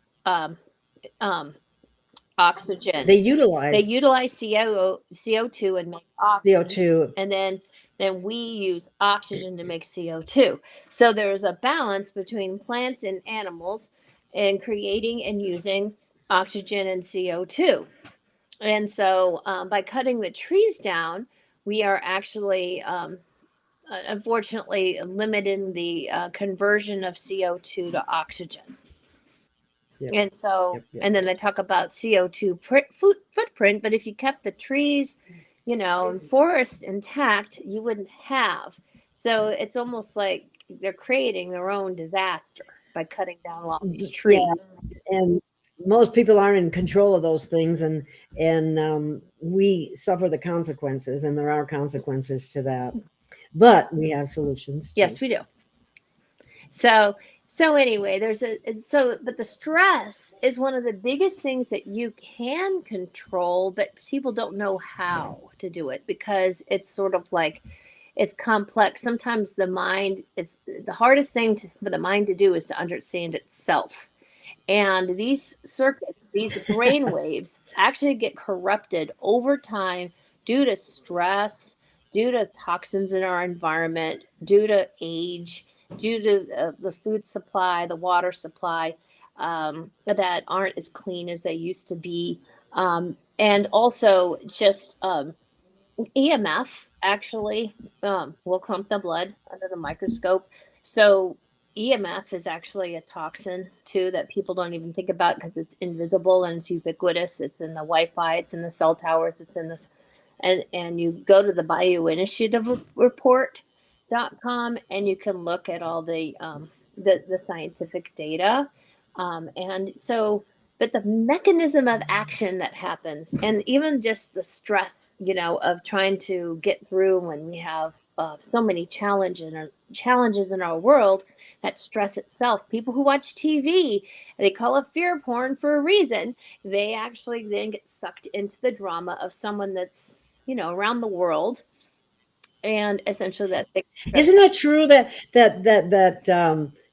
Speaker 6: oxygen.
Speaker 2: They utilize
Speaker 6: CO2 and make oxygen.
Speaker 2: CO2.
Speaker 6: And then we use oxygen to make CO2. So there's a balance between plants and animals in creating and using oxygen and CO2. And so by cutting the trees down, we are actually unfortunately limiting the conversion of CO2 to oxygen.
Speaker 2: Yep.
Speaker 6: And so,
Speaker 2: Yep.
Speaker 6: and then they talk about CO2 footprint, but if you kept the trees, and forests intact, you wouldn't have. So it's almost like they're creating their own disaster by cutting down all these trees.
Speaker 2: Yeah. And most people aren't in control of those things, and we suffer the consequences, and there are consequences to that. But we have solutions too.
Speaker 6: Yes, we do. So anyway, but the stress is one of the biggest things that you can control, but people don't know how to do it because it's sort of like, it's complex. Sometimes the hardest thing for the mind to do is to understand itself. And these circuits, these brain waves actually get corrupted over time due to stress, due to toxins in our environment, due to age, due to the food supply, the water supply, that aren't as clean as they used to be. And also just EMF actually will clump the blood under the microscope. So EMF is actually a toxin too that people don't even think about because it's invisible and it's ubiquitous. It's in the Wi-Fi, it's in the cell towers, it's in this, and you go to the bioinitiative report.com and you can look at all the scientific data. And so, but the mechanism of action that happens, and even just the stress, of trying to get through when we have so many challenges in our world, that stress itself. People who watch TV, they call it fear porn for a reason. They actually then get sucked into the drama of someone that's, around the world. And essentially
Speaker 2: isn't it true that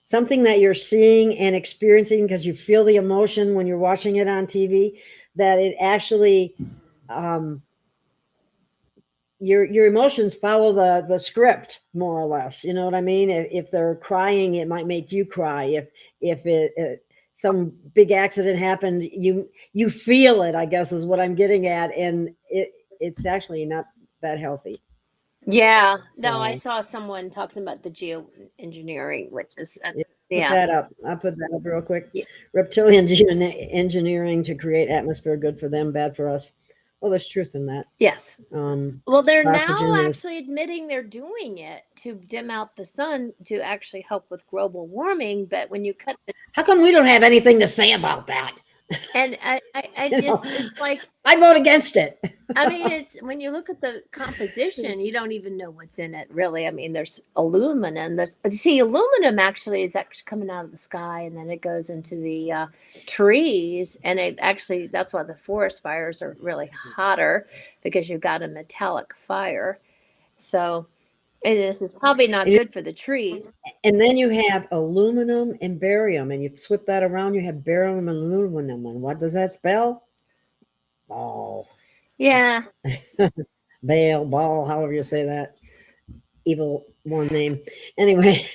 Speaker 2: something that you're seeing and experiencing because you feel the emotion when you're watching it on TV, that it actually your emotions follow the script more or less, you know what I mean? If they're crying, it might make you cry. If some big accident happened, you feel it, I guess is what I'm getting at, and it's actually not that healthy.
Speaker 6: Yeah. No, I
Speaker 2: So
Speaker 6: saw someone talking about the geoengineering, which is
Speaker 2: yeah,
Speaker 6: that's
Speaker 2: put
Speaker 6: yeah.
Speaker 2: that up. I'll put that up real quick.
Speaker 6: Yeah.
Speaker 2: Reptilian geoengineering to create atmosphere good for them, bad for us. Well, there's truth in that.
Speaker 6: Yes. Well, they're now
Speaker 2: Oxygen is
Speaker 6: actually admitting they're doing it to dim out the sun to actually help with global warming. But when you cut the
Speaker 2: how come we don't have anything to say about that?
Speaker 6: and I
Speaker 2: You know,
Speaker 6: just it's like
Speaker 2: I vote against it.
Speaker 6: I mean, it's when you look at the composition, you don't even know what's in it, really. I mean, there's aluminum. There's see, aluminum actually is actually coming out of the sky, and then it goes into the trees, and it actually that's why the forest fires are really hotter because you've got a metallic fire. So this is probably not
Speaker 2: And,
Speaker 6: good for the trees.
Speaker 2: and then you have aluminum and barium, and you flip that around, you have barium and aluminum. And what does that spell? Ball.
Speaker 6: Yeah,
Speaker 2: Ball, however you say that. Evil one name. Anyway,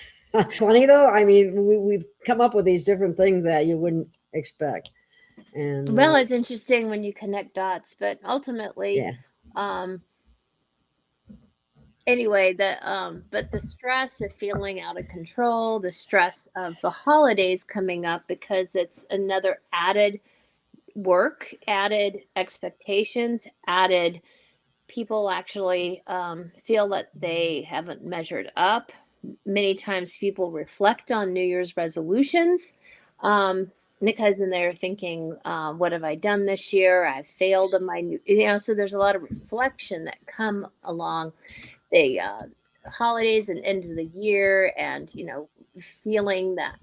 Speaker 2: funny though. I mean, we've come up with these different things that you wouldn't expect. And
Speaker 6: well, it's interesting when you connect dots, but ultimately,
Speaker 2: yeah,
Speaker 6: um, anyway, but the stress of feeling out of control, the stress of the holidays coming up because it's another added work, added expectations, added people actually feel that they haven't measured up. Many times people reflect on New Year's resolutions because then they're thinking, what have I done this year? I've failed in my new, so there's a lot of reflection that come along the holidays and end of the year, and feeling that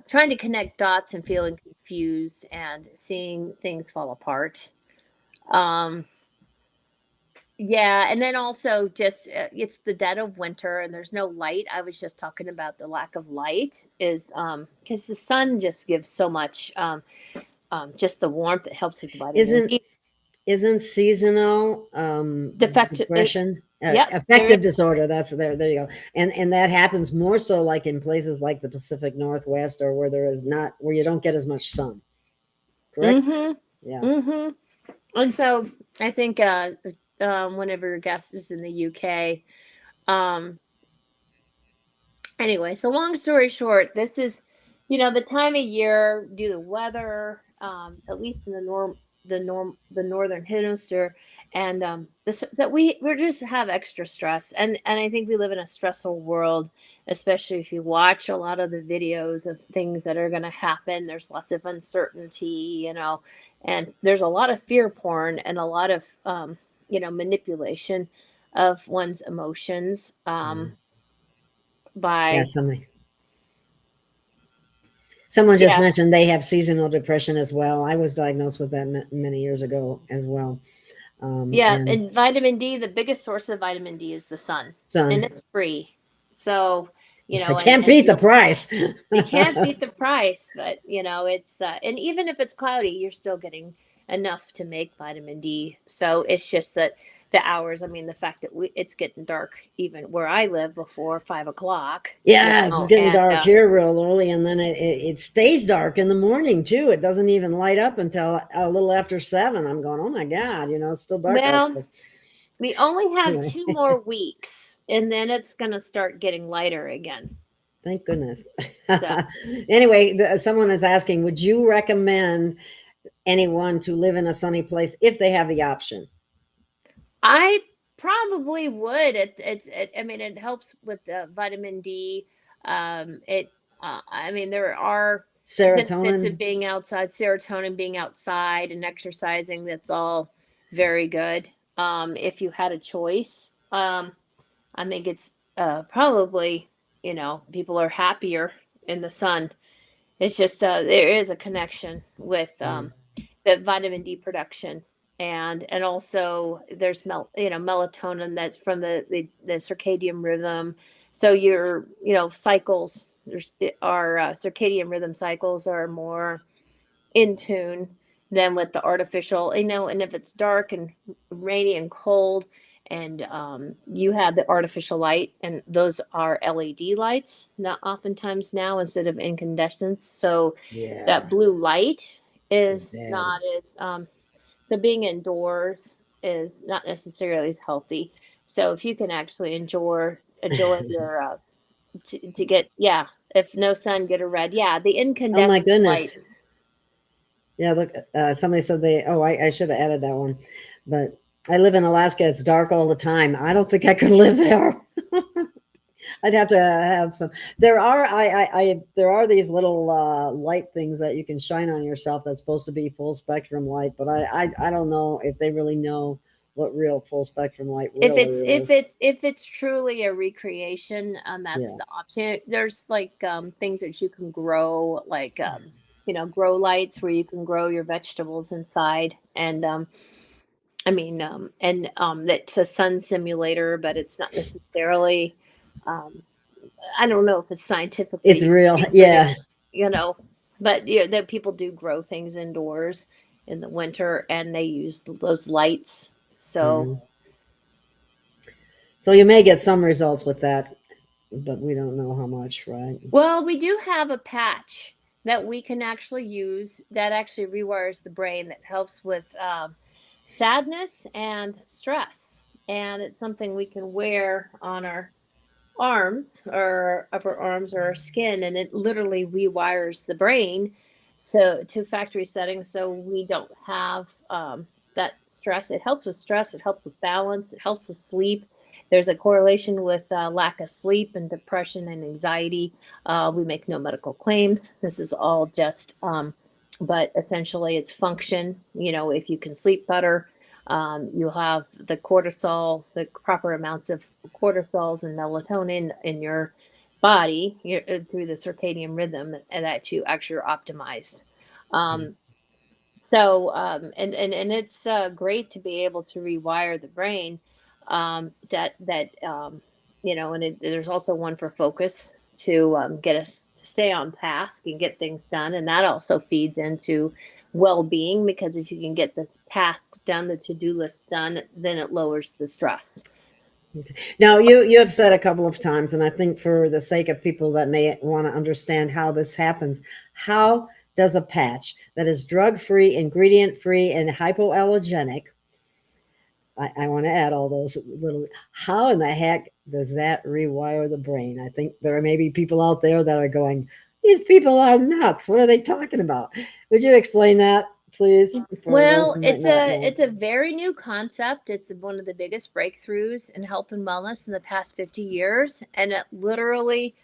Speaker 6: trying to connect dots and feeling confused and seeing things fall apart. um yeah, and then also just it's the dead of winter and there's no light. I was just talking about the lack of light is because the sun just gives so much just the warmth. It helps with vitamin
Speaker 2: isn't
Speaker 6: D.
Speaker 2: isn't seasonal
Speaker 6: Defective.
Speaker 2: depression
Speaker 6: Yep, there
Speaker 2: affective
Speaker 6: is.
Speaker 2: disorder? That's there you go. And that happens more so like in places like the Pacific Northwest or where there is not where you don't get as much sun. Correct? Yeah.
Speaker 6: And so I think whenever your guest is in the UK, um, anyway, so long story short, this is, the time of year, due to the weather, at least in the northern hemisphere, and this that we just have extra stress, and I think we live in a stressful world, especially if you watch a lot of the videos of things that are going to happen. There's lots of uncertainty, and there's a lot of fear porn and a lot of manipulation of one's emotions.
Speaker 2: Yeah,
Speaker 6: By
Speaker 2: someone just
Speaker 6: Yeah,
Speaker 2: mentioned they have seasonal depression as well. I was diagnosed with that many years ago as well.
Speaker 6: yeah,
Speaker 2: And
Speaker 6: and vitamin D, the biggest source of vitamin D is the sun, and
Speaker 2: son,
Speaker 6: it's free. So,
Speaker 2: I can't beat the price.
Speaker 6: you can't beat the price, but it's and even if it's cloudy, you're still getting enough to make vitamin D. So it's just that the hours. I mean, the fact that it's getting dark even where I live before 5 o'clock.
Speaker 2: Yeah, it's getting
Speaker 6: And
Speaker 2: dark here real early, and then it stays dark in the morning too. It doesn't even light up until a little after 7. I'm going, oh my God, it's still dark
Speaker 6: well,
Speaker 2: outside.
Speaker 6: we only have
Speaker 2: Anyway,
Speaker 6: 2 more weeks, and then it's going to start getting lighter again.
Speaker 2: thank goodness.
Speaker 6: So.
Speaker 2: Anyway, someone is asking, would you recommend anyone to live in a sunny place if they have the option?
Speaker 6: I probably would. I mean, it helps with vitamin D. I mean, there are benefits of
Speaker 2: Serotonin?
Speaker 6: being outside, serotonin, being outside and exercising. That's all very good. If you had a choice, I think it's probably, people are happier in the sun. It's just there is a connection with the vitamin D production, and also there's melatonin that's from the circadian rhythm. So your cycles our circadian rhythm cycles are more in tune than with the artificial. And if it's dark and rainy and cold, and you have the artificial light, and those are LED lights, not oftentimes now instead of incandescents. So
Speaker 2: Yeah,
Speaker 6: that blue light
Speaker 2: it's
Speaker 6: is
Speaker 2: bad.
Speaker 6: not as so being indoors is not necessarily as healthy. So if you can actually enjoy your to get, yeah, if no sun, get a red. Yeah, the
Speaker 2: Oh my
Speaker 6: incandescent
Speaker 2: goodness.
Speaker 6: lights.
Speaker 2: Yeah, look, somebody said I should have added that one. But I live in Alaska. It's dark all the time. I don't think I could live there. I'd have to have some. There are these little light things that you can shine on yourself that's supposed to be full spectrum light, but I don't know if they really know what real full spectrum light
Speaker 6: If
Speaker 2: really
Speaker 6: it's
Speaker 2: is.
Speaker 6: if it's truly a recreation, that's
Speaker 2: Yeah.
Speaker 6: the option. There's like things that you can grow, like grow lights where you can grow your vegetables inside, and that's a sun simulator, but it's not necessarily. Um, I don't know if it's
Speaker 2: It's
Speaker 6: scientifically
Speaker 2: real.
Speaker 6: great for
Speaker 2: Yeah.
Speaker 6: but that people do grow things indoors in the winter, and they use those lights. So.
Speaker 2: Mhm. So you may get some results with that, but we don't know how much, right?
Speaker 6: Well, we do have a patch that we can actually use that actually rewires the brain that helps with sadness and stress. And it's something we can wear on our arms or upper arms or our skin, and it literally rewires the brain to factory settings so we don't have that stress. It helps with stress, it helps with balance, it helps with sleep. There's a correlation with lack of sleep and depression and anxiety. We make no medical claims. This is all just but essentially it's function. If you can sleep better, you'll have the cortisol, the proper amounts of cortisols and melatonin in your body through the circadian rhythm, and that you actually are optimized. And it's great to be able to rewire the brain. There's also one for focus to get us to stay on task and get things done, and that also feeds into well-being, because if you can get the tasks done, the to-do list done, then it lowers the stress.
Speaker 2: Now, you have said a couple of times, and I think for the sake of people that may want to understand how this happens, how does a patch that is drug-free, ingredient-free, and hypoallergenic, I want to add all those little, how in the heck does that rewire the brain? I think there may be people out there that are going, these people are nuts. What are they talking about? Would you explain that, please, for those
Speaker 6: Well,
Speaker 2: who might
Speaker 6: it's
Speaker 2: not
Speaker 6: a
Speaker 2: know?
Speaker 6: it's a very new concept. It's one of the biggest breakthroughs in health and wellness in the past 50 years, and it literally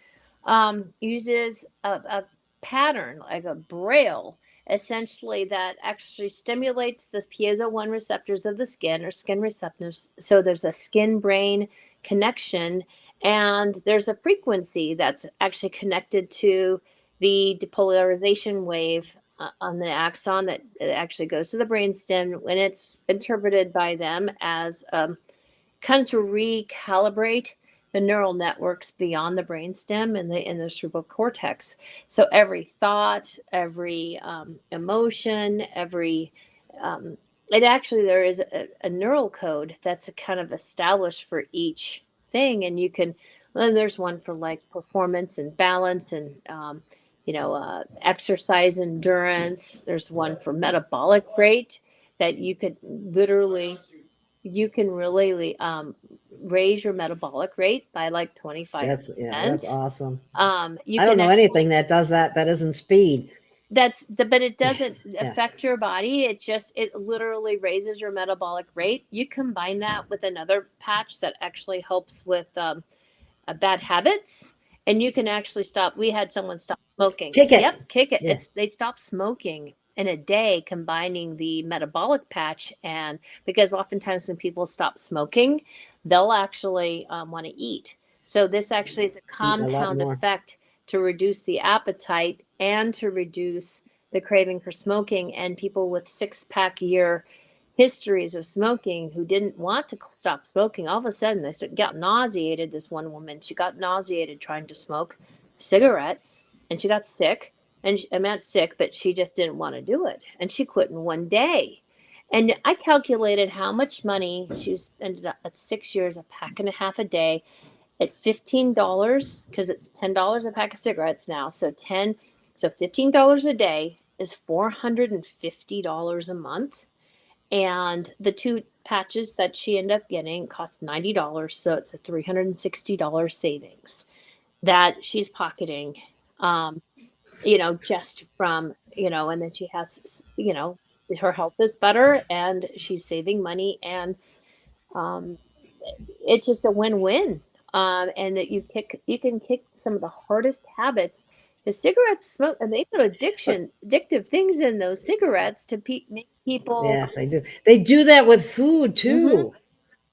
Speaker 6: uses a pattern, like a braille, essentially, that actually stimulates the piezo 1 receptors of the skin, or skin receptors. So there's a skin brain connection, and there's a frequency that's actually connected to the depolarization wave on the axon that it actually goes to the brainstem, when it's interpreted by them as kind of to recalibrate the neural networks beyond the brainstem and the cerebral cortex. So every thought, every emotion, every it actually, there is a neural code that's a kind of established for each thing, and you can. Then there's one for like performance and balance and exercise endurance. There's one for metabolic rate that you can really raise your metabolic rate by like 25%.
Speaker 2: That's awesome.
Speaker 6: You
Speaker 2: I don't
Speaker 6: can
Speaker 2: know
Speaker 6: actually,
Speaker 2: anything that does that. That isn't speed.
Speaker 6: but it doesn't
Speaker 2: Yeah.
Speaker 6: affect your body. It literally raises your metabolic rate. You combine that with another patch that actually helps with bad habits, and you can actually stop. We had someone stop smoking.
Speaker 2: Kick it.
Speaker 6: Yep, kick it.
Speaker 2: Yeah.
Speaker 6: They stopped smoking in a day, combining the metabolic patch, and because oftentimes when people stop smoking, they'll actually want to eat. So this actually is a
Speaker 2: Eat a lot
Speaker 6: compound
Speaker 2: more.
Speaker 6: effect to reduce the appetite and to reduce the craving for smoking. And people with 6-pack year histories of smoking who didn't want to stop smoking, all of a sudden they got nauseated. This one woman, she got nauseated trying to smoke cigarette, and she got sick. And I'm not sick, but she just didn't want to do it, and she quit in one day. And I calculated how much money she's ended up at 6 years, a pack and a half a day, at $15, because it's $10 a pack of cigarettes now. So $15 a day is $450 a month. And the 2 patches that she ended up getting cost $90. So it's a $360 savings that she's pocketing, just from, and then she has, her health is better and she's saving money, and um, it's just a win-win. And that you can kick some of the hardest habits. The cigarettes smoke, and they put addictive things in those cigarettes to make people.
Speaker 2: Yes, they do. They do that with food too.
Speaker 6: Mhm.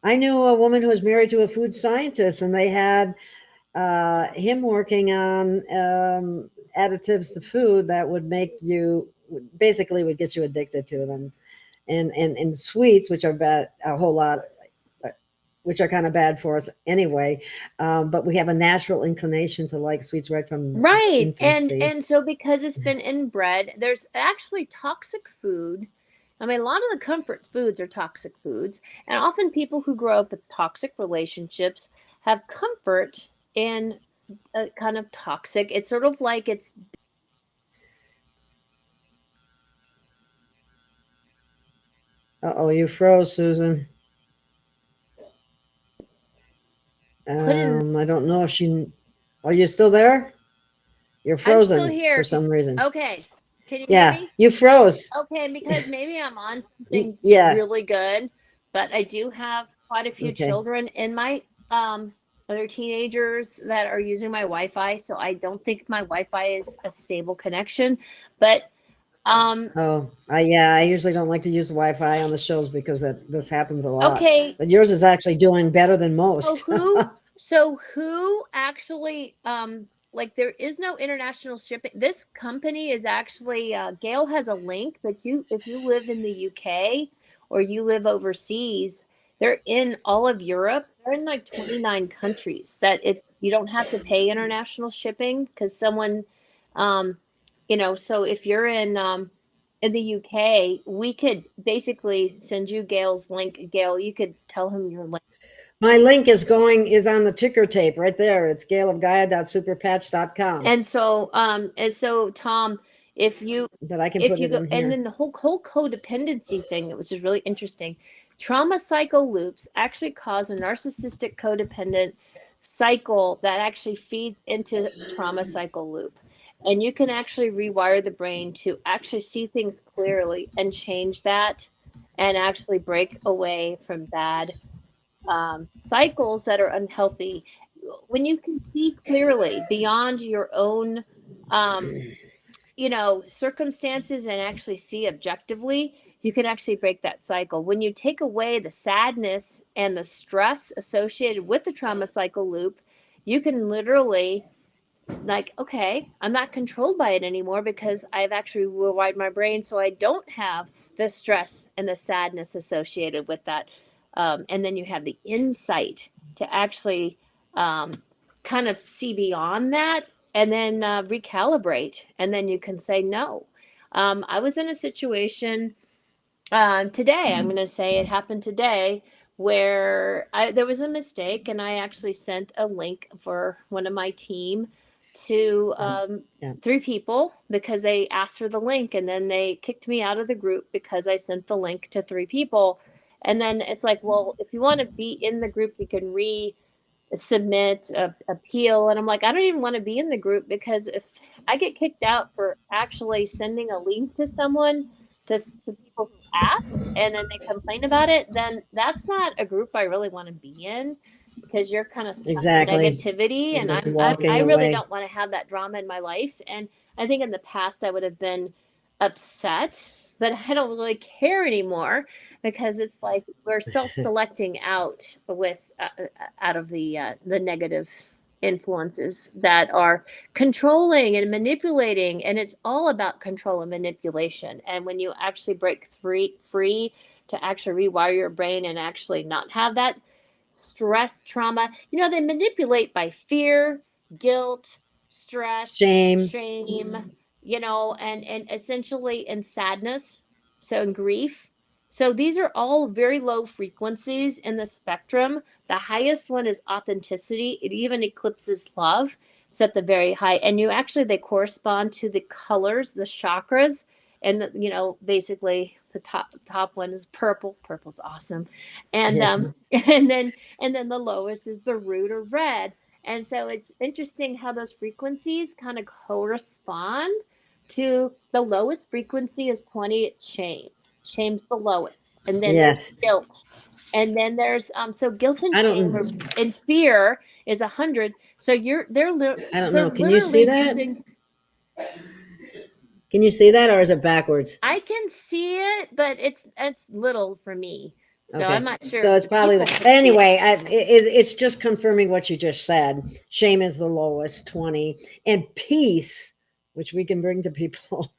Speaker 2: I knew a woman who was married to a food scientist, and they had him working on additives to food that would make you, basically would get you addicted to them, and sweets, which are bad, a whole lot, which are kind of bad for us anyway. But we have a natural inclination to like sweets right from
Speaker 6: Right.
Speaker 2: infancy.
Speaker 6: And so because it's been inbred, there's actually toxic food. I mean, a lot of the comfort foods are toxic foods, and often people who grow up with toxic relationships have comfort in a kind of toxic. It's sort of like it's
Speaker 2: Uh-oh, you froze, Susan. I don't know if she. Are you still there? You're
Speaker 6: I'm still
Speaker 2: frozen
Speaker 6: here.
Speaker 2: for some reason.
Speaker 6: Okay. Can you hear
Speaker 2: Yeah,
Speaker 6: me?
Speaker 2: you froze.
Speaker 6: Okay, because maybe I'm on something
Speaker 2: Yeah.
Speaker 6: really good, but I do have quite a few
Speaker 2: Okay.
Speaker 6: children in my other teenagers that are using my Wi-Fi, so I don't think my Wi-Fi is a stable connection. But
Speaker 2: Oh, yeah, I usually don't like to use the Wi-Fi on the shows because this happens a lot.
Speaker 6: okay,
Speaker 2: But yours is actually doing better than most.
Speaker 6: so who actually like there is no international shipping. This company is actually Gail has a link, but if you live in the UK or you live overseas, they're in all of Europe. They're in like 29 countries that you don't have to pay international shipping because someone so if you're in the UK, we could basically send you Gail's link. Gail, you could tell him your link.
Speaker 2: My link is on the ticker tape right there. It's gailofgaia.superpatch.com.
Speaker 6: And so Tom, if you
Speaker 2: But I can
Speaker 6: if
Speaker 2: put
Speaker 6: you
Speaker 2: it
Speaker 6: go,
Speaker 2: in
Speaker 6: and
Speaker 2: here.
Speaker 6: then the whole codependency thing, that was just really interesting. Trauma cycle loops actually cause a narcissistic codependent cycle that actually feeds into trauma cycle loop. And you can actually rewire the brain to actually see things clearly and change that, and actually break away from bad cycles that are unhealthy. When you can see clearly beyond your own circumstances and actually see objectively, you can actually break that cycle. When you take away the sadness and the stress associated with the trauma cycle loop, you can literally, like, okay, I'm not controlled by it anymore because I've actually rewired my brain so I don't have the stress and the sadness associated with that. And then you have the insight to actually kind of see beyond that, and then recalibrate. And then you can say no. I was in a situation today, I'm going to say it happened today, where there was a mistake, and I actually sent a link for one of my team to 3 people because they asked for the link, and then they kicked me out of the group because I sent the link to 3 people. And then it's like, well, if you want to be in the group, you can submit a appeal. And I'm like, I don't even want to be in the group, because if I get kicked out for actually sending a link to someone, to people who asked, and then they complain about it, then that's not a group I really want to be in, because you're kind of
Speaker 2: Exactly.
Speaker 6: negativity, and
Speaker 2: It's like
Speaker 6: I
Speaker 2: walking
Speaker 6: really
Speaker 2: away.
Speaker 6: don't want to have that drama in my life. And I think in the past I would have been upset, but I don't really care anymore, because it's like we're self-selecting out of the negative influences that are controlling and manipulating, and it's all about control and manipulation. And when you actually break free to actually rewire your brain and actually not have that stress, trauma, they manipulate by fear, guilt, stress,
Speaker 2: Shame.
Speaker 6: and essentially in sadness, so in grief. So these are all very low frequencies in the spectrum. The highest one is authenticity. It even eclipses love. It's at the very high. And they correspond to the colors, the chakras, and basically the top one is purple. Purple's awesome. And
Speaker 2: Yeah.
Speaker 6: and then the lowest is the root or red. And so it's interesting how those frequencies kind of correspond to the lowest frequency is 20, it's shame. Shame's the lowest. And then
Speaker 2: Yes.
Speaker 6: there's guilt. And then there's so guilt and
Speaker 2: I
Speaker 6: shame
Speaker 2: don't-
Speaker 6: and fear is 100. So they're
Speaker 2: I don't
Speaker 6: they're
Speaker 2: know. Can you see
Speaker 6: literally
Speaker 2: that?
Speaker 6: using.
Speaker 2: Can you see that, or is it backwards?
Speaker 6: I can see it, but it's little for me. So
Speaker 2: Okay.
Speaker 6: I'm not sure.
Speaker 2: So
Speaker 6: if
Speaker 2: it's probably
Speaker 6: people
Speaker 2: the,
Speaker 6: can see it.
Speaker 2: anyway, it's just confirming what you just said. Shame is the lowest, 20, and peace, which we can bring to people,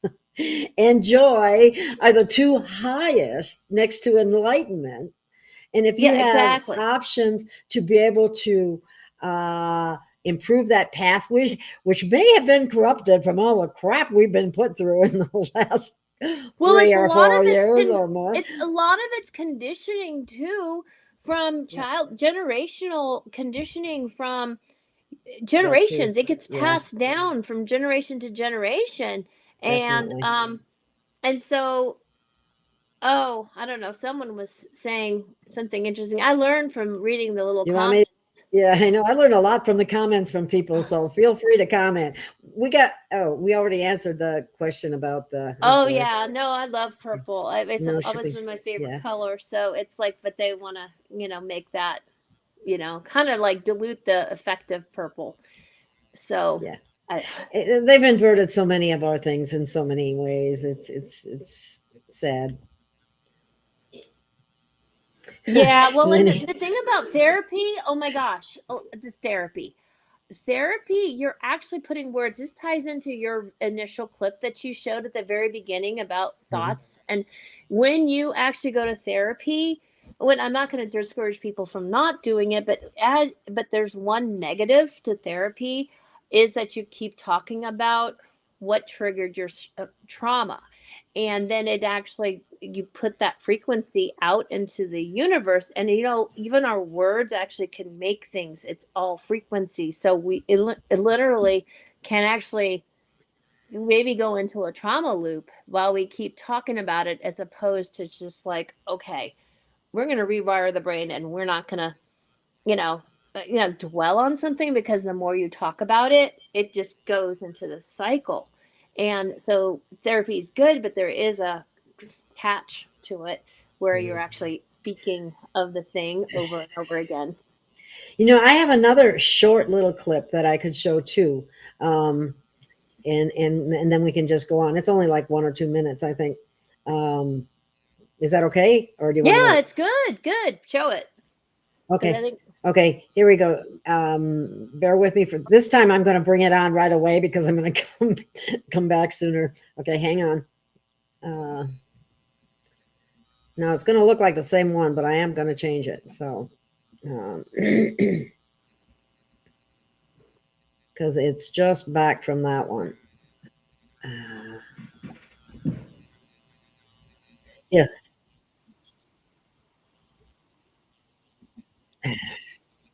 Speaker 2: and joy are the two highest next to enlightenment. And if you
Speaker 6: Yeah,
Speaker 2: have
Speaker 6: exactly.
Speaker 2: options to be able to improve that path, which may have been corrupted from all the crap we've been put through in the last 3 or 4 years or more.
Speaker 6: It's a lot of it's conditioning too, from generational conditioning from generations. It gets
Speaker 2: Yeah.
Speaker 6: passed down from generation to generation.
Speaker 2: Definitely.
Speaker 6: And so I don't know, someone was saying something interesting. I learned from reading the little
Speaker 2: You want me?
Speaker 6: comments.
Speaker 2: Yeah, I know. I learned a lot from the comments from people, so feel free to comment. We already answered the question about the. I'm sorry.
Speaker 6: Yeah, no, I love purple. It's
Speaker 2: No, should
Speaker 6: always
Speaker 2: we-
Speaker 6: been my favorite
Speaker 2: yeah.
Speaker 6: color. So it's like, but they want to, make that, kind of like dilute the effect of purple. So
Speaker 2: Yeah.
Speaker 6: I,
Speaker 2: They've inverted so many of our things in so many ways. It's sad.
Speaker 6: yeah, well, and
Speaker 2: Many-
Speaker 6: the thing about therapy, oh my gosh, the therapy, you're actually putting words. This ties into your initial clip that you showed at the very beginning about thoughts. And when you actually go to therapy, when I'm not going to discourage people from not doing it, but there's one negative to therapy is that you keep talking about what triggered your trauma. And then you put that frequency out into the universe, and even our words actually can make things. It's all frequency, so it literally can actually maybe go into a trauma loop while we keep talking about it, as opposed to just like, okay, we're going to rewire the brain and we're not going to dwell on something, because the more you talk about it, it just goes into the cycle. And so therapy is good, but there is a catch to it where you're actually speaking of the thing over and over again.
Speaker 2: I have another short little clip that I could show too. And then we can just go on. It's only like 1 or 2 minutes, I think. Is that okay? Or do you want to wait?
Speaker 6: It's good. Good. Show it.
Speaker 2: Okay. Okay, here we go. Bear with me for this time. I'm going to bring it on right away because I'm going to come back sooner. Okay, hang on. Now it's going to look like the same one, but I am going to change it. So, because it's just back from that one. Yeah.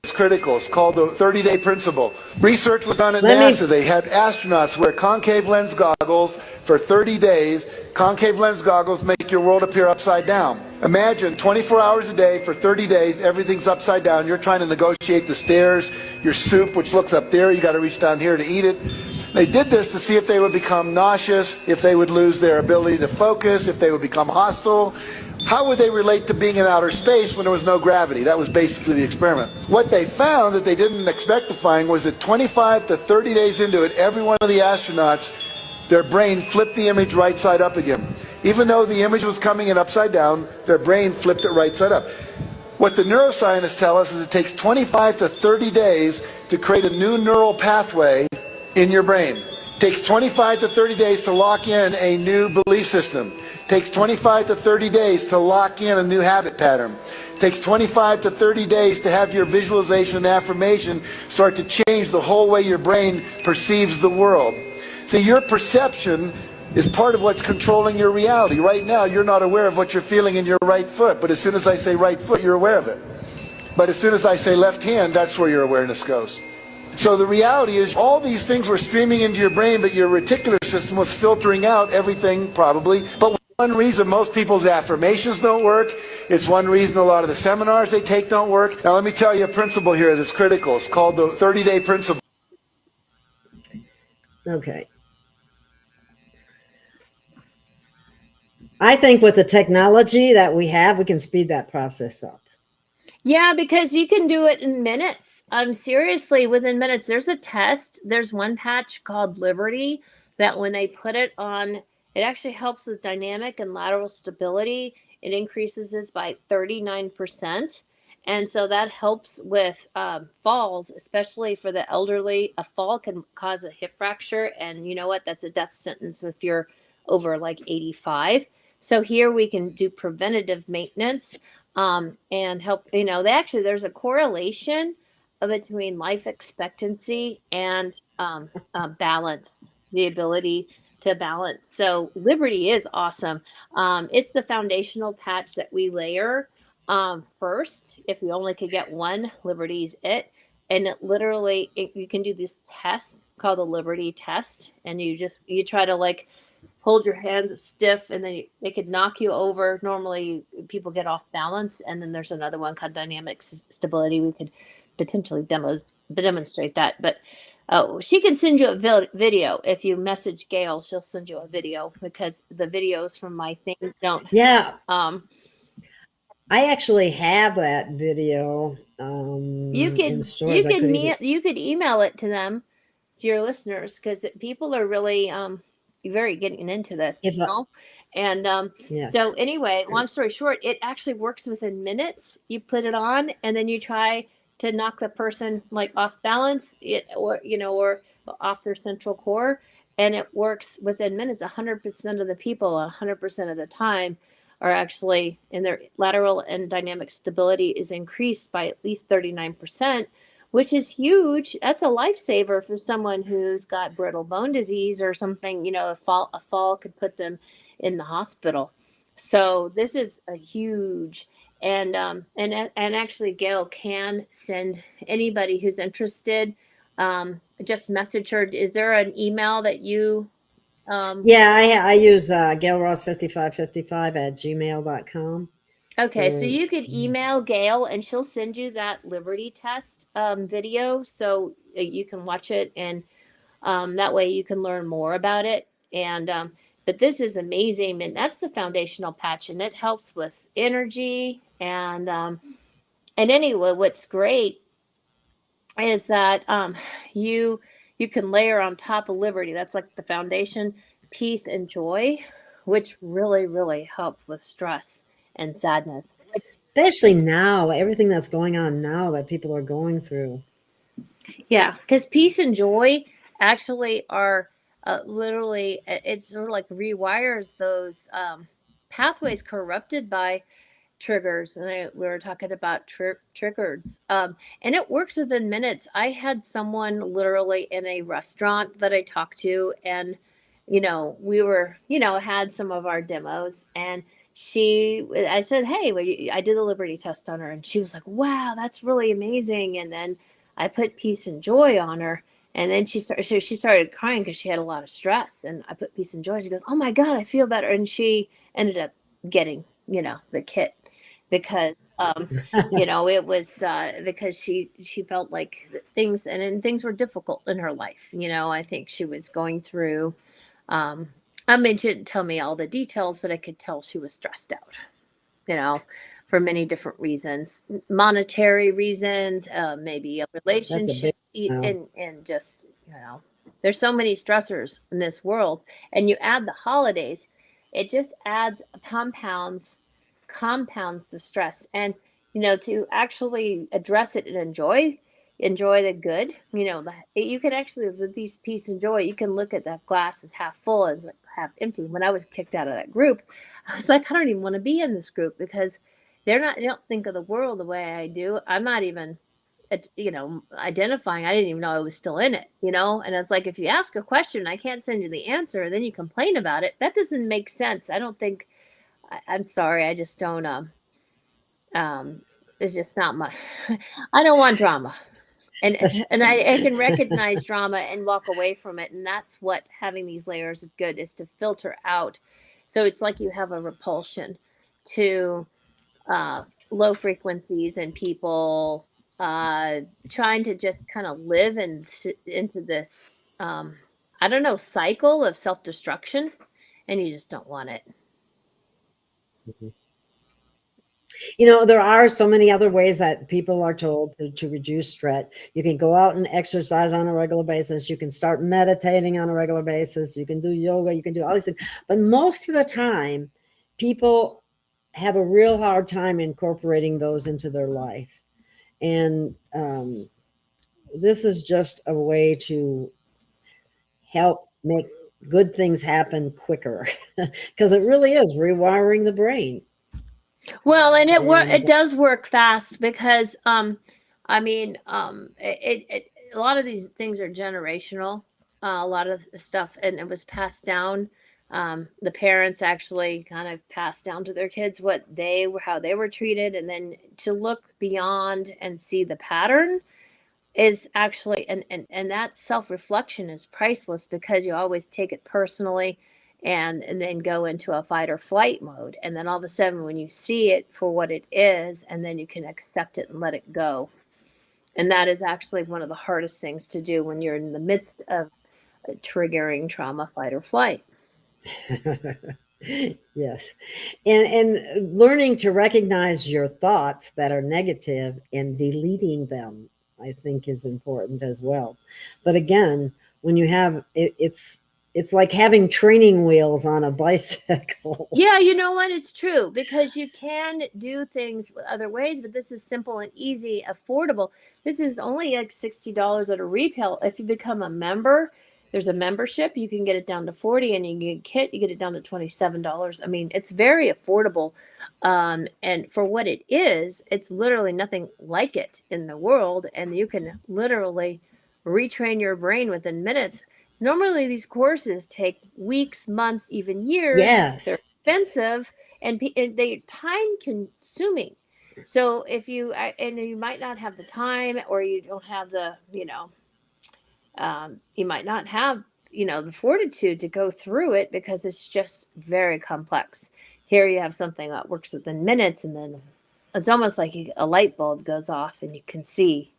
Speaker 8: It's critical. It's called the 30-day principle. Research was done at
Speaker 2: Let me-
Speaker 8: NASA. They had astronauts wear concave lens goggles for 30 days. Concave lens goggles make your world appear upside down. Imagine 24 hours a day for 30 days, everything's upside down. You're trying to negotiate the stairs, your soup, which looks up there, you got to reach down here to eat it. They did this to see if they would become nauseous, if they would lose their ability to focus, if they would become hostile. How would they relate to being in outer space when there was no gravity? That was basically the experiment. What they found that they didn't expect to find was that 25 to 30 days into it, every one of the astronauts, their brain flipped the image right side up again. Even though the image was coming in upside down, their brain flipped it right side up. What the neuroscientists tell us is it takes 25 to 30 days to create a new neural pathway in your brain. It takes 25 to 30 days to lock in a new belief system. It takes 25 to 30 days to lock in a new habit pattern. It takes 25 to 30 days to have your visualization and affirmation start to change the whole way your brain perceives the world. See, your perception is part of what's controlling your reality. Right now, you're not aware of what you're feeling in your right foot, but as soon as I say right foot, you're aware of it. But as soon as I say left hand, that's where your awareness goes. So the reality is all these things were streaming into your brain, but your reticular system was filtering out everything probably. But one reason most people's affirmations don't work. It's one reason a lot of the seminars they take don't work. Now let me tell you a principle here that's critical. It's called the 30-day principle.
Speaker 2: Okay. I think with the technology that we have, we can speed that process up.
Speaker 6: Yeah, because you can do it in minutes. Seriously, within minutes. There's a test. There's one patch called Liberty that when they put it on, it actually helps with dynamic and lateral stability. It increases this by 39%. And so that helps with falls, especially for the elderly. A fall can cause a hip fracture. And you know what? That's a death sentence if you're over like 85. So here we can do preventative maintenance and help. There's a correlation between life expectancy and balance, the ability to balance. So Liberty is awesome. It's the foundational patch that we layer first. If we only could get one, Liberty's it. And you can do this test called the Liberty test, and you try to like hold your hands stiff, and then they could knock you over. Normally people get off balance. And then there's another one called dynamic stability. We could potentially demonstrate that, but she can send you a video. If you message Gail, she'll send you a video, because the videos from my thing don't.
Speaker 2: Yeah. I actually have that video.
Speaker 6: You could email it to them, to your listeners, because people are really very getting into this, and so anyway, long story short, it actually works within minutes. You put it on, and then you try to knock the person like off balance, or off their central core, and it works within minutes. 100% of the people 100% of the time are actually in their lateral and dynamic stability is increased by at least 39%, which is huge. That's a lifesaver for someone who's got brittle bone disease or something. A fall could put them in the hospital. So this is a huge, and actually Gail can send anybody who's interested, just message her. Is there an email that you
Speaker 2: I use Gail Ross 5555 at gmail.com.
Speaker 6: Okay, so you could email Gail, and she'll send you that Liberty test video, so you can watch it, and that way you can learn more about it. And but this is amazing, and that's the foundational patch, and it helps with energy. And anyway, what's great is that you can layer on top of Liberty. That's like the foundation, peace and joy, which really help with stress and sadness,
Speaker 2: especially now, everything that's going on now that people are going through.
Speaker 6: Yeah, because peace and joy actually are literally, it sort of like rewires those pathways corrupted by triggers. And we were talking about triggers, and it works within minutes. I had someone literally in a restaurant that I talked to, and we were had some of our demos, and I said, hey, I did the Liberty test on her, and she was like, wow, that's really amazing. And then I put peace and joy on her, and then she started crying because she had a lot of stress, and I put peace and joy. She goes, oh my God, I feel better. And she ended up getting the kit, because it was because she felt like things things were difficult in her life. I think she was going through she didn't tell me all the details, but I could tell she was stressed out, for many different reasons, monetary reasons, maybe a relationship, and just, there's so many stressors in this world. And you add the holidays, it just compounds the stress. And, to actually address it and enjoy the good, you can actually, with these peace and joy, you can look at that glass as half full and half empty. When I was kicked out of that group, I was like, I don't even want to be in this group, because they don't think of the world the way I do. I'm not even, identifying. I didn't even know I was still in it, and it's like, if you ask a question, I can't send you the answer, then you complain about it. That doesn't make sense. I don't think, I'm sorry. I just don't, it's just not my, I don't want drama. And I can recognize drama and walk away from it. And that's what having these layers of good is, to filter out So it's like you have a repulsion to low frequencies and people trying to just kind of live into this, I don't know, cycle of self destruction, and you just don't want it.
Speaker 2: You know, there are so many other ways that people are told to reduce stress. You can go out and exercise on a regular basis. You can start meditating on a regular basis. You can do yoga. You can do all these things. But most of the time, people have a real hard time incorporating those into their life. And this is just a way to help make good things happen quicker, because it really is rewiring the brain.
Speaker 6: Well, and it
Speaker 2: And
Speaker 6: does work fast because I mean a lot of these things are generational. A lot of stuff, and it was passed down. The parents actually kind of passed down to their kids how they were treated, and then to look beyond and see the pattern is actually, and that self-reflection is priceless, because you always take it personally, and then go into a fight or flight mode, and then all of a sudden when you see it for what it is, and then you can accept it and let it go. And that is actually one of the hardest things to do when you're in the midst of triggering trauma, fight or flight.
Speaker 2: yes, and learning to recognize your thoughts that are negative and deleting them, I think, is important as well. But again, when you have it, it's like having training wheels on a bicycle.
Speaker 6: Yeah, you know what? It's true, because you can do things other ways, but this is simple and easy, affordable. This is only like $60 at a retail. If you become a member, there's a membership. You can get it down to 40, and you get a kit. You get it down to $27. I mean, it's very affordable, and for what it is, it's literally nothing like it in the world, and you can literally retrain your brain within minutes. Normally, these courses take weeks, months, even years.
Speaker 2: Yes.
Speaker 6: They're expensive, and they're time consuming. So if you and you might not have the time, or you don't have the, you might not have, the fortitude to go through it, because it's just very complex. Here you have something that works within minutes, and then it's almost like a light bulb goes off and you can see.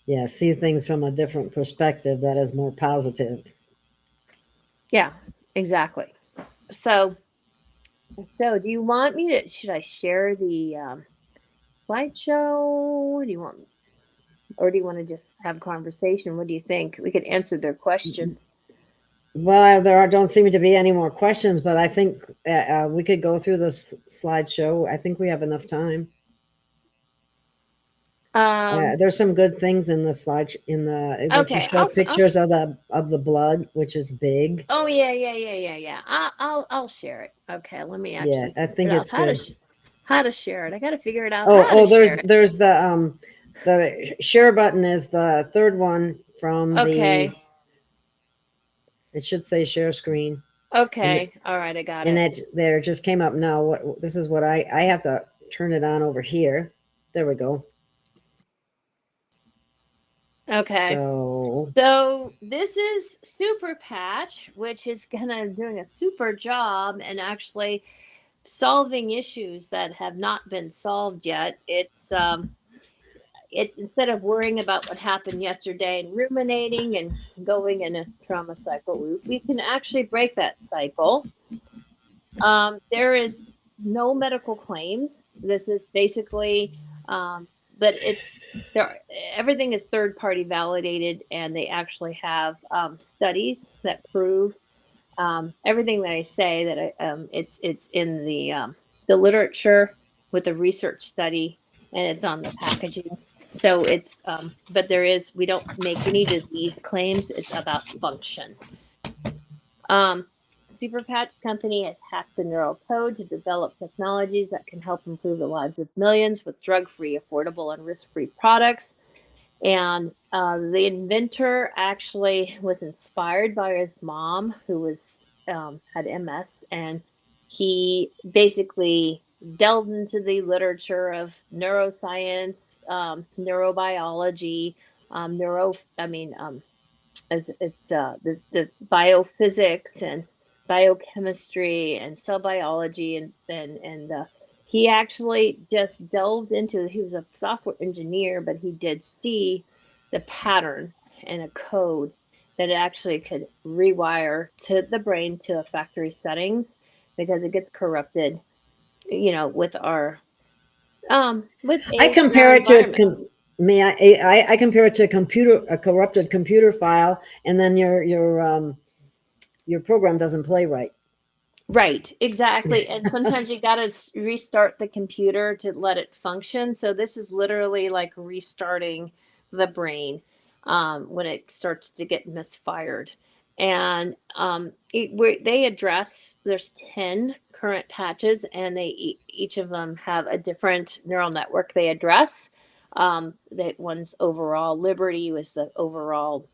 Speaker 2: Yeah, see things from a different perspective that is more positive.
Speaker 6: Yeah, exactly. So do you want me to, should I share the slideshow? Do you want, or do you want to just have a conversation? What do you think? We could answer their questions.
Speaker 2: Well, don't seem to be any more questions, but I think we could go through this slideshow. I think we have enough time. There's some good things in the slide.
Speaker 6: Okay,
Speaker 2: just show pictures of the blood, which is big.
Speaker 6: Oh yeah. I'll share it. Okay, let me actually.
Speaker 2: Yeah, I think
Speaker 6: figure
Speaker 2: it's
Speaker 6: out
Speaker 2: good.
Speaker 6: how to share it. I got to figure it out.
Speaker 2: There's the share button is the third one from
Speaker 6: Okay.
Speaker 2: It should say share screen.
Speaker 6: Okay. All right, I got it.
Speaker 2: And there just came up now. This is what I have to turn it on over here. There we go.
Speaker 6: Okay. So this is Super Patch, which is doing a super job and actually solving issues that have not been solved yet. It's instead of worrying about what happened yesterday and ruminating and going in a trauma cycle, we can actually break that cycle. There is no medical claims. This is basically, but everything is third party validated, and they actually have studies that prove everything that I say, that it's in the literature with a research study, and it's on the packaging. So it's but we don't make any disease claims. It's about function. Super Patch Company has hacked the neural code to develop technologies that can help improve the lives of millions with drug-free, affordable, and risk-free products. And the inventor actually was inspired by his mom, who had MS, and he basically delved into the literature of neuroscience, neurobiology, it's the biophysics and biochemistry and cell biology, and he actually just delved into, he was a software engineer, but he did see the pattern and a code that it actually could rewire to the brain to a factory settings, because it gets corrupted, with our with
Speaker 2: I
Speaker 6: age and our
Speaker 2: compare it to
Speaker 6: environment.
Speaker 2: I compare it to a corrupted computer file, and then your program doesn't play right.
Speaker 6: Right, exactly. And sometimes you got to restart the computer to let it function. So this is literally like restarting the brain when it starts to get misfired. And they address, there's 10 current patches, and each of them have a different neural network they address. That one's overall liberty was the overall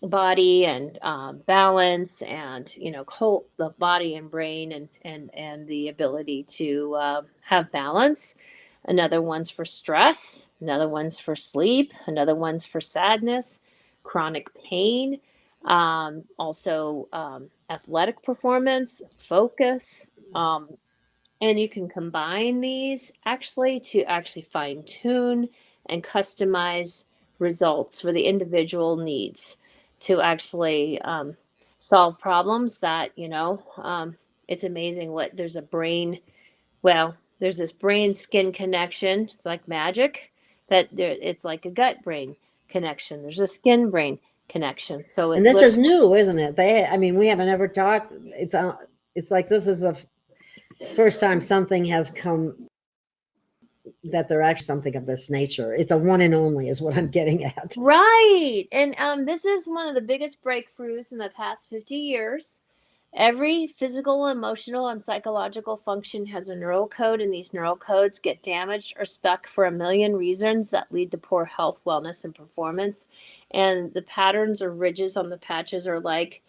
Speaker 6: body and balance, and the body and brain, and the ability to have balance. Another one's for stress, another one's for sleep, another one's for sadness, chronic pain, also athletic performance, focus, and you can combine these actually to actually fine tune and customize results for the individual needs to actually solve problems that, it's amazing what there's a brain. Well, there's this brain skin connection. It's like magic it's like a gut brain connection. There's a skin brain connection. So
Speaker 2: And
Speaker 6: it
Speaker 2: this is new, isn't it? I mean, we haven't ever talked. It's like this is the first time something has come that they're actually something of this nature. It's a one and only, is what I'm getting at.
Speaker 6: Right. And this is one of the biggest breakthroughs in the past 50 years. Every physical, emotional, and psychological function has a neural code, and these neural codes get damaged or stuck for a million reasons that lead to poor health, wellness, and performance. And the patterns or ridges on the patches are like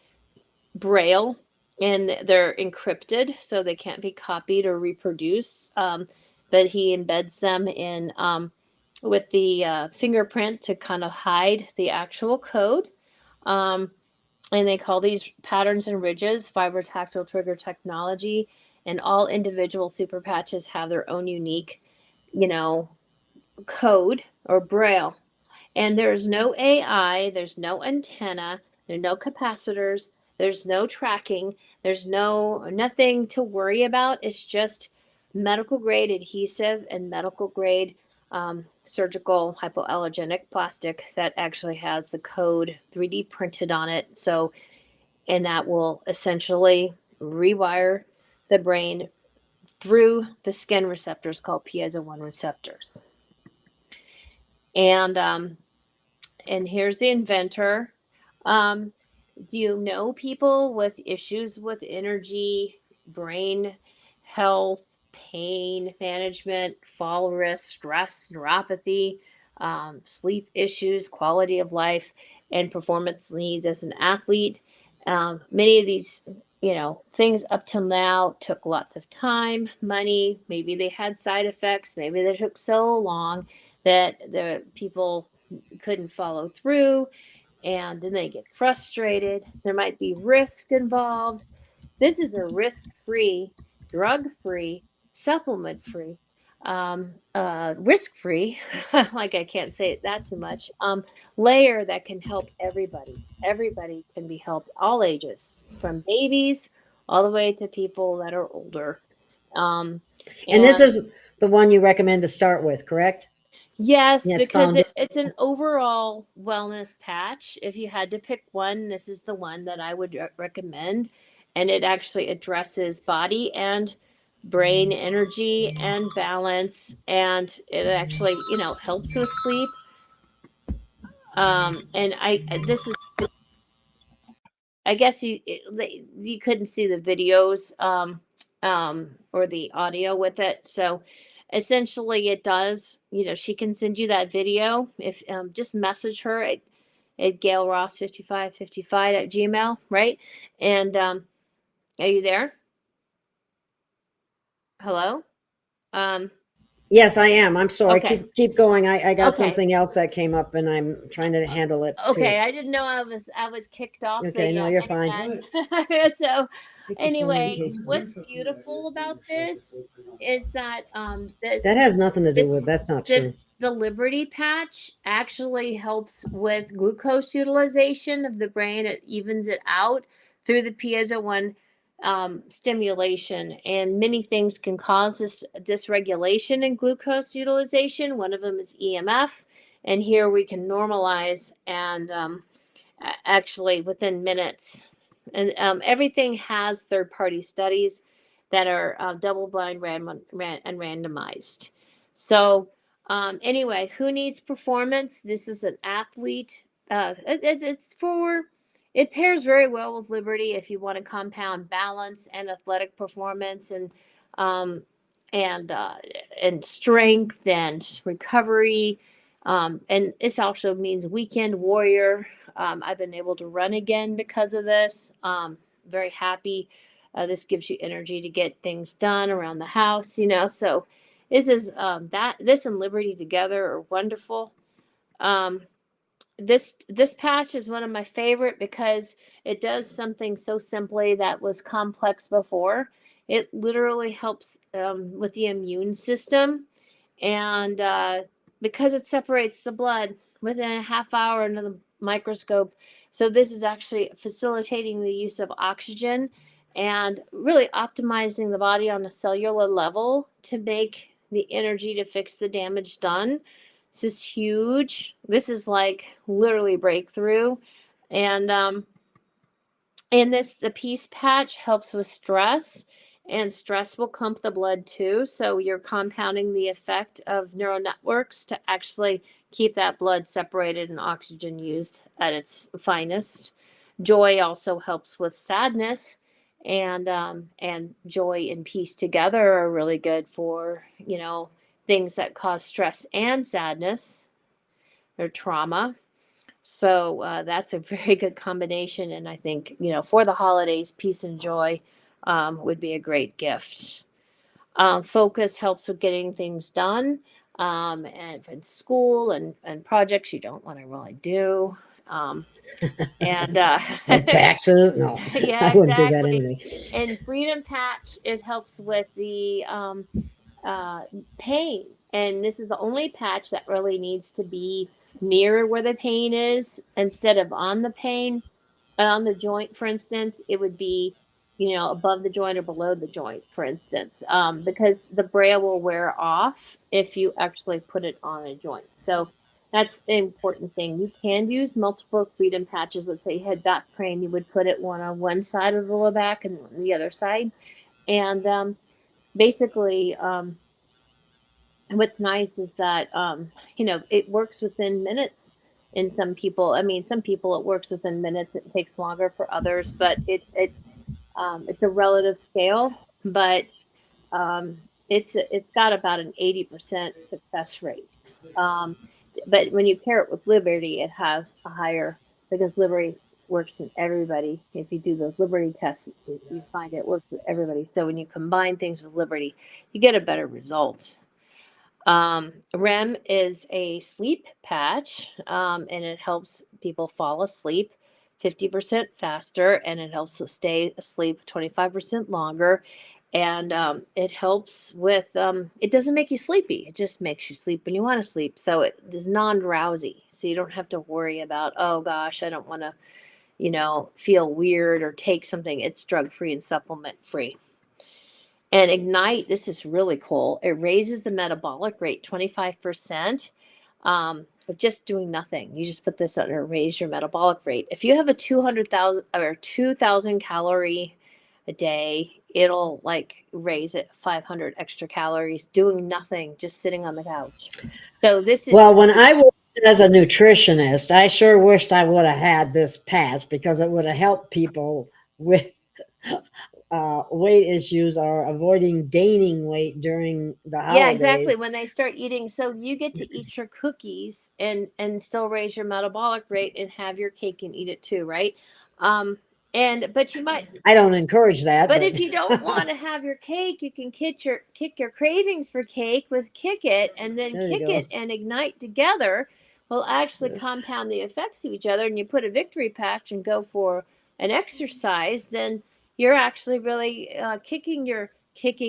Speaker 6: Braille, and they're encrypted, so they can't be copied or reproduced. But he embeds them in with the fingerprint to kind of hide the actual code. Um, and they call these patterns and ridges vibrotactile trigger technology. And all individual super patches have their own unique, code or braille. And there's no AI, there's no antenna, there's no capacitors, there's no tracking, there's nothing to worry about. It's just medical grade adhesive and medical grade surgical hypoallergenic plastic that actually has the code 3D printed on it. So, and that will essentially rewire the brain through the skin receptors called piezo 1 receptors. And here's the inventor. Do you know people with issues with energy, brain health, pain management, fall risk, stress, neuropathy, sleep issues, quality of life, and performance needs as an athlete? Many of these, things up till now took lots of time, money. Maybe they had side effects. Maybe they took so long that the people couldn't follow through, and then they get frustrated. There might be risk involved. This is a risk-free, drug-free, supplement-free, risk-free, like I can't say that too much, layer that can help everybody. Everybody can be helped, all ages, from babies all the way to people that are older.
Speaker 2: And this is the one you recommend to start with, correct?
Speaker 6: Yes,
Speaker 2: Yes,
Speaker 6: because it's an overall wellness patch. If you had to pick one, this is the one that I would recommend. And it actually addresses body and brain energy and balance. And it actually, helps with sleep. And I guess you couldn't see the videos or the audio with it. So essentially, it does. She can send you that video if just message her at Gail Ross 5555 at Gmail, right? And are you there? Hello.
Speaker 2: Yes, I am. I'm sorry.
Speaker 6: Okay.
Speaker 2: Keep going. I got
Speaker 6: Okay.
Speaker 2: something else that came up, and I'm trying to handle it
Speaker 6: Okay,
Speaker 2: too.
Speaker 6: I didn't know I was kicked off
Speaker 2: Okay, no, you're fine.
Speaker 6: internet. So
Speaker 2: Take the phone in
Speaker 6: anyway,
Speaker 2: case.
Speaker 6: what's beautiful about this is that
Speaker 2: That has nothing to do with. That's not true.
Speaker 6: the Liberty patch actually helps with glucose utilization of the brain. It evens it out through the piezo1 stimulation, and many things can cause this dysregulation in glucose utilization. One of them is EMF, and here we can normalize and actually within minutes. And everything has third-party studies that are double-blind and randomized. So anyway, who needs performance? This is an athlete. It's for. It pairs very well with Liberty if you want to compound balance and athletic performance um, and and strength and recovery. And this also means weekend warrior. I've been able to run again because of this. Very happy. This gives you energy to get things done around the house, So this is this and Liberty together are wonderful. This patch is one of my favorite because it does something so simply that was complex before. It literally helps with the immune system, and because it separates the blood within a half hour under the microscope. So this is actually facilitating the use of oxygen and really optimizing the body on a cellular level to make the energy to fix the damage done. This is huge. This is like literally breakthrough. And the peace patch helps with stress, and stress will clump the blood too. So you're compounding the effect of neural networks to actually keep that blood separated and oxygen used at its finest. Joy also helps with sadness, and joy and peace together are really good for things that cause stress and sadness or trauma. So that's a very good combination, and I think for the holidays, peace and joy would be a great gift. Focus helps with getting things done, and for school and projects you don't want to really do. And
Speaker 2: And taxes? No,
Speaker 6: yeah,
Speaker 2: I wouldn't do that
Speaker 6: exactly.
Speaker 2: anyway.
Speaker 6: And Freedom Patch, it helps with the pain. And this is the only patch that really needs to be near where the pain is instead of on the pain. On the joint, for instance, it would be, above the joint or below the joint, for instance, because the braille will wear off if you actually put it on a joint. So that's the important thing. You can use multiple freedom patches. Let's say you had back pain, you would put it one on one side of the lower back and on the other side. And basically, what's nice is that it works within minutes in some people. I mean, some people it works within minutes. It takes longer for others, but it's a relative scale. But it's got about an 80% success rate. But when you pair it with Liberty, it has a higher, because Liberty works in everybody. If you do those Liberty tests, you find it works with everybody. So when you combine things with Liberty, you get a better result. REM is a sleep patch, and it helps people fall asleep 50% faster, and it helps them stay asleep 25% longer. And it helps with, it doesn't make you sleepy. It just makes you sleep when you want to sleep. So it is non-drowsy. So you don't have to worry about, oh gosh, I don't want to, feel weird or take something. It's drug-free and supplement-free. And Ignite, this is really cool. It raises the metabolic rate 25%, of just doing nothing. You just put this under, raise your metabolic rate. If you have a 200,000 or 2,000 calorie a day, it'll like raise it 500 extra calories doing nothing, just sitting on the couch. So this is
Speaker 2: Well, when I worked as a nutritionist, I sure wished I would have had this patch because it would have helped people with weight issues or avoiding gaining weight during the holidays.
Speaker 6: Yeah, exactly. When they start eating, so you get to eat your cookies and still raise your metabolic rate and have your cake and eat it too, right? But you might,
Speaker 2: I don't encourage that.
Speaker 6: but if you don't want to have your cake, you can kick your cravings for cake with Kick It, and then
Speaker 2: There you
Speaker 6: Kick
Speaker 2: go.
Speaker 6: It and Ignite together will actually compound the effects of each other. And you put a victory patch and go for an exercise, then you're actually really kicking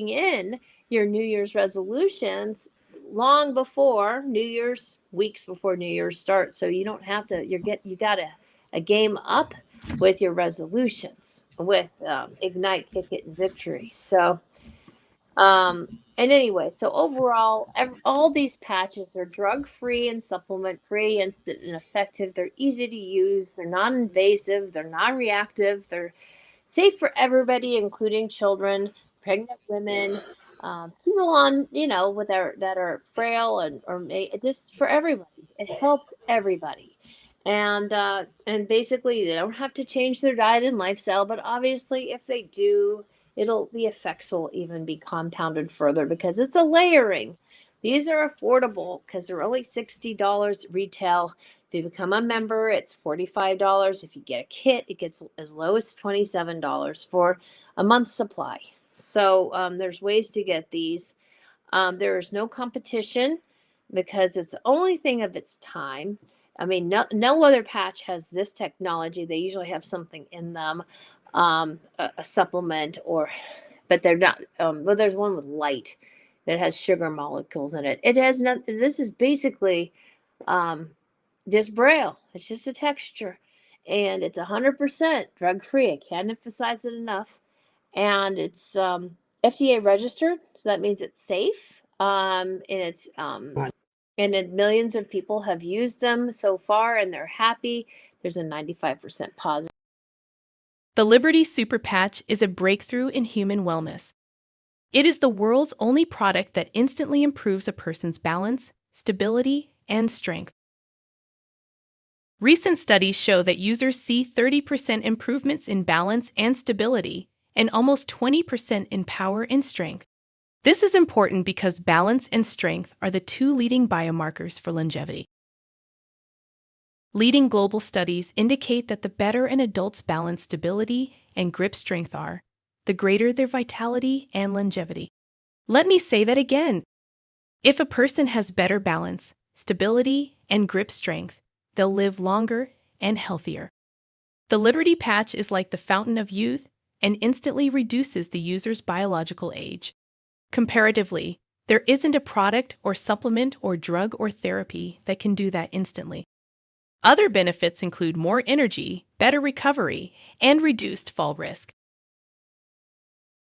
Speaker 6: in your New Year's resolutions long before New Year's, weeks before New Year's starts. So you don't have to. You got a game up with your resolutions with Ignite, Kick It, and Victory. So, and anyway, so overall, all these patches are drug free and supplement free, instant and effective. They're easy to use, they're non invasive, they're non reactive, they're safe for everybody, including children, pregnant women. People on, that are frail just for everybody. It helps everybody, and basically they don't have to change their diet and lifestyle. But obviously, if they do, the effects will even be compounded further because it's a layering. These are affordable because they're only $60 retail. If you become a member, it's $45. If you get a kit, it gets as low as $27 for a month's supply. So there's ways to get these. There is no competition because it's the only thing of its time. I mean, no other patch has this technology. They usually have something in them, a supplement, but they're not. Well, there's one with light that has sugar molecules in it. It has not. This is basically just braille. It's just a texture, and it's 100% drug free. I can't emphasize it enough. And it's FDA registered, so that means it's safe. And then millions of people have used them so far, and they're happy. There's a 95% positive.
Speaker 9: The Liberty Super Patch is a breakthrough in human wellness. It is the world's only product that instantly improves a person's balance, stability, and strength. Recent studies show that users see 30% improvements in balance and stability, and almost 20% in power and strength. This is important because balance and strength are the two leading biomarkers for longevity. Leading global studies indicate that the better an adult's balance stability and grip strength are, the greater their vitality and longevity. Let me say that again. If a person has better balance, stability, and grip strength, they'll live longer and healthier. The Liberty Patch is like the fountain of youth and instantly reduces the user's biological age. Comparatively, there isn't a product or supplement or drug or therapy that can do that instantly. Other benefits include more energy, better recovery, and reduced fall risk.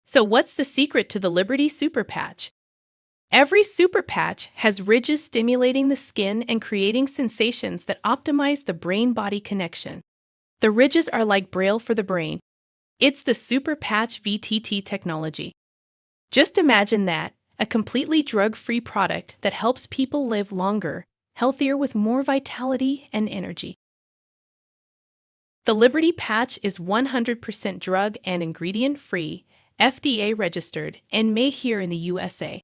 Speaker 9: So what's the secret to the Liberty Super Patch? Every super patch has ridges stimulating the skin and creating sensations that optimize the brain-body connection. The ridges are like braille for the brain. It's the Super Patch VTT technology. Just imagine that, a completely drug-free product that helps people live longer, healthier with more vitality and energy. The Liberty Patch is 100% drug and ingredient-free, FDA registered, and made here in the USA.